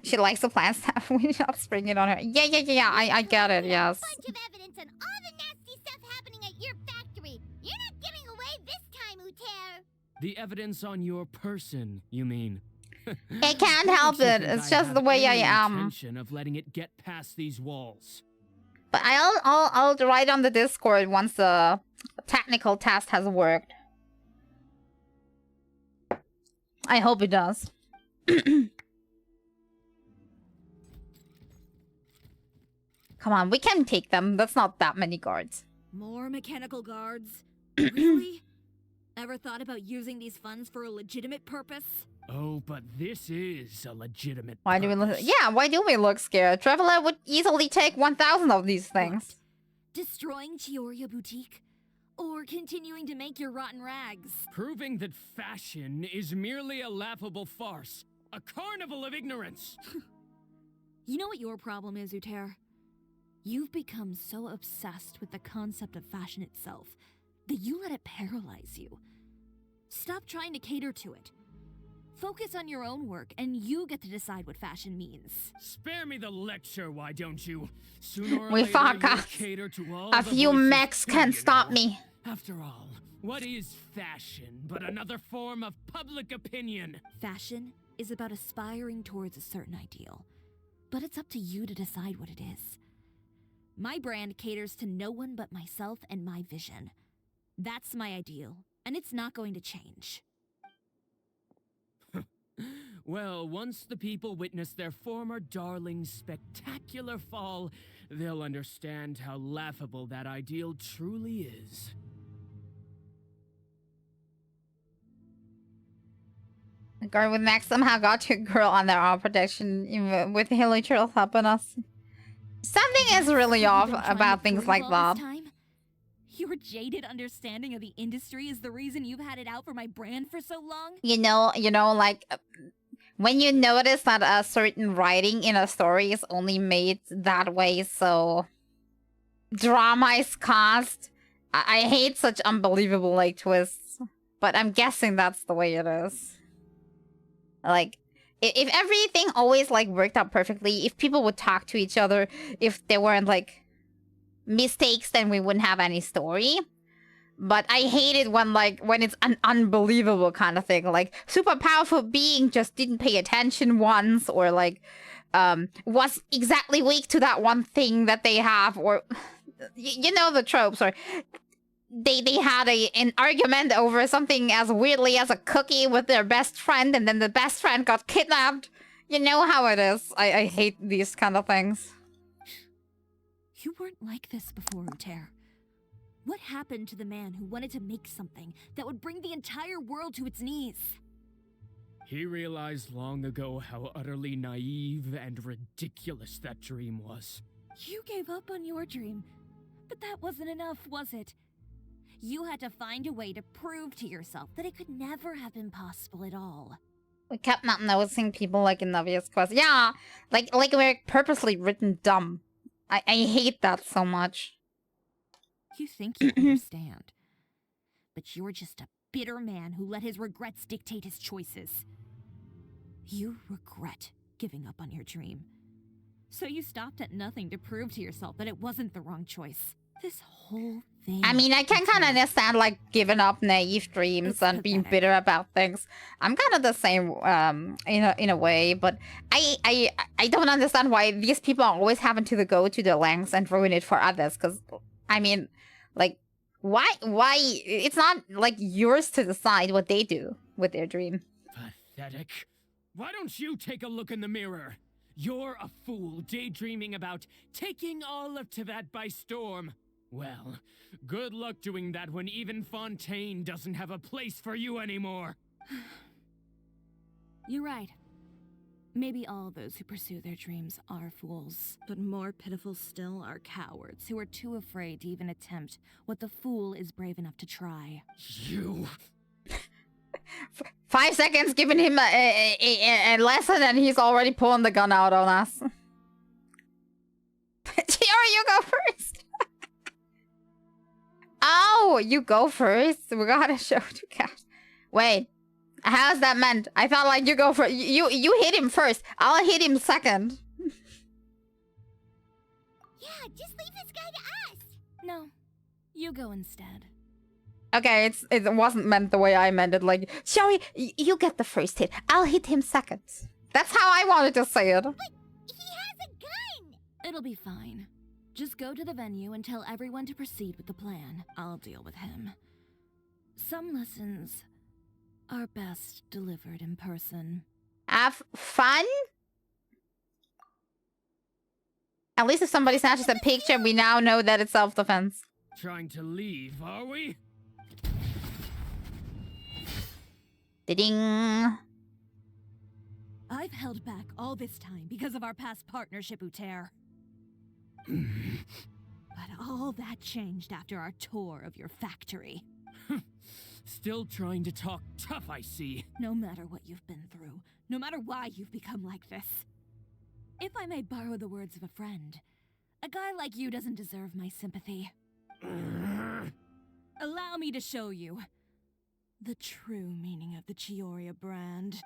She likes the plant stuff. We not spring it on her. Yeah. I get it, yes. Bunch of evidence on all the nasty stuff happening at your factory. You're not getting away this time, Uter. The evidence on your person, you mean? I can't help it. It's just the way I am. Intention of letting it get past these walls. But I'll write on the Discord once the technical test has worked. I hope it does. Come on, we can take them. That's not that many guards. More mechanical guards? Really? Ever thought about using these funds for a legitimate purpose? Oh, but this is a legitimate Why do we look? Yeah, why do we look scared? Traveler would easily take 1,000 of these things. What? Destroying Chiori Boutique? Or continuing to make your rotten rags? Proving that fashion is merely a laughable farce. A carnival of ignorance. You know what your problem is, Uter? You've become so obsessed with the concept of fashion itself that you let it paralyze you. Stop trying to cater to it. Focus on your own work, and you get to decide what fashion means. Spare me the lecture, why don't you? Sooner or We later, fuck you'll us. cater to all A the few voices mechs too, can you stop know. me. After all, what is fashion but another form of public opinion? Fashion is about aspiring towards a certain ideal, but it's up to you to decide what it is. My brand caters to no one but myself and my vision. That's my ideal, and it's not going to change. Well, once the people witness their former darling's spectacular fall, they'll understand how laughable that ideal truly is. The guard with Max somehow got to a girl on their arm protection, even with Hilly Turtle helping us. Something is really off about things like that. Your jaded understanding of the industry is the reason you've had it out for my brand for so long? You know, like when you notice that a certain writing in a story is only made that way, so drama is caused. I hate such unbelievable like twists, but I'm guessing that's the way it is. Like, if everything always like worked out perfectly, if people would talk to each other, if there weren't like mistakes, then we wouldn't have any story. But I hate it when it's an unbelievable kind of thing, like super powerful being just didn't pay attention once, or like was exactly weak to that one thing that they have, or you know the tropes, or they had an argument over something as weirdly as a cookie with their best friend, and then the best friend got kidnapped. You know how it is. I hate these kind of things. You weren't like this before, Uter. What happened to the man who wanted to make something that would bring the entire world to its knees? He realized long ago how utterly naive and ridiculous that dream was. You gave up on your dream, but that wasn't enough, was it? You had to find a way to prove to yourself that it could never have been possible at all. We kept not noticing people like in Chiori Quest. Yeah, like we're purposely written dumb. I hate that so much. You think you understand, but you're just a bitter man who let his regrets dictate his choices. You regret giving up on your dream. So you stopped at nothing to prove to yourself that it wasn't the wrong choice. This whole thing... I mean, I can kind of understand, like, giving up naive dreams and being bitter about things. I'm kind of the same, in a way, but I don't understand why these people are always having to go to the lengths and ruin it for others, because, I mean, like, why, it's not, like, yours to decide what they do with their dream. Pathetic. Why don't you take a look in the mirror? You're a fool daydreaming about taking all of Tibet by storm. Well, good luck doing that when even Fontaine doesn't have a place for you anymore. You're right. Maybe all those who pursue their dreams are fools, but more pitiful still are cowards who are too afraid to even attempt what the fool is brave enough to try. You... 5 seconds giving him a lesson and he's already pulling the gun out on us. Chiori, you go first. Oh, you go first? We gotta show to cat. Wait, how's that meant? I thought like you go first. You hit him first. I'll hit him second. Yeah, just leave this guy to us. No, you go instead. Okay, it wasn't meant the way I meant it. Like, Chiori, you get the first hit. I'll hit him second. That's how I wanted to say it. But he has a gun! It'll be fine. Just go to the venue and tell everyone to proceed with the plan. I'll deal with him. Some lessons are best delivered in person. Have fun? At least if somebody snatches a picture, we now know that it's self-defense. Trying to leave, are we? Ding. I've held back all this time because of our past partnership, Uter. But all that changed after our tour of your factory. Still trying to talk tough, I see. No matter what you've been through, no matter why you've become like this. If I may borrow the words of a friend, a guy like you doesn't deserve my sympathy. Allow me to show you the true meaning of the Chiori brand.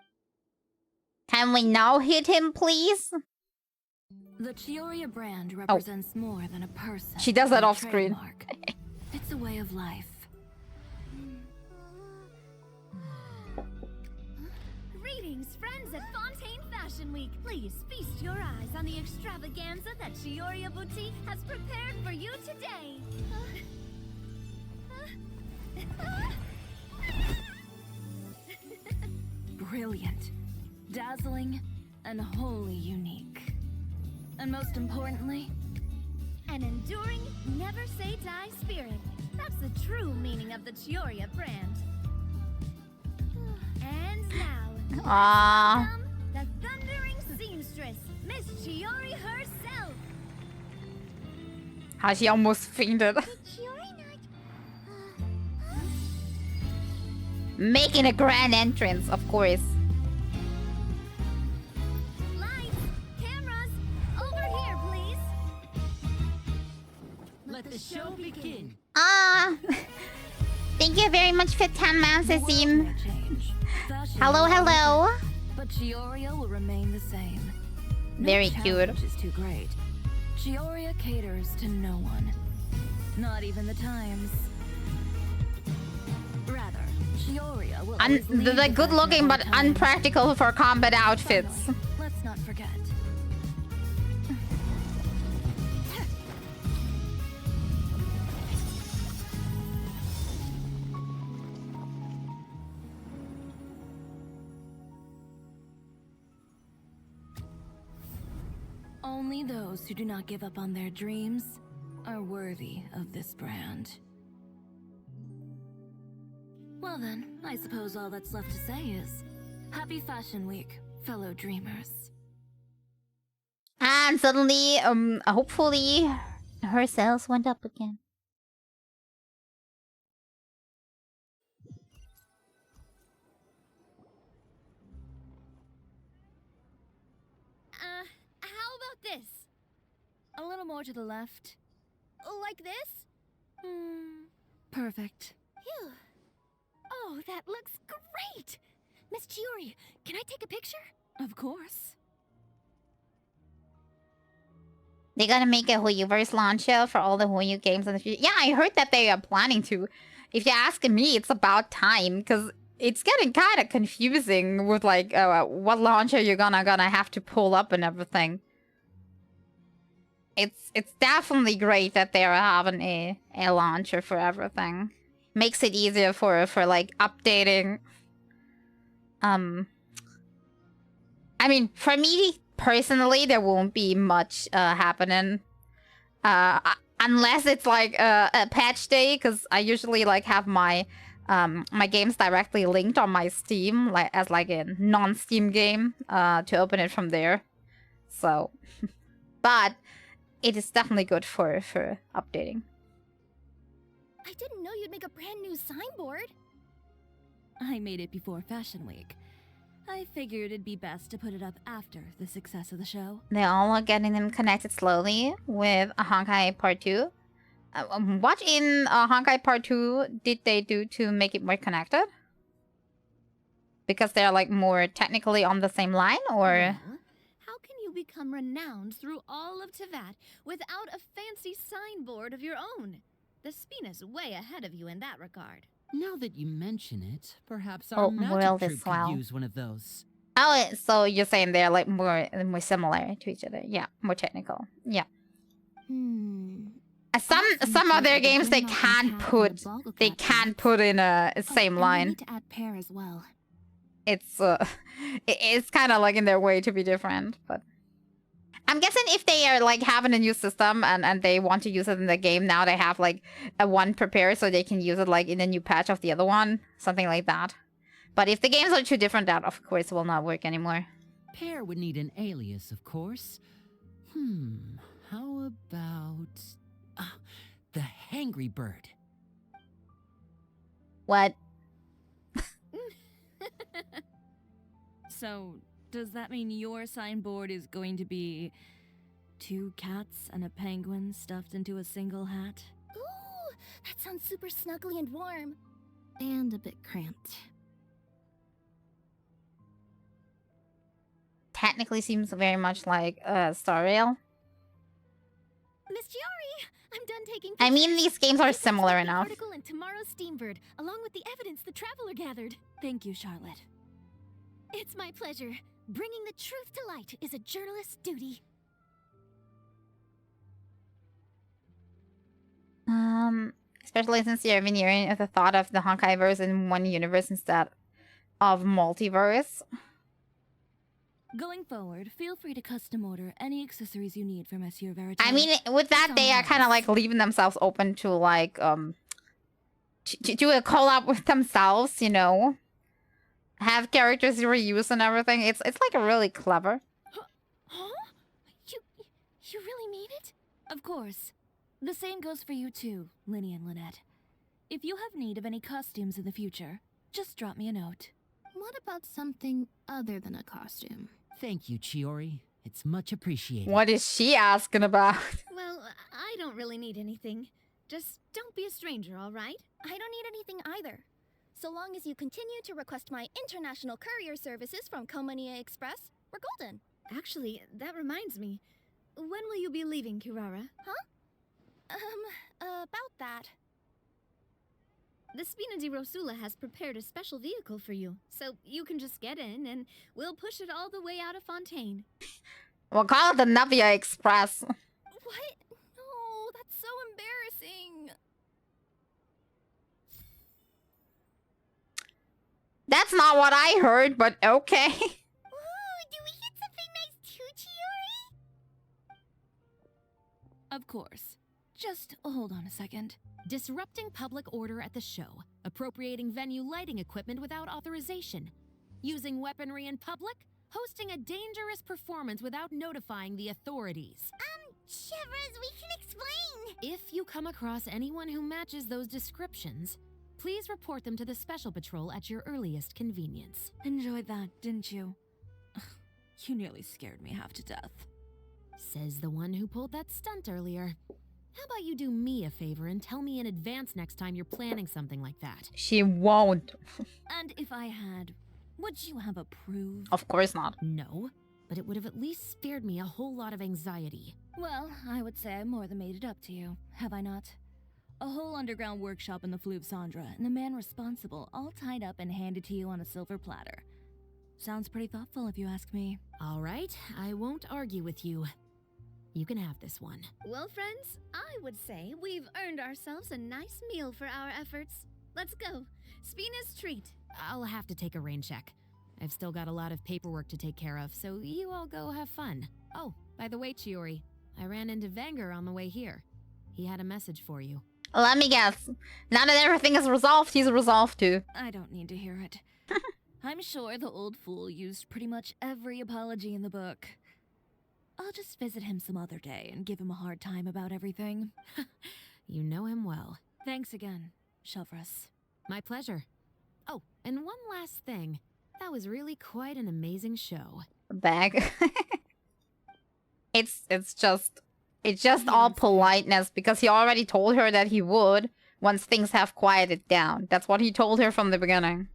Can we now hit him, please? The Chiori brand represents more than a person. She does that off screen. It's a way of life. Greetings, friends at Fontaine Fashion Week. Please feast your eyes on the extravaganza that Chiori Boutique has prepared for you today. Brilliant, dazzling, and wholly unique. And most importantly, An enduring, never-say-die spirit. That's the true meaning of the Chiori brand. And now, Aww. the thundering seamstress, Miss Chiori herself. How she almost fainted. Did Chiori not Making a grand entrance, of course. Lights, cameras, over here, please. Let the show begin. Thank you very much for 10 months, The world Azim. may change. Fashion Hello, will always hello. change, but Chioria will remain the same. No Very cute. challenge is too great. Chioria caters to no one. Not even the times. Rather, Chioria will always lead The the good looking fashion but of the times. unpractical for combat outfits. Finally, let's not forget. Only those who do not give up on their dreams are worthy of this brand. Well then, I suppose all that's left to say is, Happy Fashion Week, fellow dreamers. And suddenly, hopefully, her sales went up again. How about this? A little more to the left. Like this? Perfect. Phew. Oh, that looks great! Miss Chiori, can I take a picture? Of course. They're gonna make a Hoyoverse launcher for all the Hoyo games in the future. Yeah, I heard that they are planning to. If you're asking me, it's about time, because it's getting kind of confusing with, like, what launcher you're gonna have to pull up and everything. It's definitely great that they're having a launcher for everything. Makes it easier for like updating. I mean, for me personally, there won't be much happening, unless it's like a patch day, because I usually like have my my games directly linked on my Steam, like as like a non-Steam game, to open it from there. So, but it is definitely good for updating. I didn't know you'd make a brand new signboard. I made it before Fashion Week. I figured it'd be best to put it up after the success of the show. They all are getting them connected slowly with Honkai Part 2. What in Honkai Part 2 did they do to make it more connected? Because they're like more technically on the same line, or? Well, how can you become renowned through all of Tevat without a fancy signboard of your own? The Spina's way ahead of you in that regard. Now that you mention it, perhaps our magic World troupe as could well. use one of those. Oh, so you're saying they're like more similar to each other? Yeah, more technical. Yeah. Some of their games they can't put in a same We line. need to add pair as well. It's kind of like in their way to be different, but I'm guessing if they are like having a new system and they want to use it in the game, now they have like a one prepared so they can use it like in a new patch of the other one, something like that. But if the games are too different, that of course will not work anymore. Pear would need an alias, of course. How about the Hangry Bird? What? So, does that mean your signboard is going to be 2 cats and a penguin stuffed into a single hat? Ooh, that sounds super snuggly and warm. And a bit cramped. Technically seems very much like Star Rail. Miss Chiori, I'm done taking I mean, pictures. these games are You can similar stick the enough. article in tomorrow's Steambird, along with the evidence the Traveler gathered. Thank you, Charlotte. It's my pleasure. Bringing the truth to light is a journalist's duty. Especially since you're veneering the thought of the Honkaiverse in one universe instead of multiverse. Going forward, feel free to custom order any accessories you need for Monsieur Verite. I mean, with that, they are kind of like leaving themselves open to like to do a collab with themselves, you know, have characters reuse and everything. It's like really clever. Huh? You really mean it? Of course. The same goes for you too, Linny and Lynette. If you have need of any costumes in the future, just drop me a note. What about something other than a costume? Thank you, Chiori. It's much appreciated. What is she asking about? Well, I don't really need anything. Just don't be a stranger, all right? I don't need anything either. So long as you continue to request my international courier services from Komania Express, we're golden. Actually, that reminds me. When will you be leaving, Kirara? About that. The Spina di Rosula has prepared a special vehicle for you, so you can just get in and we'll push it all the way out of Fontaine. We'll call it the Navia Express. What? No, that's so embarrassing. That's not what I heard, but okay. Ooh, do we get something nice too, Chiori? Of course. Just hold on a second. Disrupting public order at the show, appropriating venue lighting equipment without authorization, using weaponry in public, hosting a dangerous performance without notifying the authorities. Chevras, we can explain. If you come across anyone who matches those descriptions, please report them to the Special Patrol at your earliest convenience. Enjoyed that, didn't you? Ugh, you nearly scared me half to death. Says the one who pulled that stunt earlier. How about you do me a favor and tell me in advance next time you're planning something like that? She won't. And if I had, would you have approved? Of course not. No, but it would have at least spared me a whole lot of anxiety. Well, I would say I more than made it up to you, have I not? A whole underground workshop in the Fleuve Sandra, and the man responsible all tied up and handed to you on a silver platter. Sounds pretty thoughtful if you ask me. All right, I won't argue with you. You can have this one. Well, friends, I would say we've earned ourselves a nice meal for our efforts. Let's go. Spina's treat. I'll have to take a rain check. I've still got a lot of paperwork to take care of, so you all go have fun. Oh, by the way, Chiori, I ran into Venger on the way here. He had a message for you. Let me guess. Now that everything is resolved, he's resolved too. I don't need to hear it. I'm sure the old fool used pretty much every apology in the book. I'll just visit him some other day and give him a hard time about everything. You know him well. Thanks again, Chevras. My pleasure. Oh, and one last thing. That was really quite an amazing show. Bag. It's just all politeness because he already told her that he would once things have quieted down. That's what he told her from the beginning.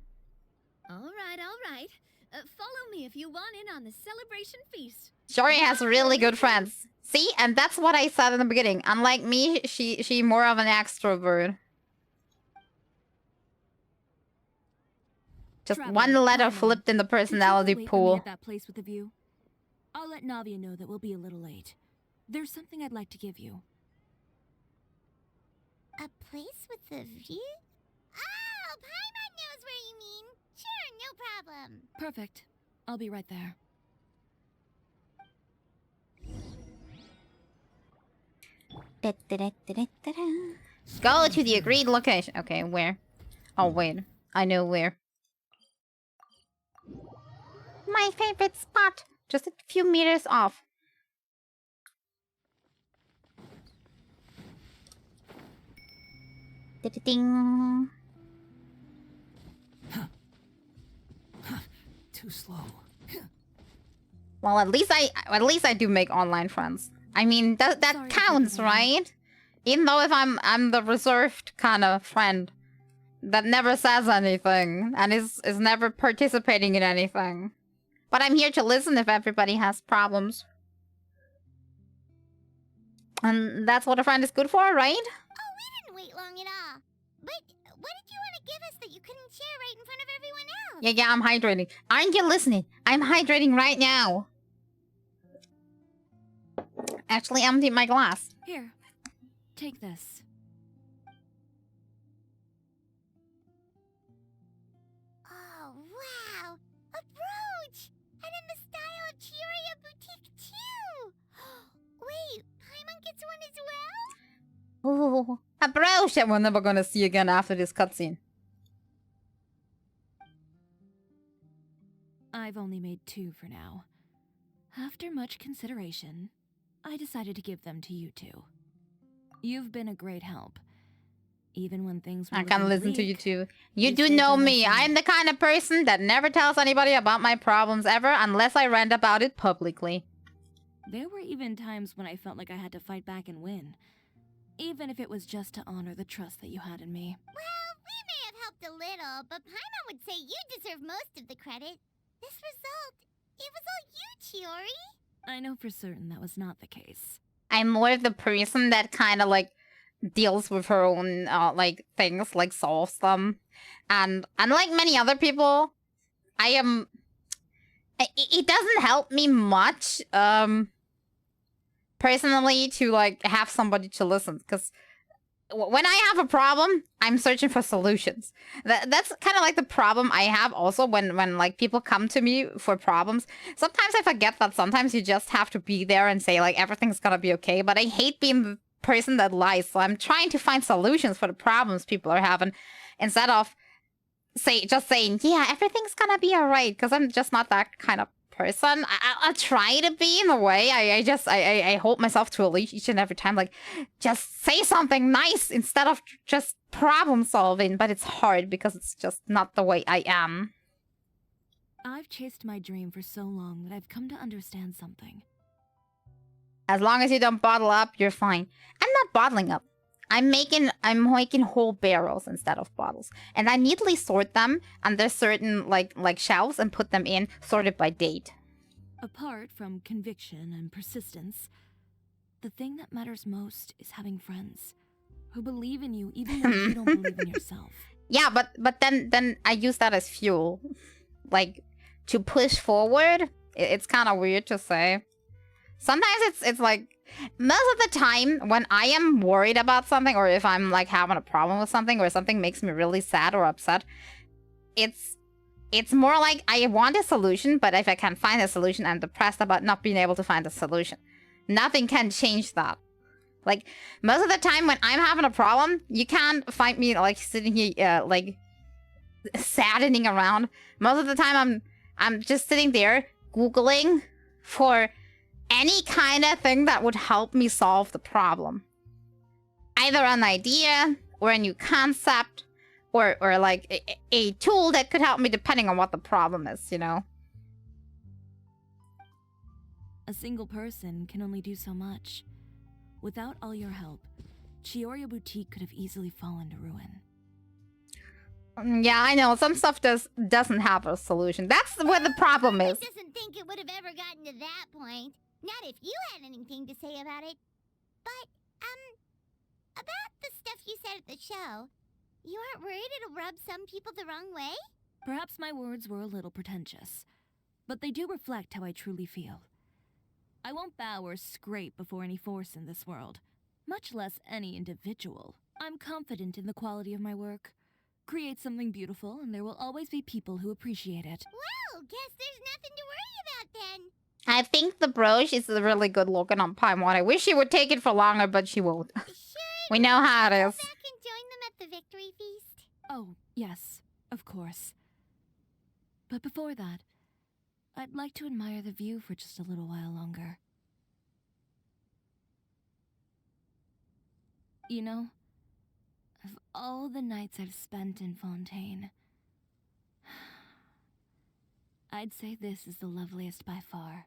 All right. Follow me if you want in on the celebration feast. Chiori has really good friends. See? And that's what I said in the beginning. Unlike me, she more of an extrovert. Just Traveler, one letter Carmen, flipped in the personality could you wait for me pool. at that place with the view? I'll let Navia know that we'll be a little late. There's something I'd like to give you. A place with a view? Oh, Paimon knows where you mean. Sure, no problem. Perfect. I'll be right there. Go to the agreed location. Okay, where? Oh, wait. I know where. My favorite spot. Just a few meters off. Ding. Too slow. Well, at least I do make online friends. I mean, that Sorry, counts, everyone. right? Even though if I'm the reserved kind of friend that never says anything and is never participating in anything. But I'm here to listen if everybody has problems. And that's what a friend is good for, right? Oh, we didn't wait long at all. But what did you want to give us that you couldn't share right in front of everyone else? Yeah, I'm hydrating. Aren't you listening? I'm hydrating right now. Actually emptied my glass. Here, take this. Oh, wow! A brooch! And in the style of Chiori Boutique, too! Wait, Paimon gets one as well? Ooh, a brooch that we're never gonna see again after this cutscene. I've only made 2 for now. After much consideration, I decided to give them to you two. You've been a great help. Even when things were I can't looking listen to you bleak, too. You you do stayed know by my me. side. I'm the kind of person that never tells anybody about my problems ever unless I rant about it publicly. There were even times when I felt like I had to fight back and win. Even if it was just to honor the trust that you had in me. Well, we may have helped a little, but Paimon would say you deserve most of the credit. This result, it was all you, Chiori. I know for certain that was not the case. I'm more the person that kind of like deals with her own like things, like solves them. And unlike many other people, I am... It doesn't help me much, personally, to like have somebody to listen, because when I have a problem, I'm searching for solutions. That's kind of like the problem I have also when like people come to me for problems. Sometimes I forget that sometimes you just have to be there and say like everything's gonna be okay, but I hate being the person that lies, so I'm trying to find solutions for the problems people are having instead of just saying, yeah, everything's gonna be alright, because I'm just not that kind of person. I'll try to be in a way. I hold myself to a leash each and every time. Like, just say something nice instead of just problem solving. But it's hard because it's just not the way I am. I've chased my dream for so long that I've come to understand something. As long as you don't bottle up, you're fine. I'm not bottling up. I'm making whole barrels instead of bottles, and I neatly sort them under certain like shelves and put them in sorted by date. Apart from conviction and persistence, the thing that matters most is having friends who believe in you even when you don't believe in yourself. Yeah, but then I use that as fuel, like to push forward. It's kind of weird to say. Sometimes it's like, most of the time when I am worried about something, or if I'm like having a problem with something, or something makes me really sad or upset, it's more like I want a solution, but if I can't find a solution, I'm depressed about not being able to find a solution. Nothing can change that. Like, most of the time when I'm having a problem, you can't find me like sitting here like saddening around. Most of the time I'm just sitting there Googling for any kind of thing that would help me solve the problem. Either an idea, or a new concept, or like a tool that could help me depending on what the problem is, you know? A single person can only do so much. Without all your help, Chiori Boutique could have easily fallen to ruin. Yeah, I know. Some stuff doesn't have a solution. That's where the problem is. I doesn't think it would have ever gotten to that point. Not if you had anything to say about it. But, about the stuff you said at the show, you aren't worried it'll rub some people the wrong way? Perhaps my words were a little pretentious, but they do reflect how I truly feel. I won't bow or scrape before any force in this world, much less any individual. I'm confident in the quality of my work. Create something beautiful, and there will always be people who appreciate it. Well, guess there's nothing to worry about then. I think the brooch is really good looking on Paimon. I wish she would take it for longer, but she won't. We know how it is. Go back and join them at the victory feast. Oh, yes, of course. But before that, I'd like to admire the view for just a little while longer. You know, of all the nights I've spent in Fontaine, I'd say this is the loveliest by far.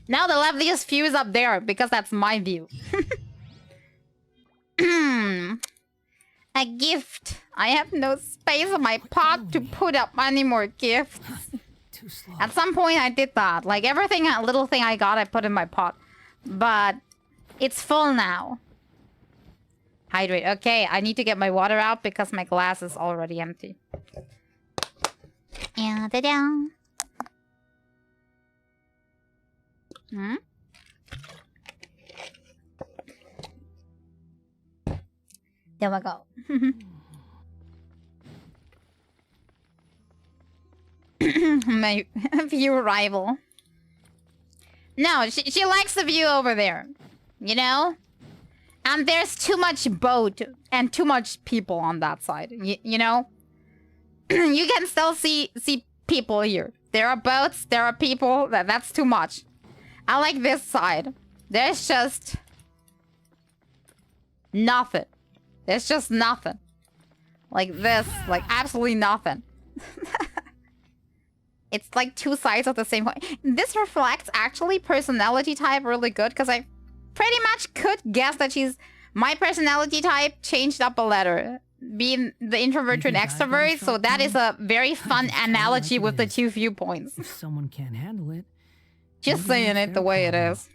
Now the loveliest view is up there, because that's my view. A gift. I have no space in my pot to put up any more gifts. Too slow. At some point I did that. Like everything, a little thing I got, I put in my pot. But it's full now. Hydrate. Okay, I need to get my water out because my glass is already empty. Yeah, da-da. Hmm? There we go. My view rival. No, she likes the view over there. You know? And there's too much boat and too much people on that side. You know? You can still see people here. There are boats, there are people. That's too much. I like this side. There's just Nothing. There's just nothing. Like this, like absolutely nothing. It's like two sides of the same coin. This reflects actually personality type really good, because I pretty much could guess that she's my personality type changed up a letter, being the introvert to an extrovert. So that is a very fun analogy with the two viewpoints. If someone can't handle it, Just saying it the way it is.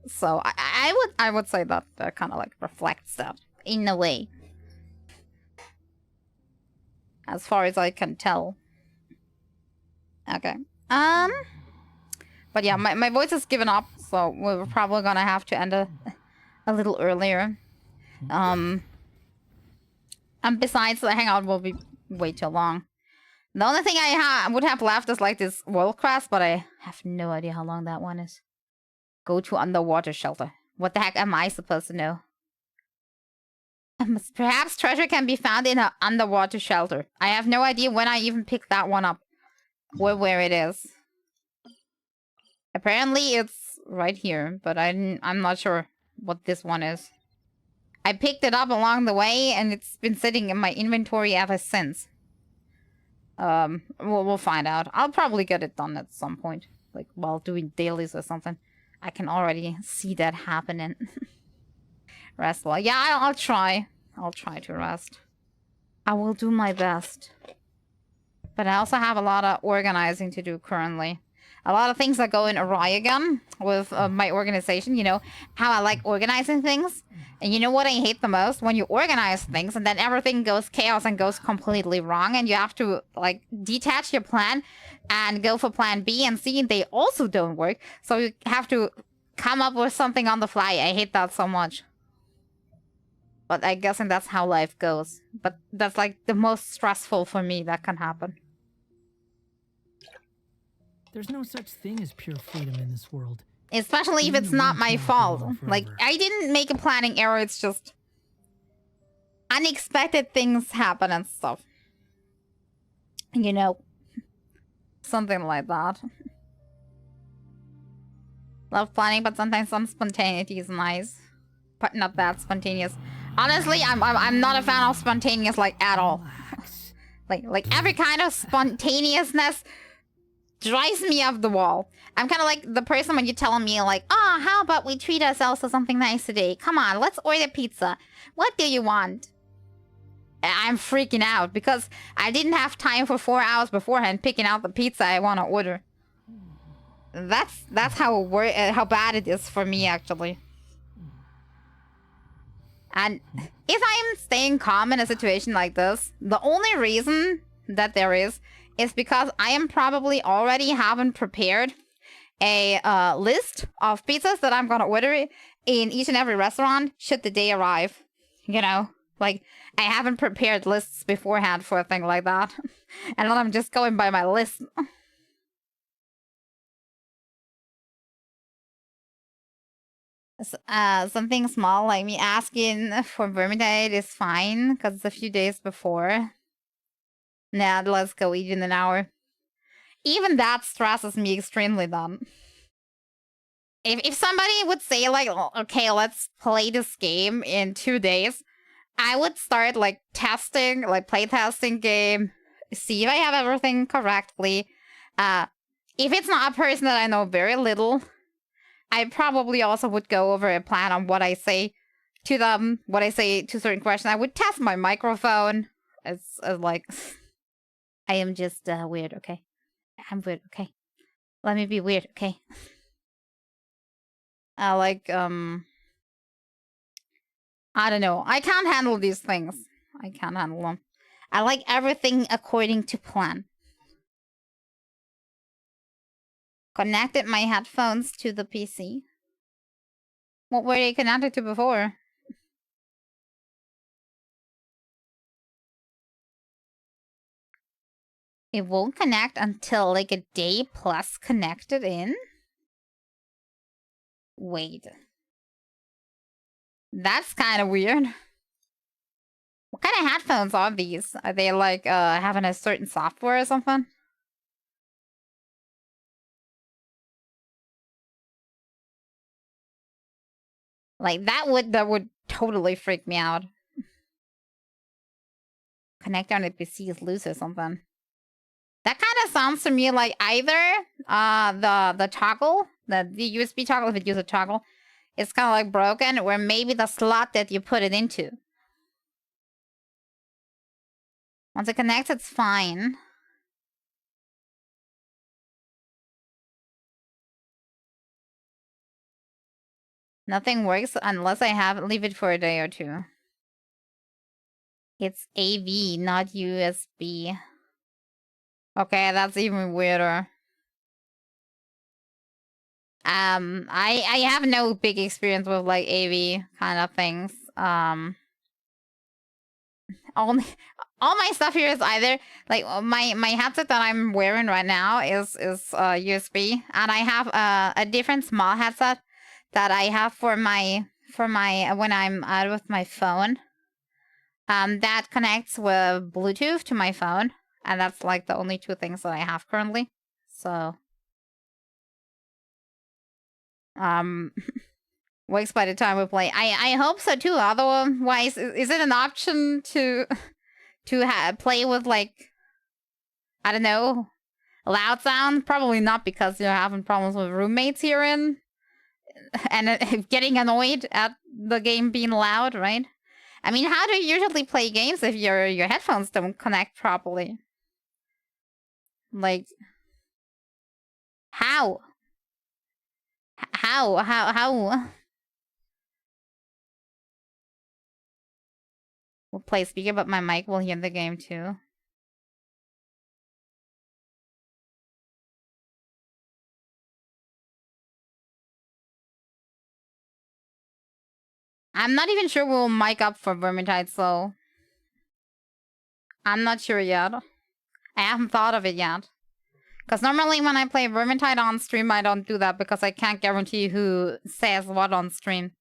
So I would say that kind of like reflects that in a way, as far as I can tell. Okay. But yeah, my voice has given up, so we're probably gonna have to end a little earlier. And besides, the hangout will be way too long. The only thing I would have left is like this world quest, but I have no idea how long that one is. Go to underwater shelter. What the heck am I supposed to know? Perhaps treasure can be found in an underwater shelter. I have no idea when I even picked that one up. Where it is. Apparently it's right here, but I'm not sure what this one is. I picked it up along the way, and it's been sitting in my inventory ever since. We'll find out. I'll probably get it done at some point, like while doing dailies or something. I can already see that happening. Rest well. Yeah, I'll try. I'll try to rest. I will do my best. But I also have a lot of organizing to do currently. A lot of things are going awry again with my organization. You know, how I like organizing things. And you know what I hate the most? When you organize things and then everything goes chaos and goes completely wrong. And you have to, like, detach your plan and go for plan B and C. And they also don't work. So you have to come up with something on the fly. I hate that so much. But I guess that's how life goes. But that's, like, the most stressful for me that can happen. there's no such thing as pure freedom in this world. Especially if it's not my fault. Like, I didn't make a planning error, it's just unexpected things happen and stuff. You know, something like that. Love planning, but sometimes some spontaneity is nice, but not that spontaneous. Honestly, I'm not a fan of spontaneous, like, at all. like every kind of spontaneousness drives me off the wall. I'm kind of like the person when you're telling me, like, oh, how about we treat ourselves to something nice today? Come on, let's order pizza. What do you want? I'm freaking out because I didn't have time for 4 hours beforehand picking out the pizza I want to order. That's how bad it is for me, actually. And if I'm staying calm in a situation like this, the only reason that there is because I am probably already having prepared a list of pizzas that I'm gonna order in each and every restaurant should the day arrive. You know? Like, I haven't prepared lists beforehand for a thing like that. And then I'm just going by my list. Something small like me asking for Vermintide is fine because it's a few days before. Nah, let's go eat in an hour. Even that stresses me extremely then. If somebody would say, like, okay, let's play this game in 2 days, I would start, like, testing, like, playtesting game, see if I have everything correctly. If it's not a person that I know very little, I probably also would go over a plan on what I say to them, what I say to certain questions. I would test my microphone. It's like, I am just weird, okay? I'm weird, okay? Let me be weird, okay? I don't know. I can't handle these things. I can't handle them. I like everything according to plan. Connected my headphones to the PC. What were they connected to before? It won't connect until like a day plus connected in? Wait. That's kind of weird. What kind of headphones are these? Are they like having a certain software or something? Like, that would totally freak me out. Connect on the PC is loose or something. That kind of sounds to me like either the toggle, the USB toggle, if it uses a toggle, it's kind of like broken, or maybe the slot that you put it into. Once it connects, it's fine. Nothing works unless I leave it for a day or two. It's AV, not USB. Okay, that's even weirder. I have no big experience with like AV kind of things. All my stuff here is either like my headset that I'm wearing right now is USB, and I have a different small headset that I have for my when I'm out with my phone. That connects with Bluetooth to my phone, and that's like the only two things that I have currently. So, works by the time we play. I hope so too. Otherwise, is it an option to play with like, I don't know, loud sound? Probably not, because you're having problems with roommates here and getting annoyed at the game being loud, right? I mean, how do you usually play games if your headphones don't connect properly? Like, how? How? We'll play speaker, but my mic will hear the game too. I'm not even sure we'll mic up for Vermintide, so I'm not sure yet. I haven't thought of it yet. Because normally when I play Vermintide on stream, I don't do that because I can't guarantee who says what on stream.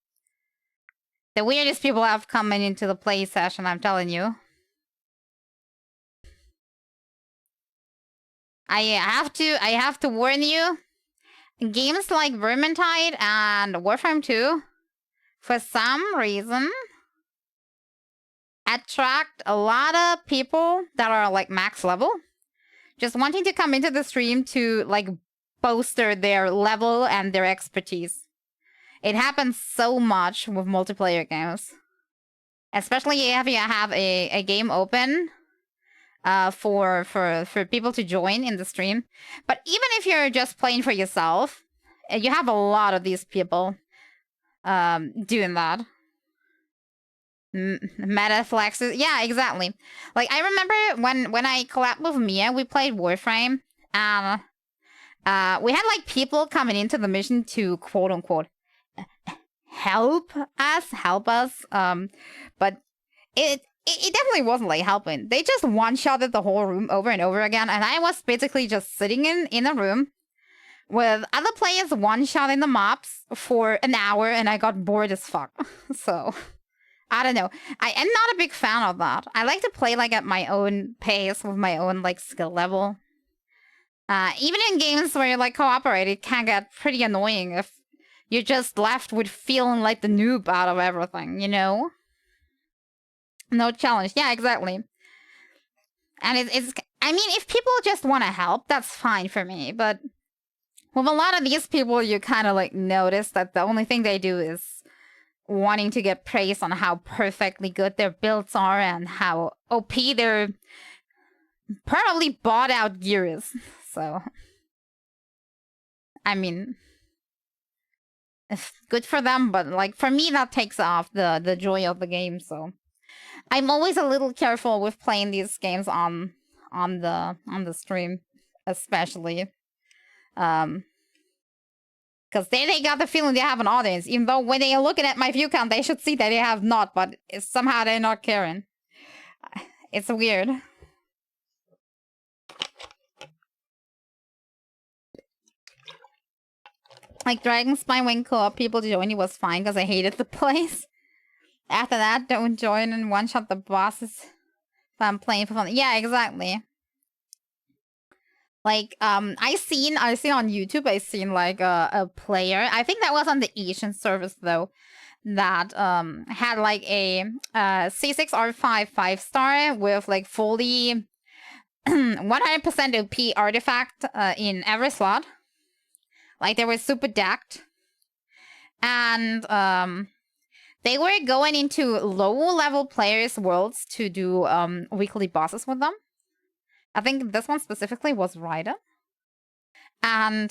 The weirdest people have coming into the play session, I'm telling you. I have to warn you. Games like Vermintide and Warframe 2, for some reason, attract a lot of people that are like max level, just wanting to come into the stream to like bolster their level and their expertise. It happens so much with multiplayer games, especially if you have a game open for people to join in the stream. But even if you're just playing for yourself, you have a lot of these people doing that. Meta flexes. Yeah, exactly. Like, I remember when I collabed with Mia, we played Warframe, and we had like people coming into the mission to quote unquote help us. But it definitely wasn't like helping. They just one-shotted the whole room over and over again, and I was basically just sitting in a room with other players one-shotting the mobs for an hour, and I got bored as fuck. So, I don't know. I am not a big fan of that. I like to play like at my own pace with my own like skill level. Even in games where you like cooperate, it can get pretty annoying if you're just left with feeling like the noob out of everything, you know? No challenge. Yeah, exactly. And it's I mean, if people just want to help, that's fine for me. But with a lot of these people, you kind of like notice that the only thing they do is wanting to get praise on how perfectly good their builds are and how OP their probably bought out gear is. So, I mean, it's good for them, but like for me, that takes off the joy of the game. So, I'm always a little careful with playing these games on the stream, especially, because they got the feeling they have an audience, even though when they are looking at my view count, they should see that they have not, but somehow they're not caring. It's weird. Like Dragon Spine when co-op people joined was fine because I hated the place. After that, don't join and one-shot the bosses if I'm playing for fun. Yeah, exactly. Like, I seen on YouTube, I seen like a player. I think that was on the Asian service though. that had like a C6R5 5-star with like fully 100% OP artifact in every slot. Like they were super decked. And they were going into low-level players' worlds to do weekly bosses with them. I think this one specifically was Raiden. And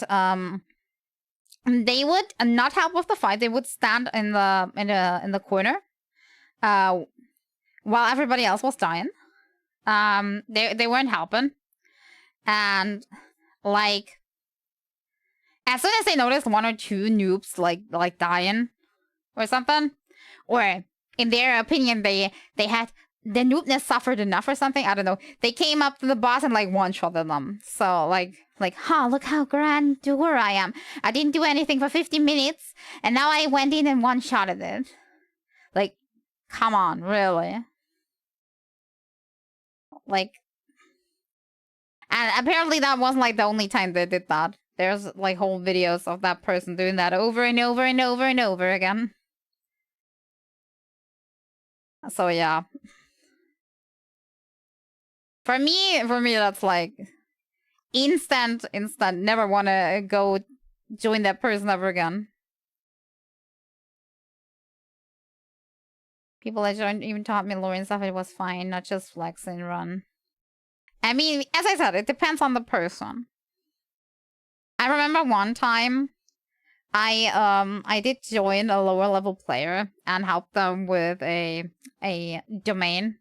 they would not help with the fight. They would stand in the corner while everybody else was dying. They weren't helping. And like as soon as they noticed one or two noobs like dying or something, or in their opinion they had the noobness suffered enough or something, I don't know, they came up to the boss and like one-shotted them. So like look how grand doer I am. I didn't do anything for 50 minutes and now I went in and one-shotted it. Like, come on, really? Like, and apparently that wasn't like the only time they did that. There's like whole videos of that person doing that over and over and over and over again. So yeah. For me, that's like instant, never want to go join that person ever again. People that joined even taught me lore and stuff, it was fine, not just flex and run. I mean, as I said, it depends on the person. I remember one time I did join a lower level player and help them with a domain.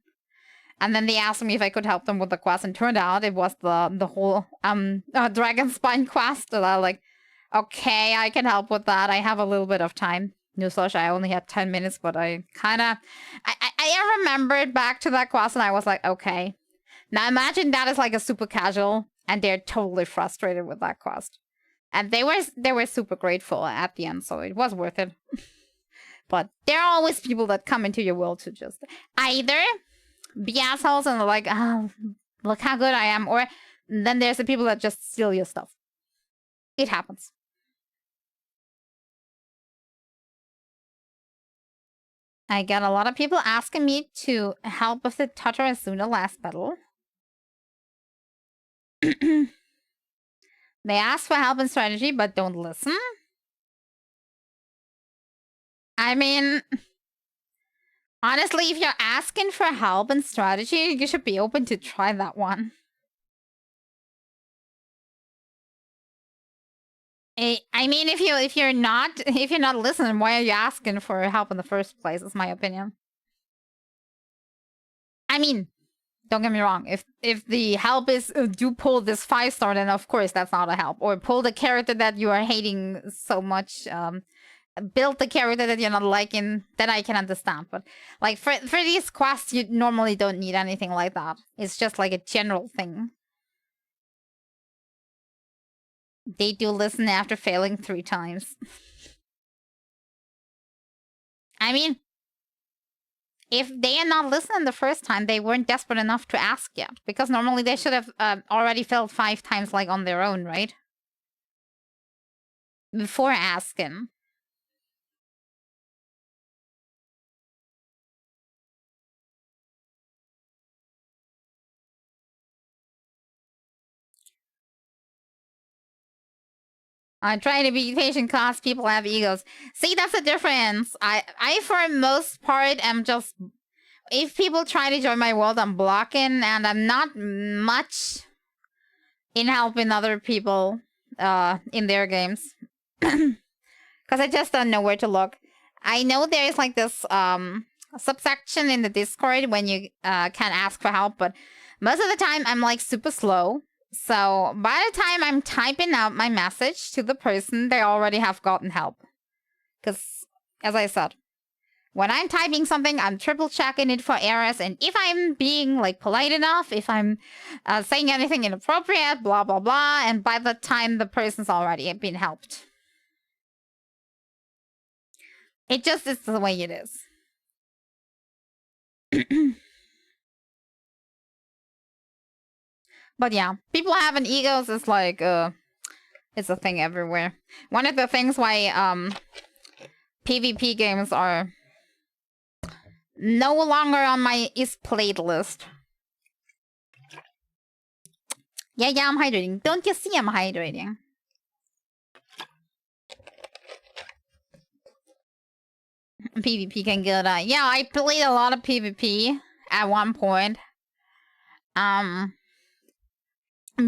And then they asked me if I could help them with the quest, and turned out it was the whole Dragon Spine quest. And I was like, okay, I can help with that. I have a little bit of time. Newsflash, I only had 10 minutes, but I remembered back to that quest, and I was like, okay. Now imagine that is like a super casual, and they're totally frustrated with that quest. And they were super grateful at the end, so it was worth it. But there are always people that come into your world to just either be assholes and like, oh, look how good I am, or then there's the people that just steal your stuff. It happens. I get a lot of people asking me to help with the Tatarazuna last battle. They ask for help and strategy, but don't listen. I mean, honestly, if you're asking for help and strategy, you should be open to try that one. I mean, if you're not listening, why are you asking for help in the first place? Is my opinion. I mean, don't get me wrong. If the help is do pull this 5-star, then of course that's not a help. Or pull the character that you are hating so much. Build the character that you're not liking, that I can understand. But like for these quests, you normally don't need anything like that. It's just like a general thing. They do listen after failing 3 times. I mean, if they are not listening the first time, they weren't desperate enough to ask yet. Because normally they should have already failed 5 times like on their own, right? Before asking. I'm trying to be patient cause people have egos. See, that's the difference. I for most part am just... If people try to join my world, I'm blocking, and I'm not much in helping other people in their games. Because I just don't know where to look. I know there is like this subsection in the Discord when you can ask for help, but most of the time I'm like super slow. So by the time I'm typing out my message to the person, they already have gotten help. Because, as I said, when I'm typing something, I'm triple checking it for errors. And if I'm being like polite enough, if I'm saying anything inappropriate, blah, blah, blah. And by the time the person's already been helped. It just is the way it is. But yeah, people having egos is like, it's a thing everywhere. One of the things why PvP games are no longer on my is played list. Yeah, I'm hydrating. Don't you see I'm hydrating? PvP can get yeah, I played a lot of PvP at one point.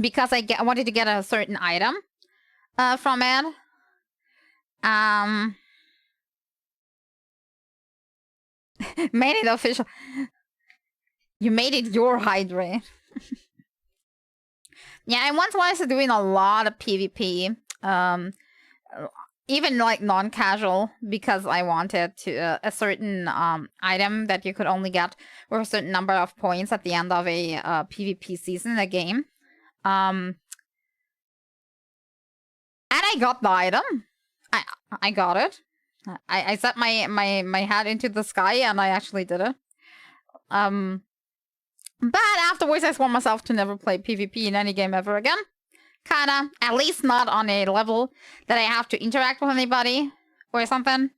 Because I wanted to get a certain item from it. Made it official. You made it your hydrate. Yeah, I once was doing a lot of PvP. Even like non-casual, because I wanted to a certain item that you could only get with a certain number of points at the end of a PvP season in a game. And I got the item. I got it. I set my hat into the sky and I actually did it. But afterwards I swore myself to never play PvP in any game ever again. Kinda, at least not on a level that I have to interact with anybody or something.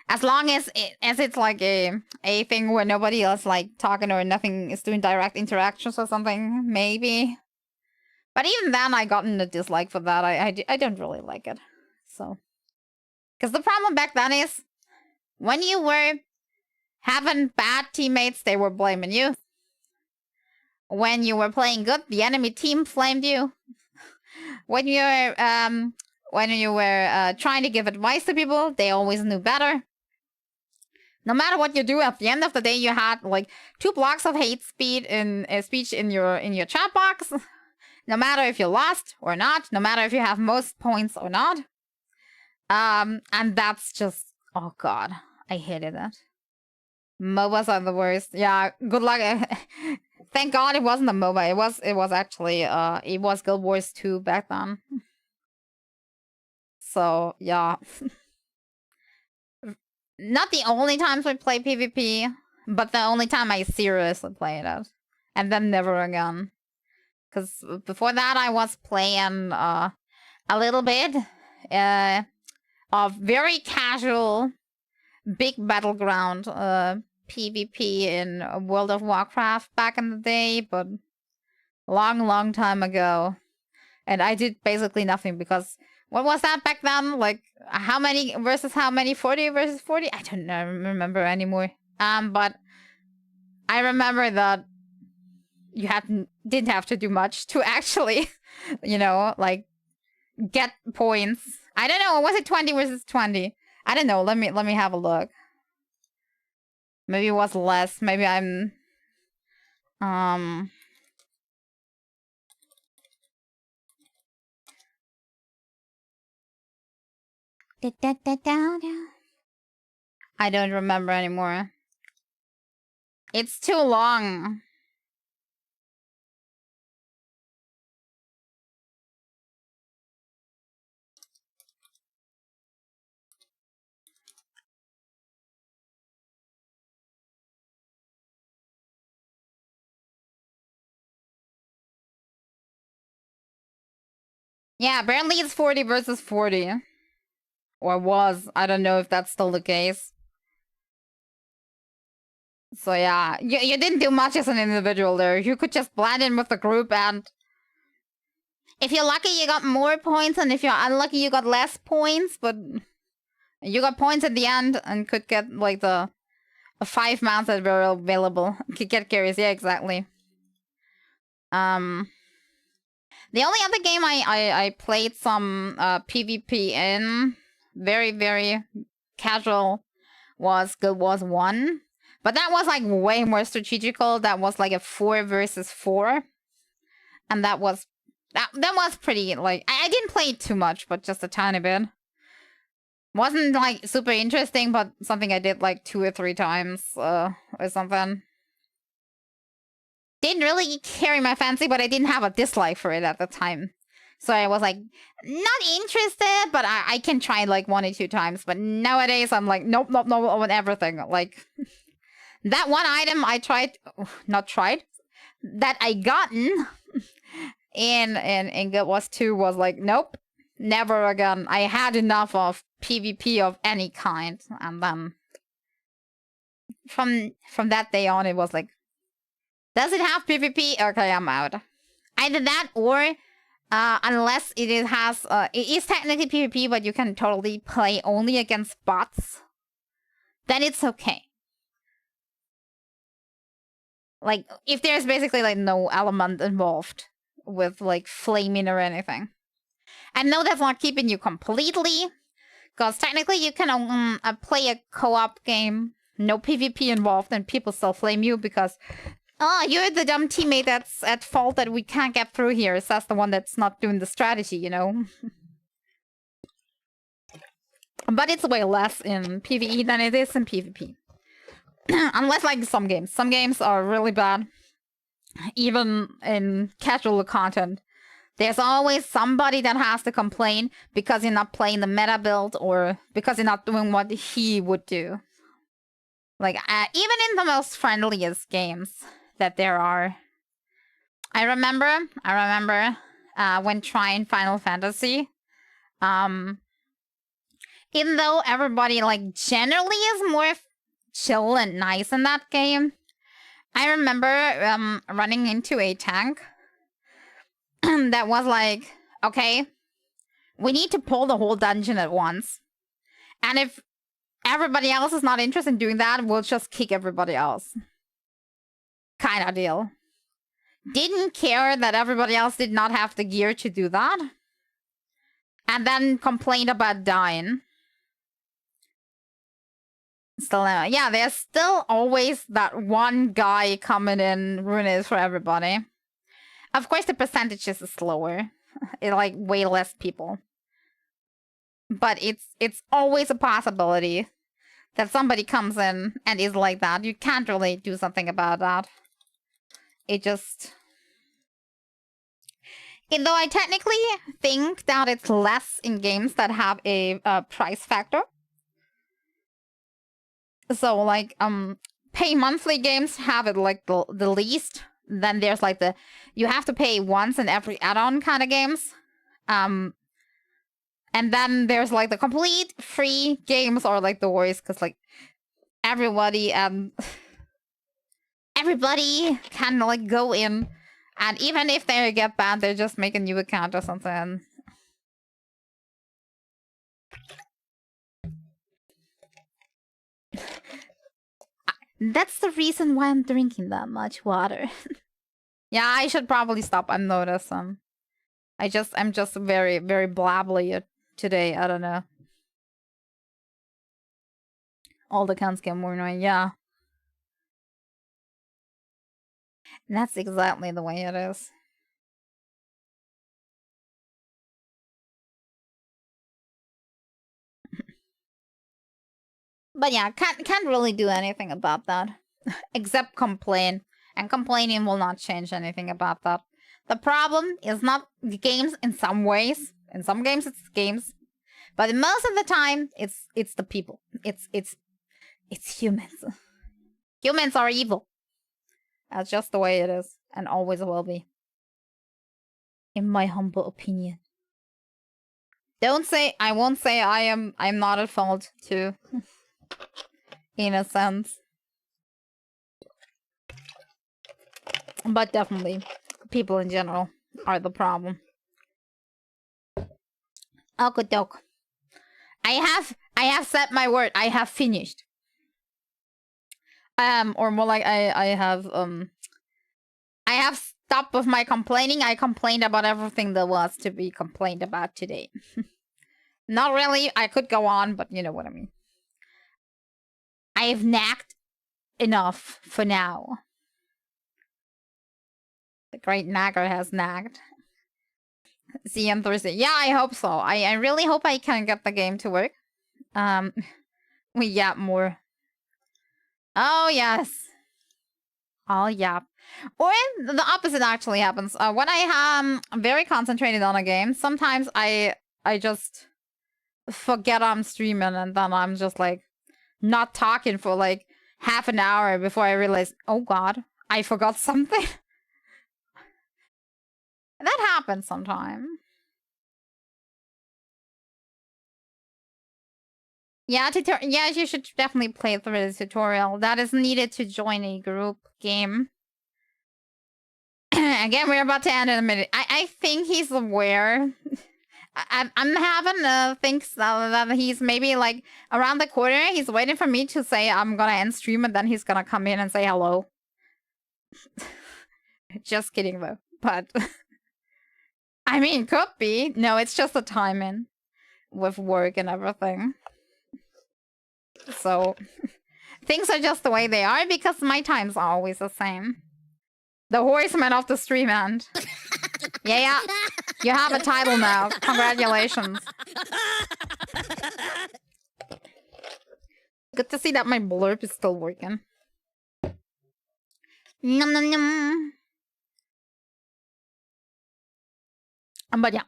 As long as it's like a thing where nobody else like talking or nothing is doing direct interactions or something, maybe. But even then, I gotten a dislike for that. I don't really like it. So, because the problem back then is when you were having bad teammates, they were blaming you. When you were playing good, the enemy team flamed you. When you were trying to give advice to people, they always knew better. No matter what you do, at the end of the day, you had like 2 blocks of hate speech in your chat box. No matter if you lost or not, no matter if you have most points or not. And that's just, oh god, I hated it. MOBAs are the worst. Yeah, good luck. Thank god it wasn't a MOBA. It was actually it was Guild Wars 2 back then. So yeah. Not the only times we play PvP, but the only time I seriously played it. And then never again. Because before that I was playing a little bit of very casual big battleground PvP in World of Warcraft back in the day, but long time ago. And I did basically nothing because what was that back then? Like how many versus how many? 40 versus 40? I don't know, remember anymore. But I remember that you didn't have to do much to actually, you know, like get points. I don't know, was it 20 versus 20? I don't know, let me have a look. Maybe it was less, maybe I'm I don't remember anymore. It's too long. Yeah, apparently it's 40 versus 40. Or was. I don't know if that's still the case. So yeah, you didn't do much as an individual there. You could just blend in with the group, and if you're lucky you got more points, and if you're unlucky you got less points, but you got points at the end and could get like the 5 mounts that were available. Could get carries, yeah, exactly. The only other game I played some PvP in, very casual, was Guild Wars 1. But that was like way more strategical. That was like a 4 versus 4. And that was pretty, like, I didn't play it too much, but just a tiny bit. Wasn't like super interesting, but something I did like 2 or 3 times or something. Didn't really carry my fancy, but I didn't have a dislike for it at the time. So I was like, not interested, but I can try like 1 or 2 times. But nowadays I'm like, nope, on everything. Like, that one item I that I gotten in Guild Wars 2 was like, nope, never again. I had enough of PvP of any kind, and then from that day on, it was like, does it have PvP? Okay, I'm out. Either that or unless it is technically PvP, but you can totally play only against bots, then it's okay. Like, if there's basically like no element involved with like flaming or anything. And no, that's not keeping you completely, because technically you can play a co-op game, no PvP involved, and people still flame you because, oh, you're the dumb teammate that's at fault that we can't get through here, says the one that's not doing the strategy, you know? But it's way less in PvE than it is in PvP. Unless, like, some games. Some games are really bad. Even in casual content. There's always somebody that has to complain because you're not playing the meta build or because you're not doing what he would do. Like, even in the most friendliest games that there are. I remember when trying Final Fantasy. Even though everybody, like, generally is more chill and nice in that game, I remember running into a tank that was like, okay, we need to pull the whole dungeon at once. And if everybody else is not interested in doing that, we'll just kick everybody else. Kind of deal. Didn't care that everybody else did not have the gear to do that. And then complained about dying. Still, yeah, there's still always that one guy coming in, ruining it for everybody. Of course, the percentages is slower. It's like way less people. But it's always a possibility that somebody comes in and is like that. You can't really do something about that. It just... Though I technically think that it's less in games that have a price factor. So, like, pay monthly games have it, like, the least. Then there's, like, you have to pay once in every add-on kind of games. And then there's, like, the complete free games are, like, the worst. Because, like, everybody can, like, go in. And even if they get banned, they just make a new account or something. That's the reason why I'm drinking that much water. Yeah, I should probably stop. I've noticed I'm just very, very blabbly today. I don't know. All the cans get more annoying. Yeah. That's exactly the way it is. But yeah, can't really do anything about that. Except complain. And complaining will not change anything about that. The problem is not the games in some ways. In some games it's games. But most of the time it's the people. It's humans. Humans are evil. That's just the way it is. And always will be. In my humble opinion. I won't say I'm not at fault too. In a sense. But definitely, people in general are the problem. Okie doke. I have said my word. I have finished. Or more like I have stopped with my complaining. I complained about everything there was to be complained about today. Not really. I could go on, but you know what I mean. I've nagged enough for now. The great nagger has nagged. See you on Thursday. Yeah, I hope so. I really hope I can get the game to work. We yap more. Oh, yes. Oh, yeah. Or the opposite actually happens. When I am very concentrated on a game, sometimes I just forget I'm streaming and then I'm just like not talking for like half an hour before I realize, oh god, I forgot something. That happens sometimes. Yeah, yeah, you should definitely play through the tutorial. That is needed to join a group game. Again, we're about to end in a minute. I think he's aware. I'm having thinks that he's maybe like around the corner. He's waiting for me to say I'm gonna end stream, and then he's gonna come in and say hello. Just kidding though, but I mean, could be. No, it's just the timing with work and everything. So things are just the way they are because my times are always the same. The horseman of the stream end. Yeah, you have a title now. Congratulations. Good to see that my blurb is still working. Nom nom nom. But yeah,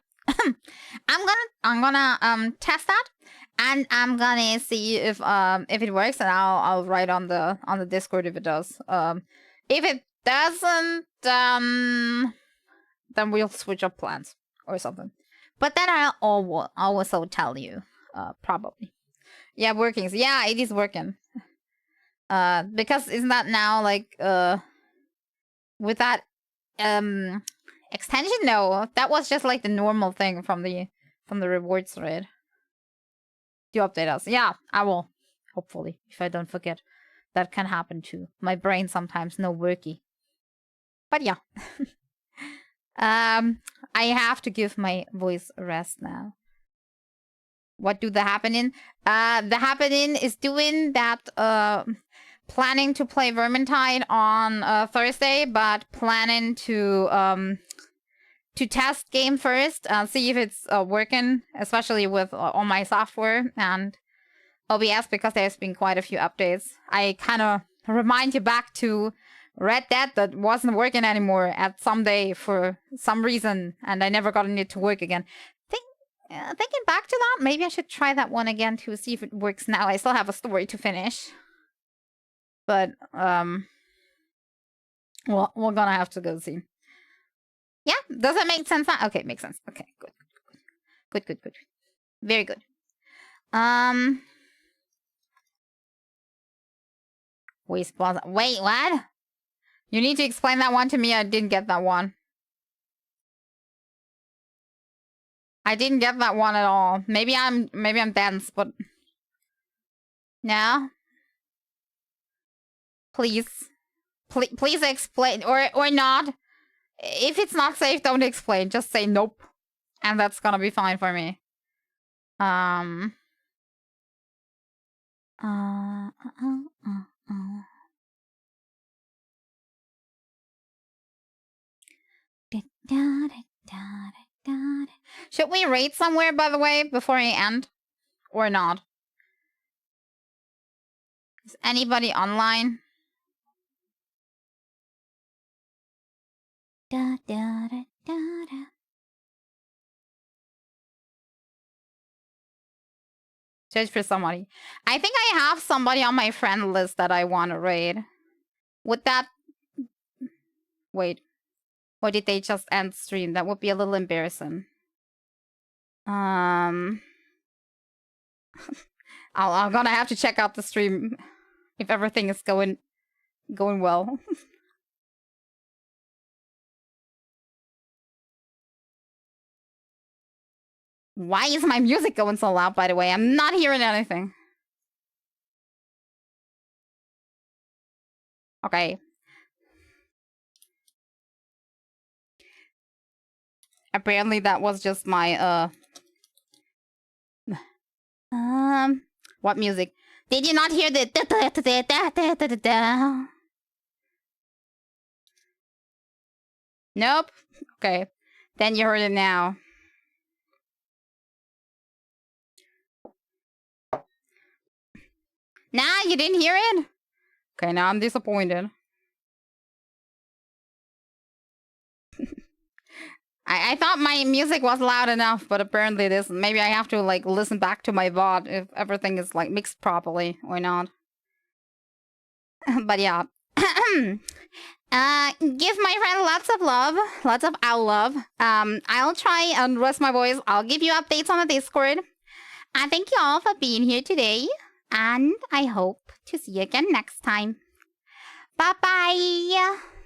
I'm gonna test that, and I'm gonna see if it works, and I'll write on the Discord if it does. If it doesn't, then we'll switch up plans or something. But then I'll also tell you, probably. Yeah, working. Yeah, it is working. Because isn't that now like with that extension? No, that was just like the normal thing from the rewards thread. Do update us? Yeah, I will. Hopefully, if I don't forget. That can happen too. My brain sometimes no worky. But yeah. I have to give my voice a rest now. What do the happening? The happening is doing that planning to play Vermintide on Thursday, but planning to test game first, see if it's working, especially with all my software and OBS, because there's been quite a few updates. I kind of remind you back to Red Dead that wasn't working anymore at some day for some reason, and I never got it to work again. Thinking back to that, maybe I should try that one again to see if it works now. I still have a story to finish. But, well, we're gonna have to go see. Yeah, does that make sense? Okay, makes sense. Okay, good. Good. Very good. Wait, what? You need to explain that one to me. I didn't get that one. I didn't get that one at all. Maybe I'm dense, but no. Please explain, or not. If it's not safe, don't explain. Just say nope, and that's gonna be fine for me. Should we rate somewhere, by the way, before I end? Or not? Is anybody online? Search for somebody. I think I have somebody on my friend list that I want to raid. Would that... Wait. Or did they just end stream? That would be a little embarrassing. I'm gonna have to check out the stream if everything is going well. Why is my music going so loud, by the way? I'm not hearing anything. Okay. Apparently that was just my, what music? Did you not hear the... Nope. Okay. Then you heard it now. Nah, you didn't hear it? Okay, now I'm disappointed. I thought my music was loud enough, but apparently it isn't. Maybe I have to, like, listen back to my VOD if everything is, like, mixed properly or not. But yeah. Give my friend lots of love. Lots of owl love. I'll try and rest my voice. I'll give you updates on the Discord. And thank you all for being here today. And I hope to see you again next time. Bye-bye.